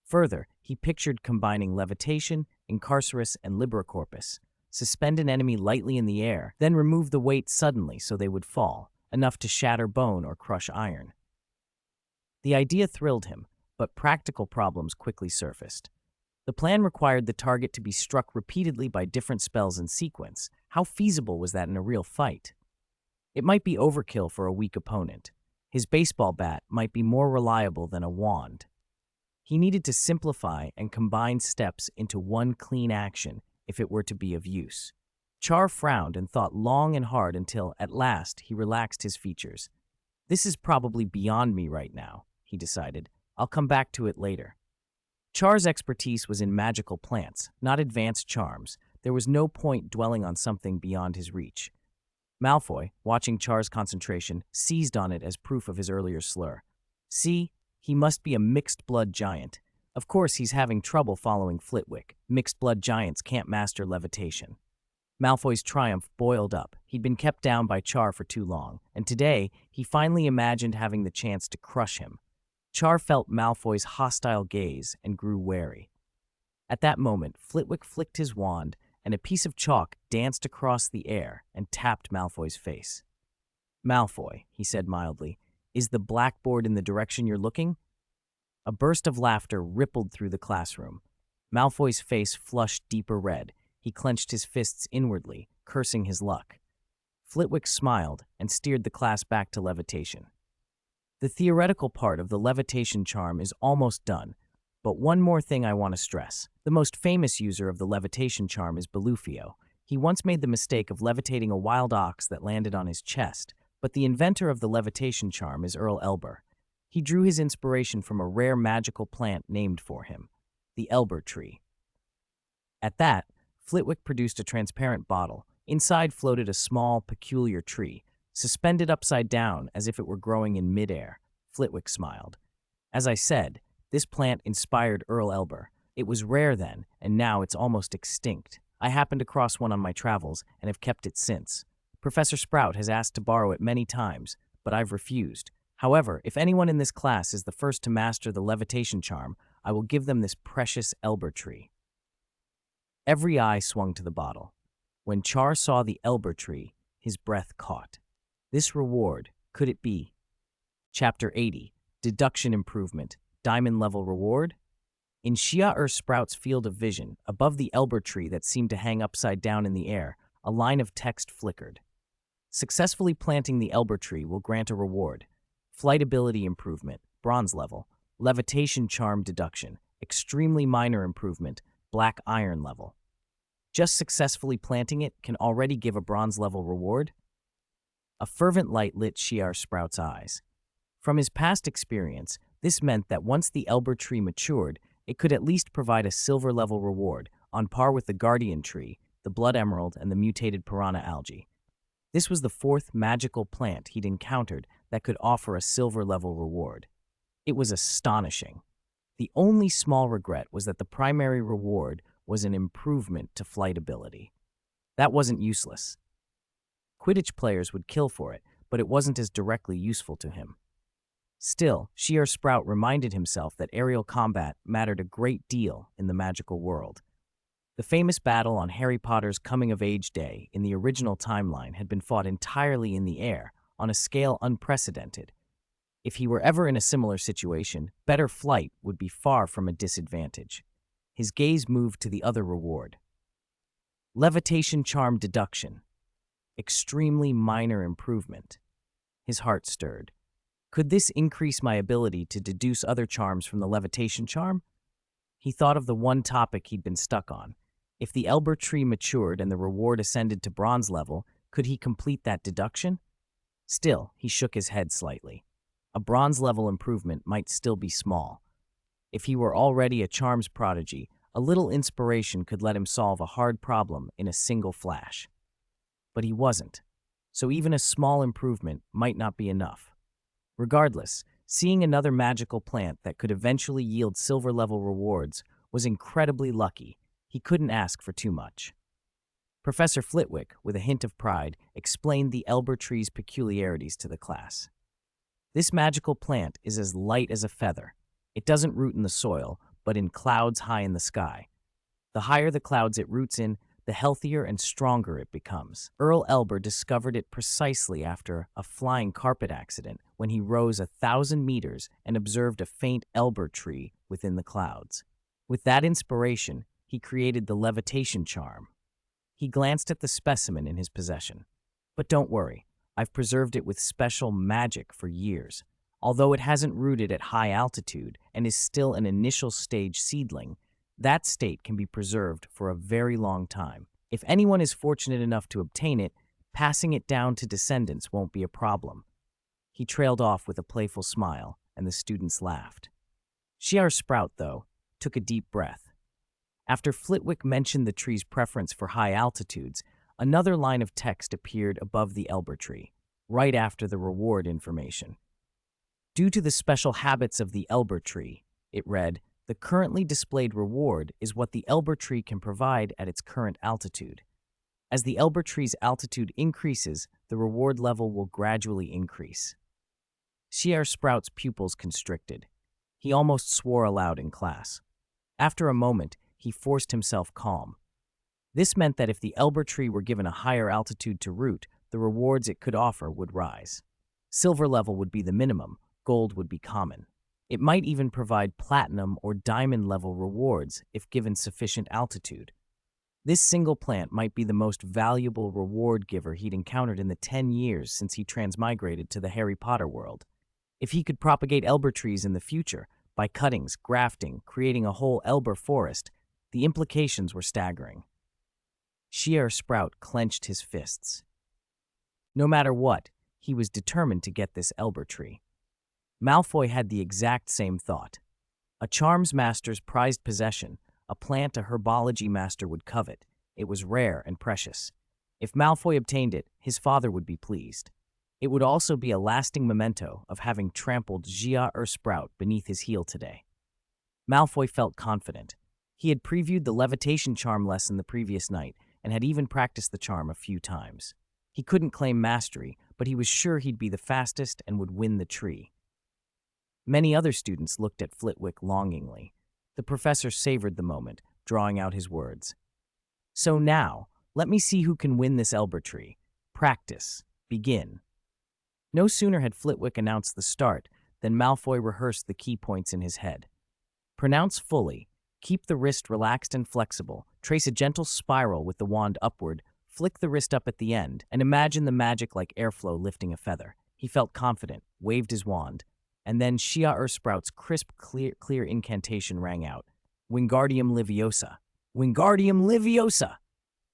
[SPEAKER 1] Further, he pictured combining levitation, Incarcerus, and Liberacorpus. Suspend an enemy lightly in the air, then remove the weight suddenly so they would fall, enough to shatter bone or crush iron. The idea thrilled him, but practical problems quickly surfaced. The plan required the target to be struck repeatedly by different spells in sequence. How feasible was that in a real fight? It might be overkill for a weak opponent. His baseball bat might be more reliable than a wand. He needed to simplify and combine steps into one clean action if it were to be of use. Char frowned and thought long and hard until, at last, he relaxed his features. "This is probably beyond me right now," he decided. "I'll come back to it later." Char's expertise was in magical plants, not advanced charms. There was no point dwelling on something beyond his reach. Malfoy, watching Char's concentration, seized on it as proof of his earlier slur. "See, he must be a mixed-blood giant. Of course he's having trouble following Flitwick. Mixed-blood giants can't master levitation." Malfoy's triumph boiled up. He He'd been kept down by Char for too long, and today he finally imagined having the chance to crush him. Char felt Malfoy's hostile gaze and grew wary. At that moment, Flitwick flicked his wand, and a piece of chalk danced across the air and tapped Malfoy's face. "Malfoy," he said mildly, "is the blackboard in the direction you're looking?" A burst of laughter rippled through the classroom. Malfoy's face flushed deeper red. He clenched his fists inwardly, cursing his luck. Flitwick smiled and steered the class back to levitation. The theoretical part of the levitation charm is almost done, but one more thing I want to stress. The most famous user of the levitation charm is Belufio. He once made the mistake of levitating a wild ox that landed on his chest, but the inventor of the levitation charm is Earl Elber. He drew his inspiration from a rare magical plant named for him, the Elber tree. At that, Flitwick produced a transparent bottle. Inside floated a small, peculiar tree, suspended upside down as if it were growing in midair. Flitwick smiled. As I said, this plant inspired Earl Elber. It was rare then, and now it's almost extinct. I happened across one on my travels and have kept it since. Professor Sprout has asked to borrow it many times, but I've refused. However, if anyone in this class is the first to master the levitation charm, I will give them this precious Elber tree. Every eye swung to the bottle. When Char saw the Elber tree, his breath caught. This reward, could it be? Chapter 80, Deduction Improvement, Diamond Level Reward? In Shia Sprout's field of vision, above the Elber tree that seemed to hang upside down in the air, a line of text flickered. Successfully planting the Elber tree will grant a reward. Flight ability improvement, bronze level. Levitation charm deduction, extremely minor improvement, black iron level. Just successfully planting it can already give a bronze level reward? A fervent light lit Shia Sprout's eyes. From his past experience, this meant that once the Elber tree matured, it could at least provide a silver level reward, on par with the Guardian tree, the Blood Emerald, and the mutated Piranha algae. This was the fourth magical plant he'd encountered that could offer a silver level reward. It was astonishing. The only small regret was that the primary reward was an improvement to flight ability. That wasn't useless. Quidditch players would kill for it, but it wasn't as directly useful to him. Still, Shia Sprout reminded himself that aerial combat mattered a great deal in the magical world. The famous battle on Harry Potter's coming-of-age day in the original timeline had been fought entirely in the air, on a scale unprecedented. If he were ever in a similar situation, better flight would be far from a disadvantage. His gaze moved to the other reward. Levitation charm deduction. Extremely minor improvement. His heart stirred. Could this increase my ability to deduce other charms from the levitation charm? He thought of the one topic he'd been stuck on. If the Elber tree matured and the reward ascended to bronze level, could he complete that deduction? Still, he shook his head slightly. A bronze level improvement might still be small. If he were already a charms prodigy, a little inspiration could let him solve a hard problem in a single flash. But he wasn't, so even a small improvement might not be enough. Regardless, seeing another magical plant that could eventually yield silver-level rewards was incredibly lucky. He couldn't ask for too much. Professor Flitwick, with a hint of pride, explained the Elber tree's peculiarities to the class. This magical plant is as light as a feather. It doesn't root in the soil, but in clouds high in the sky. The higher the clouds it roots in, the healthier and stronger it becomes. Earl Elber discovered it precisely after a flying carpet accident when he rose 1,000 meters and observed a faint Elber tree within the clouds. With that inspiration, he created the levitation charm. He glanced at the specimen in his possession. But don't worry, I've preserved it with special magic for years. Although it hasn't rooted at high altitude and is still an initial stage seedling, that state can be preserved for a very long time. If anyone is fortunate enough to obtain it, passing it down to descendants won't be a problem. He trailed off with a playful smile, and the students laughed. Shia Sprout, though, took a deep breath. After Flitwick mentioned the tree's preference for high altitudes, another line of text appeared above the Elber tree, right after the reward information. Due to the special habits of the Elber tree, it read, the currently displayed reward is what the Elber tree can provide at its current altitude. As the elber tree's altitude increases, the reward level will gradually increase. Sharp Sprout's pupils constricted. He almost swore aloud in class. After a moment, he forced himself calm. This meant that if the elber tree were given a higher altitude to root, the rewards it could offer would rise. Silver level would be the minimum, gold would be common. It might even provide platinum or diamond level rewards if given sufficient altitude. This single plant might be the most valuable reward giver he'd encountered in the 10 years since he transmigrated to the Harry Potter world. If he could propagate elber trees in the future, by cuttings, grafting, creating a whole elber forest, the implications were staggering. Sharp Sprout clenched his fists. No matter what, he was determined to get this elber tree. Malfoy had the exact same thought. A charms master's prized possession, a plant a herbology master would covet. It was rare and precious. If Malfoy obtained it, his father would be pleased. It would also be a lasting memento of having trampled Sharp Sprout beneath his heel today. Malfoy felt confident. He had previewed the levitation charm lesson the previous night and had even practiced the charm a few times. He couldn't claim mastery, but he was sure he'd be the fastest and would win the tree. Many other students looked at Flitwick longingly. The professor savored the moment, drawing out his words. So now, let me see who can win this elber tree. Practice. Begin. No sooner had Flitwick announced the start than Malfoy rehearsed the key points in his head. Pronounce fully. Keep the wrist relaxed and flexible. Trace a gentle spiral with the wand upward. Flick the wrist up at the end, and imagine the magic like airflow lifting a feather. He felt confident, waved his wand, and then Sharp Sprout's crisp, clear incantation rang out. Wingardium Leviosa. Wingardium Leviosa!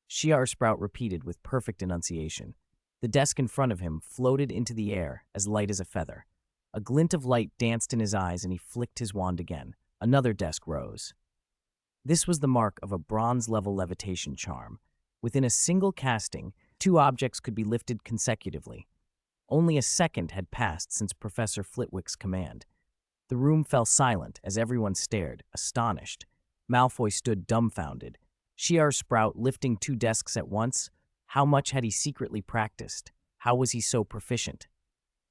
[SPEAKER 1] Sharp Sprout repeated with perfect enunciation. The desk in front of him floated into the air, as light as a feather. A glint of light danced in his eyes, and he flicked his wand again. Another desk rose. This was the mark of a bronze-level levitation charm. Within a single casting, 2 objects could be lifted consecutively. Only a second had passed since Professor Flitwick's command. The room fell silent as everyone stared, astonished. Malfoy stood dumbfounded. Sharp Sprout lifting 2 desks at once? How much had he secretly practiced? How was he so proficient?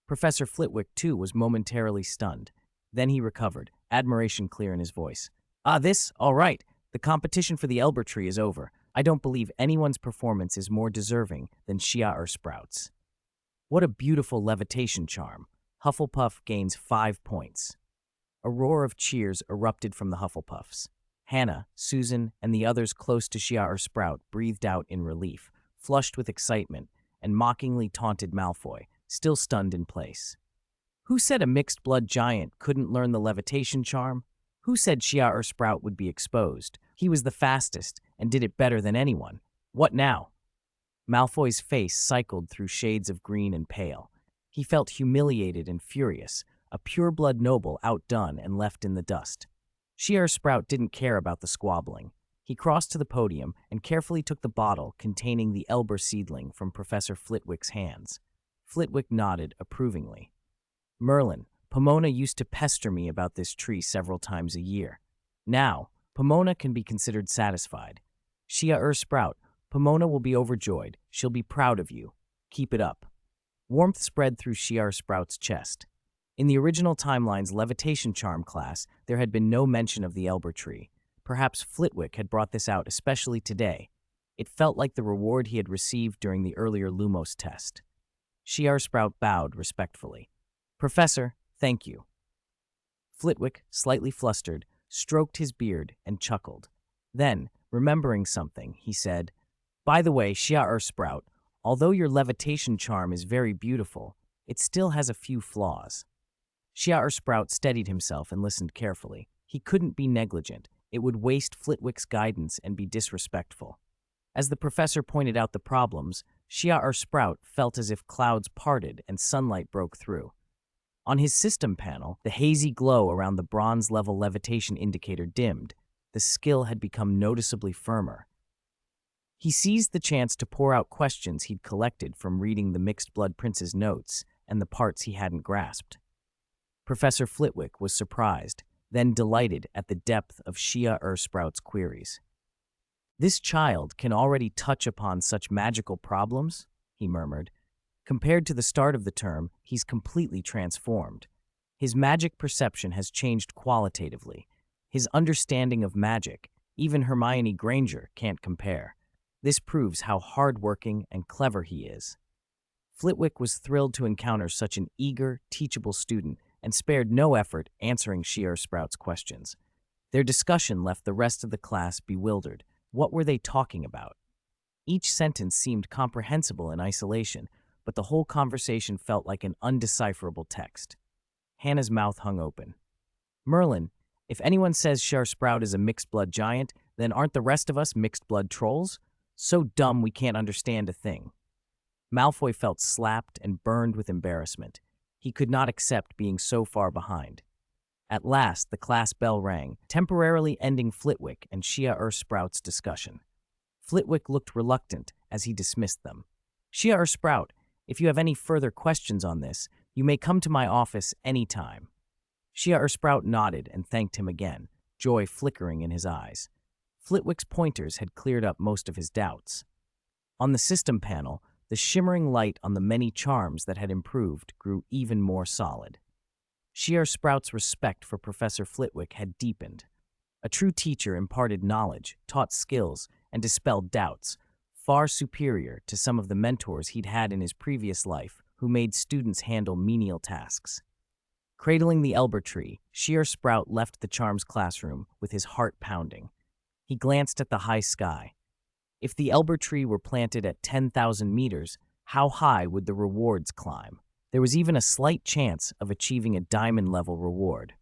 [SPEAKER 1] Professor Flitwick, too, was momentarily stunned. Then he recovered, admiration clear in his voice. All right. The competition for the elber tree is over. I don't believe anyone's performance is more deserving than Sharp Sprout's. What a beautiful levitation charm. Hufflepuff gains 5 points. A roar of cheers erupted from the Hufflepuffs. Hannah, Susan, and the others close to Sharp Sprout breathed out in relief, flushed with excitement, and mockingly taunted Malfoy, still stunned in place. Who said a mixed-blood giant couldn't learn the levitation charm? Who said Sharp Sprout would be exposed? He was the fastest and did it better than anyone. What now? Malfoy's face cycled through shades of green and pale. He felt humiliated and furious, a pure-blood noble outdone and left in the dust. Sharp Sprout didn't care about the squabbling. He crossed to the podium and carefully took the bottle containing the elber seedling from Professor Flitwick's hands. Flitwick nodded approvingly. Merlin, Pomona used to pester me about this tree several times a year. Now, Pomona can be considered satisfied. Sharp Sprout, Pomona will be overjoyed. She'll be proud of you. Keep it up. Warmth spread through Sharp Sprout's chest. In the original timeline's levitation charm class, there had been no mention of the elber tree. Perhaps Flitwick had brought this out especially today. It felt like the reward he had received during the earlier Lumos test. Sharp Sprout bowed respectfully. Professor, thank you. Flitwick, slightly flustered, stroked his beard and chuckled. Then, remembering something, he said, By the way, Sharp Sprout, although your levitation charm is very beautiful, it still has a few flaws. Sharp Sprout steadied himself and listened carefully. He couldn't be negligent. It would waste Flitwick's guidance and be disrespectful. As the professor pointed out the problems, Sharp Sprout felt as if clouds parted and sunlight broke through. On his system panel, the hazy glow around the bronze-level levitation indicator dimmed. The skill had become noticeably firmer. He seized the chance to pour out questions he'd collected from reading the Mixed Blood Prince's notes and the parts he hadn't grasped. Professor Flitwick was surprised, then delighted at the depth of Sharp Sprout's queries. This child can already touch upon such magical problems, he murmured. Compared to the start of the term, he's completely transformed. His magic perception has changed qualitatively. His understanding of magic, even Hermione Granger, can't compare. This proves how hardworking and clever he is. Flitwick was thrilled to encounter such an eager, teachable student and spared no effort answering Sharp Sprout's questions. Their discussion left the rest of the class bewildered. What were they talking about? Each sentence seemed comprehensible in isolation, but the whole conversation felt like an undecipherable text. Hannah's mouth hung open. Merlin, if anyone says Sharp Sprout is a mixed-blood giant, then aren't the rest of us mixed-blood trolls? So dumb we can't understand a thing. Malfoy felt slapped and burned with embarrassment. He could not accept being so far behind. At last, the class bell rang, temporarily ending Flitwick and Sharp Sprout's discussion. Flitwick looked reluctant as he dismissed them. Sharp Sprout, if you have any further questions on this, you may come to my office any time. Sharp Sprout nodded and thanked him again, joy flickering in his eyes. Flitwick's pointers had cleared up most of his doubts. On the system panel, the shimmering light on the many charms that had improved grew even more solid. Sharp Sprout's respect for Professor Flitwick had deepened. A true teacher imparted knowledge, taught skills, and dispelled doubts, far superior to some of the mentors he'd had in his previous life who made students handle menial tasks. Cradling the elber tree, Sharp Sprout left the charms classroom with his heart pounding. He glanced at the high sky. If the elber tree were planted at 10,000 meters, how high would the rewards climb? There was even a slight chance of achieving a diamond-level reward.